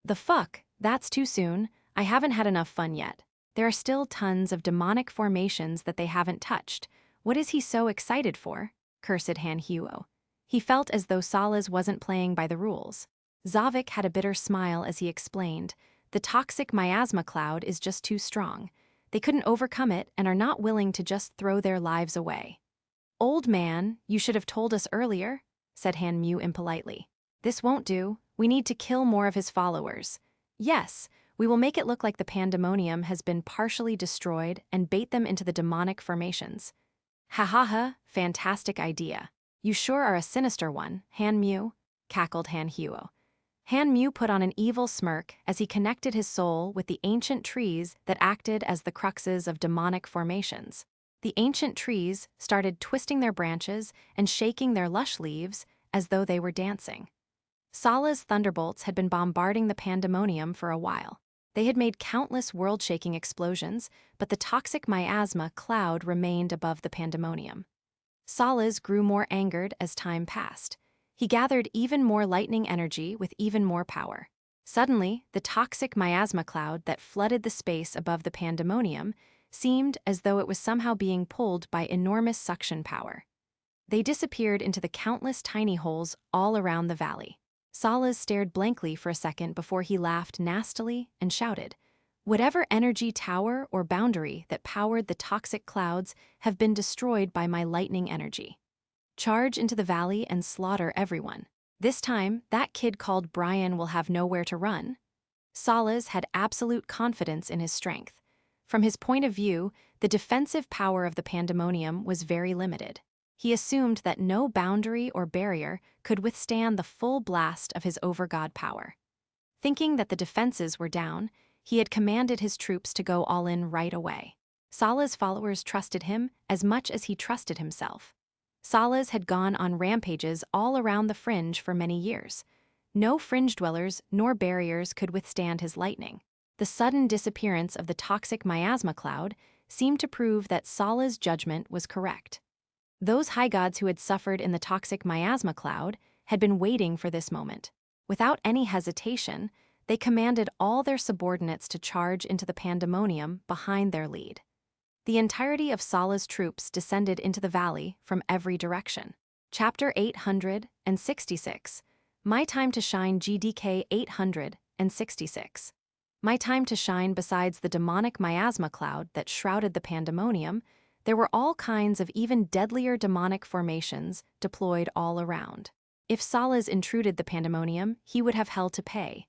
"The fuck? That's too soon. I haven't had enough fun yet. There are still tons of demonic formations that they haven't touched. What is he so excited for?" cursed Han Huo. He felt as though Salas wasn't playing by the rules. Zavik had a bitter smile as he explained, "The toxic miasma cloud is just too strong. They couldn't overcome it and are not willing to just throw their lives away." "Old man, you should have told us earlier," said Han Mu impolitely. "This won't do. We need to kill more of his followers. Yes, we will make it look like the pandemonium has been partially destroyed and bait them into the demonic formations. Ha ha ha, fantastic idea. You sure are a sinister one, Han Mu, cackled Han Huo. Han Mu put on an evil smirk as he connected his soul with the ancient trees that acted as the cruxes of demonic formations. The ancient trees started twisting their branches and shaking their lush leaves as though they were dancing. Sala's thunderbolts had been bombarding the pandemonium for a while. They had made countless world-shaking explosions, but the toxic miasma cloud remained above the pandemonium. Sala's grew more angered as time passed. He gathered even more lightning energy with even more power. Suddenly, the toxic miasma cloud that flooded the space above the pandemonium seemed as though it was somehow being pulled by enormous suction power. They disappeared into the countless tiny holes all around the valley. Salas stared blankly for a second before he laughed nastily and shouted, "Whatever energy tower or boundary that powered the toxic clouds have been destroyed by my lightning energy. Charge into the valley and slaughter everyone. This time, that kid called Brian will have nowhere to run." Salas had absolute confidence in his strength. From his point of view, the defensive power of the pandemonium was very limited. He assumed that no boundary or barrier could withstand the full blast of his overgod power. Thinking that the defenses were down, he had commanded his troops to go all in right away. Sala's followers trusted him as much as he trusted himself. Salas had gone on rampages all around the fringe for many years. No fringe dwellers nor barriers could withstand his lightning. The sudden disappearance of the toxic miasma cloud seemed to prove that Sala's judgment was correct. Those high gods who had suffered in the toxic miasma cloud had been waiting for this moment. Without any hesitation, they commanded all their subordinates to charge into the pandemonium behind their lead. The entirety of Sala's troops descended into the valley from every direction. Chapter 866. My Time to Shine. GDK 866. My time to shine. Besides the demonic miasma cloud that shrouded the pandemonium, there were all kinds of even deadlier demonic formations deployed all around. If Salas intruded the pandemonium, he would have hell to pay.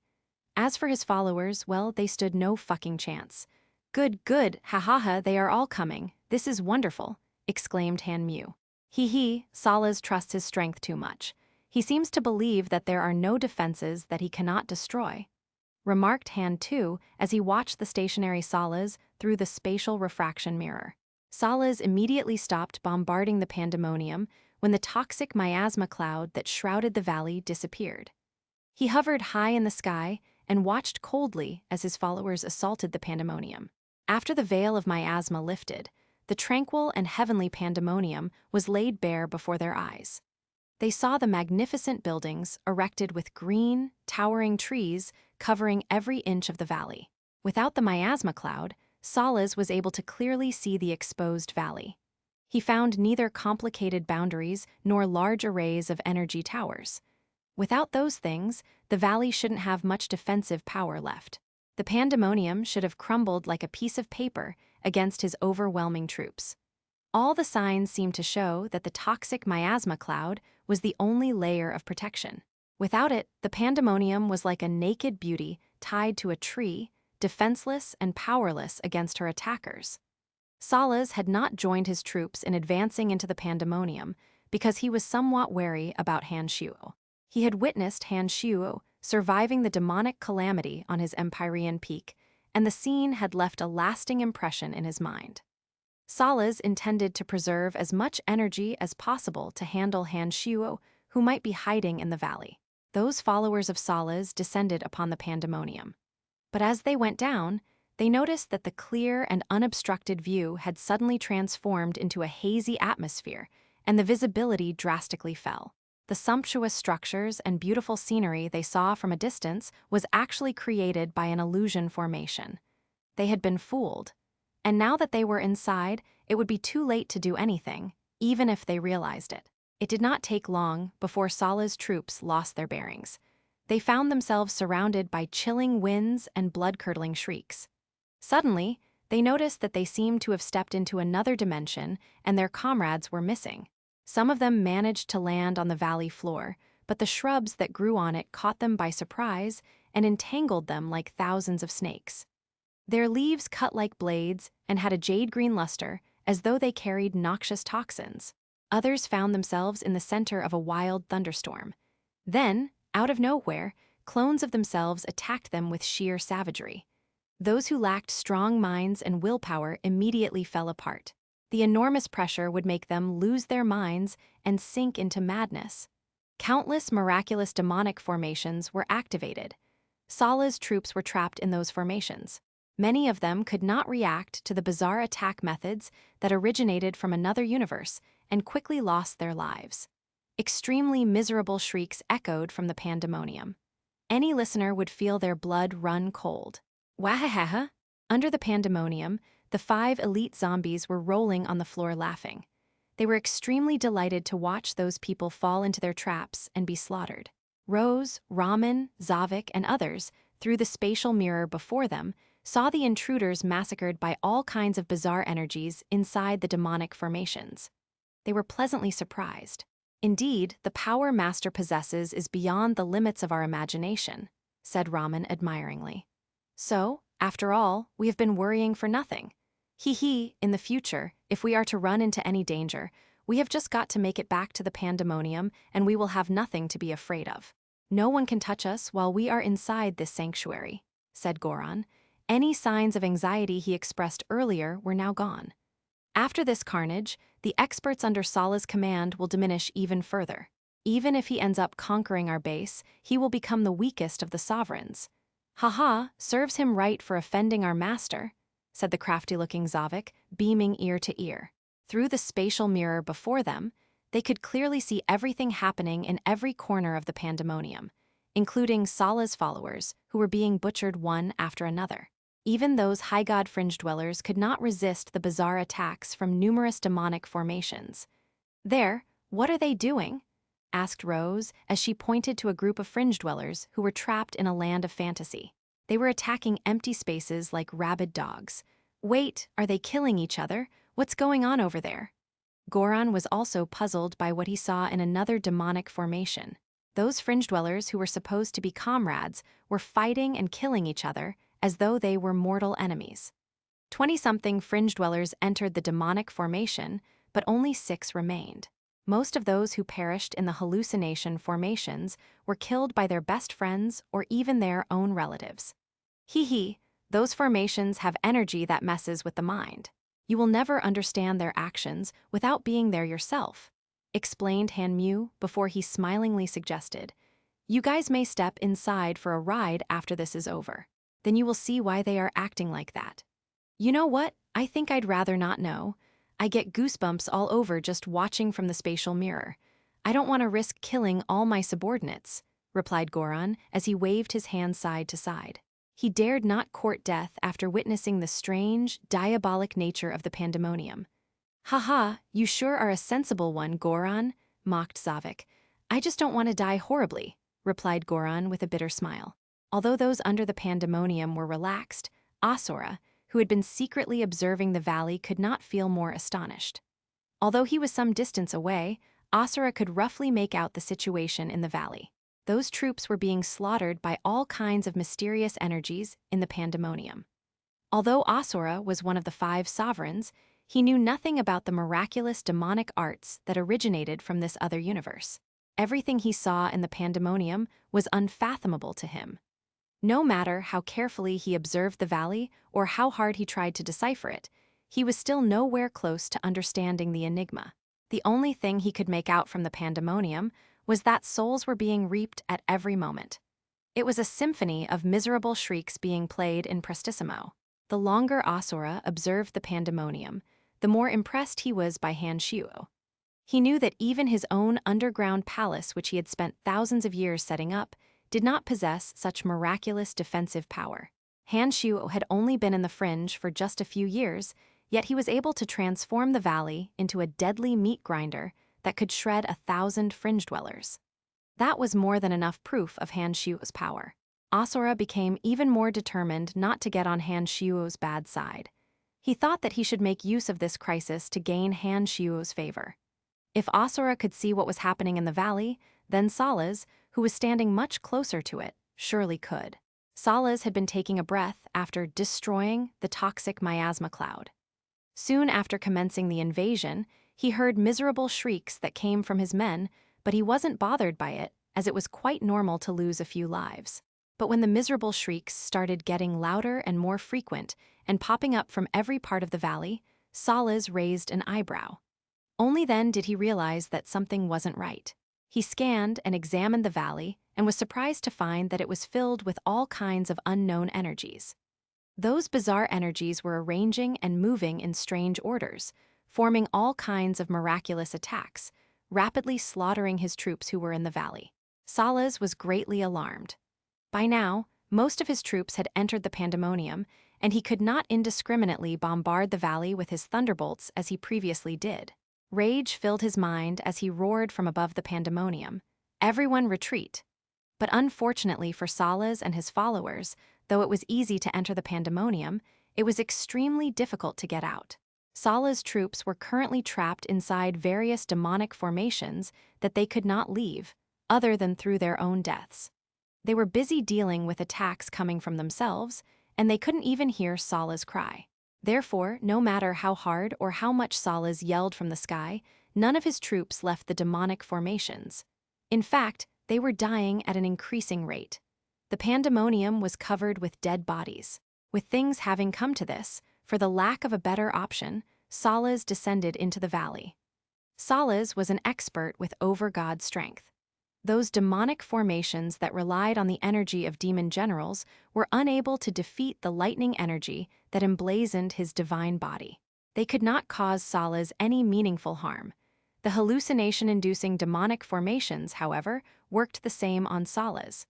As for his followers, well, they stood no fucking chance. Good, ha ha ha, they are all coming. This is wonderful," exclaimed Han Mu. He, Salas trusts his strength too much. He seems to believe that there are no defenses that he cannot destroy, remarked Han Tu as he watched the stationary Salas through the spatial refraction mirror. Salas immediately stopped bombarding the pandemonium when the toxic miasma cloud that shrouded the valley disappeared. He hovered high in the sky and watched coldly as his followers assaulted the pandemonium. After the veil of miasma lifted, the tranquil and heavenly pandemonium was laid bare before their eyes. They saw the magnificent buildings erected with green, towering trees covering every inch of the valley. Without the miasma cloud, Salas was able to clearly see the exposed valley. He found neither complicated boundaries nor large arrays of energy towers. Without those things, the valley shouldn't have much defensive power left. The pandemonium should have crumbled like a piece of paper against his overwhelming troops. All the signs seemed to show that the toxic miasma cloud was the only layer of protection. Without it, the pandemonium was like a naked beauty tied to a tree, defenseless and powerless against her attackers. Salas had not joined his troops in advancing into the pandemonium because he was somewhat wary about Han Shuo. He had witnessed Han Shuo surviving the demonic calamity on his Empyrean peak, and the scene had left a lasting impression in his mind. Salas intended to preserve as much energy as possible to handle Han Shuo, who might be hiding in the valley. Those followers of Salas descended upon the pandemonium. But as they went down, they noticed that the clear and unobstructed view had suddenly transformed into a hazy atmosphere, and the visibility drastically fell. The sumptuous structures and beautiful scenery they saw from a distance was actually created by an illusion formation. They had been fooled, and now that they were inside, it would be too late to do anything, even if they realized it. It did not take long before Sala's troops lost their bearings. They found themselves surrounded by chilling winds and blood-curdling shrieks. Suddenly, they noticed that they seemed to have stepped into another dimension and their comrades were missing. Some of them managed to land on the valley floor, but the shrubs that grew on it caught them by surprise and entangled them like thousands of snakes. Their leaves cut like blades and had a jade-green luster, as though they carried noxious toxins. Others found themselves in the center of a wild thunderstorm. Then, out of nowhere, clones of themselves attacked them with sheer savagery. Those who lacked strong minds and willpower immediately fell apart. The enormous pressure would make them lose their minds and sink into madness. Countless miraculous demonic formations were activated. Sala's troops were trapped in those formations. Many of them could not react to the bizarre attack methods that originated from another universe and quickly lost their lives. Extremely miserable shrieks echoed from the pandemonium. Any listener would feel their blood run cold. Wahahaha! Under the pandemonium, the 5 elite zombies were rolling on the floor laughing. They were extremely delighted to watch those people fall into their traps and be slaughtered. Rose, Ramen, Zavik, and others, through the spatial mirror before them, saw the intruders massacred by all kinds of bizarre energies inside the demonic formations. They were pleasantly surprised. Indeed, the power Master possesses is beyond the limits of our imagination, said Ramen admiringly. So, after all, we have been worrying for nothing. In the future, if we are to run into any danger, we have just got to make it back to the pandemonium and we will have nothing to be afraid of. No one can touch us while we are inside this sanctuary, said Goran. Any signs of anxiety he expressed earlier were now gone. After this carnage, the experts under Sala's command will diminish even further. Even if he ends up conquering our base, he will become the weakest of the sovereigns. Serves him right for offending our master, said the crafty-looking Zavik, beaming ear to ear. Through the spatial mirror before them, they could clearly see everything happening in every corner of the pandemonium, including Sala's followers, who were being butchered one after another. Even those high god fringe dwellers could not resist the bizarre attacks from numerous demonic formations. There, what are they doing? Asked Rose as she pointed to a group of fringe dwellers who were trapped in a land of fantasy. They were attacking empty spaces like rabid dogs. Wait, are they killing each other? What's going on over there? Goran was also puzzled by what he saw in another demonic formation. Those fringe dwellers who were supposed to be comrades were fighting and killing each other as though they were mortal enemies. 20-something fringe dwellers entered the demonic formation, but only 6 remained. Most of those who perished in the hallucination formations were killed by their best friends or even their own relatives. Those formations have energy that messes with the mind. You will never understand their actions without being there yourself, explained Hanmu before he smilingly suggested. You guys may step inside for a ride after this is over. Then you will see why they are acting like that. You know what? I think I'd rather not know. I get goosebumps all over just watching from the spatial mirror. I don't want to risk killing all my subordinates, replied Goran as he waved his hands side to side. He dared not court death after witnessing the strange, diabolic nature of the pandemonium. You sure are a sensible one, Goran, mocked Zavik. I just don't want to die horribly, replied Goran with a bitter smile. Although those under the pandemonium were relaxed, Asura, who had been secretly observing the valley, could not feel more astonished. Although he was some distance away, Asura could roughly make out the situation in the valley. Those troops were being slaughtered by all kinds of mysterious energies in the pandemonium. Although Asura was one of the 5 sovereigns, he knew nothing about the miraculous demonic arts that originated from this other universe. Everything he saw in the pandemonium was unfathomable to him. No matter how carefully he observed the valley or how hard he tried to decipher it, he was still nowhere close to understanding the enigma. The only thing he could make out from the pandemonium was that souls were being reaped at every moment. It was a symphony of miserable shrieks being played in prestissimo. The longer Asura observed the pandemonium, the more impressed he was by Han Shuo. He knew that even his own underground palace, which he had spent thousands of years setting up, did not possess such miraculous defensive power. Han Shuo had only been in the fringe for just a few years, yet he was able to transform the valley into a deadly meat grinder that could shred 1,000 fringe dwellers. That was more than enough proof of Han Shuo's power. Asura became even more determined not to get on Han Shuo's bad side. He thought that he should make use of this crisis to gain Han Shuo's favor. If Asura could see what was happening in the valley, then Salas, who was standing much closer to it, surely could. Salas had been taking a breath after destroying the toxic miasma cloud. Soon after commencing the invasion, he heard miserable shrieks that came from his men, but he wasn't bothered by it, as it was quite normal to lose a few lives. But when the miserable shrieks started getting louder and more frequent and popping up from every part of the valley, Salas raised an eyebrow. Only then did he realize that something wasn't right. He scanned and examined the valley and was surprised to find that it was filled with all kinds of unknown energies. Those bizarre energies were arranging and moving in strange orders, forming all kinds of miraculous attacks, rapidly slaughtering his troops who were in the valley. Salas was greatly alarmed. By now, most of his troops had entered the pandemonium, and he could not indiscriminately bombard the valley with his thunderbolts as he previously did. Rage filled his mind as he roared from above the pandemonium. "Everyone retreat!" But unfortunately for Salas and his followers, though it was easy to enter the pandemonium, it was extremely difficult to get out. Salas' troops were currently trapped inside various demonic formations that they could not leave, other than through their own deaths. They were busy dealing with attacks coming from themselves, and they couldn't even hear Salas cry. Therefore, no matter how hard or how much Salas yelled from the sky, none of his troops left the demonic formations. In fact, they were dying at an increasing rate. The pandemonium was covered with dead bodies. With things having come to this, for the lack of a better option, Salas descended into the valley. Salas was an expert with over-god strength. Those demonic formations that relied on the energy of demon generals were unable to defeat the lightning energy that emblazoned his divine body. They could not cause Salas any meaningful harm. The hallucination-inducing demonic formations, however, worked the same on Salas.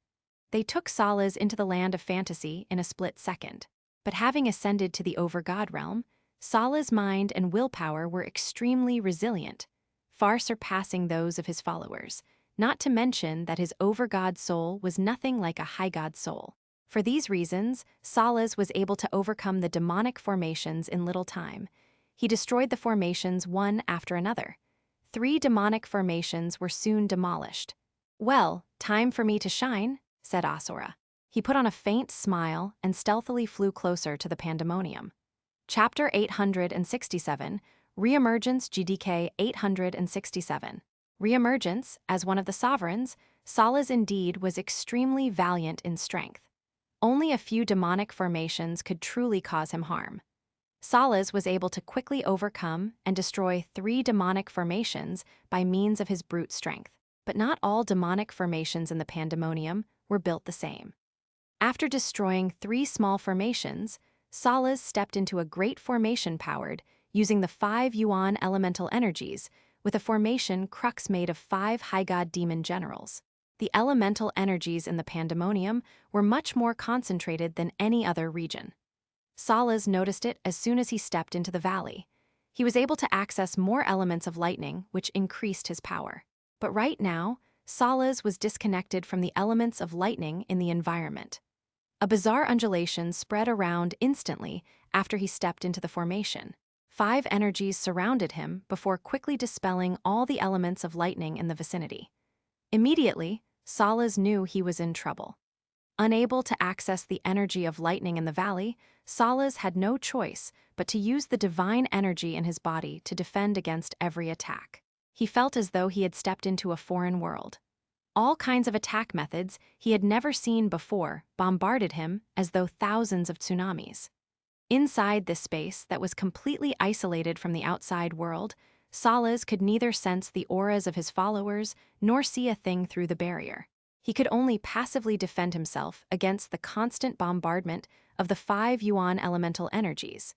They took Salas into the land of fantasy in a split second. But having ascended to the over-god realm, Salas' mind and willpower were extremely resilient, far surpassing those of his followers. Not to mention that his over-god soul was nothing like a high-god soul. For these reasons, Salas was able to overcome the demonic formations in little time. He destroyed the formations one after another. 3 demonic formations were soon demolished. "Well, time for me to shine," said Asura. He put on a faint smile and stealthily flew closer to the pandemonium. Chapter 867, Reemergence GDK 867. Reemergence, as one of the sovereigns, Salas indeed was extremely valiant in strength. Only a few demonic formations could truly cause him harm. Salas was able to quickly overcome and destroy 3 demonic formations by means of his brute strength. But not all demonic formations in the pandemonium were built the same. After destroying 3 small formations, Salas stepped into a great formation powered using the 5 yuan elemental energies, with a formation crux made of 5 high-god demon generals. The elemental energies in the pandemonium were much more concentrated than any other region. Salas noticed it as soon as he stepped into the valley. He was able to access more elements of lightning, which increased his power. But right now, Salas was disconnected from the elements of lightning in the environment. A bizarre undulation spread around instantly after he stepped into the formation. 5 energies surrounded him before quickly dispelling all the elements of lightning in the vicinity. Immediately, Salas knew he was in trouble. Unable to access the energy of lightning in the valley, Salas had no choice but to use the divine energy in his body to defend against every attack. He felt as though he had stepped into a foreign world. All kinds of attack methods he had never seen before bombarded him as though thousands of tsunamis. Inside this space that was completely isolated from the outside world, Salas could neither sense the auras of his followers nor see a thing through the barrier. He could only passively defend himself against the constant bombardment of the 5 yuan elemental energies.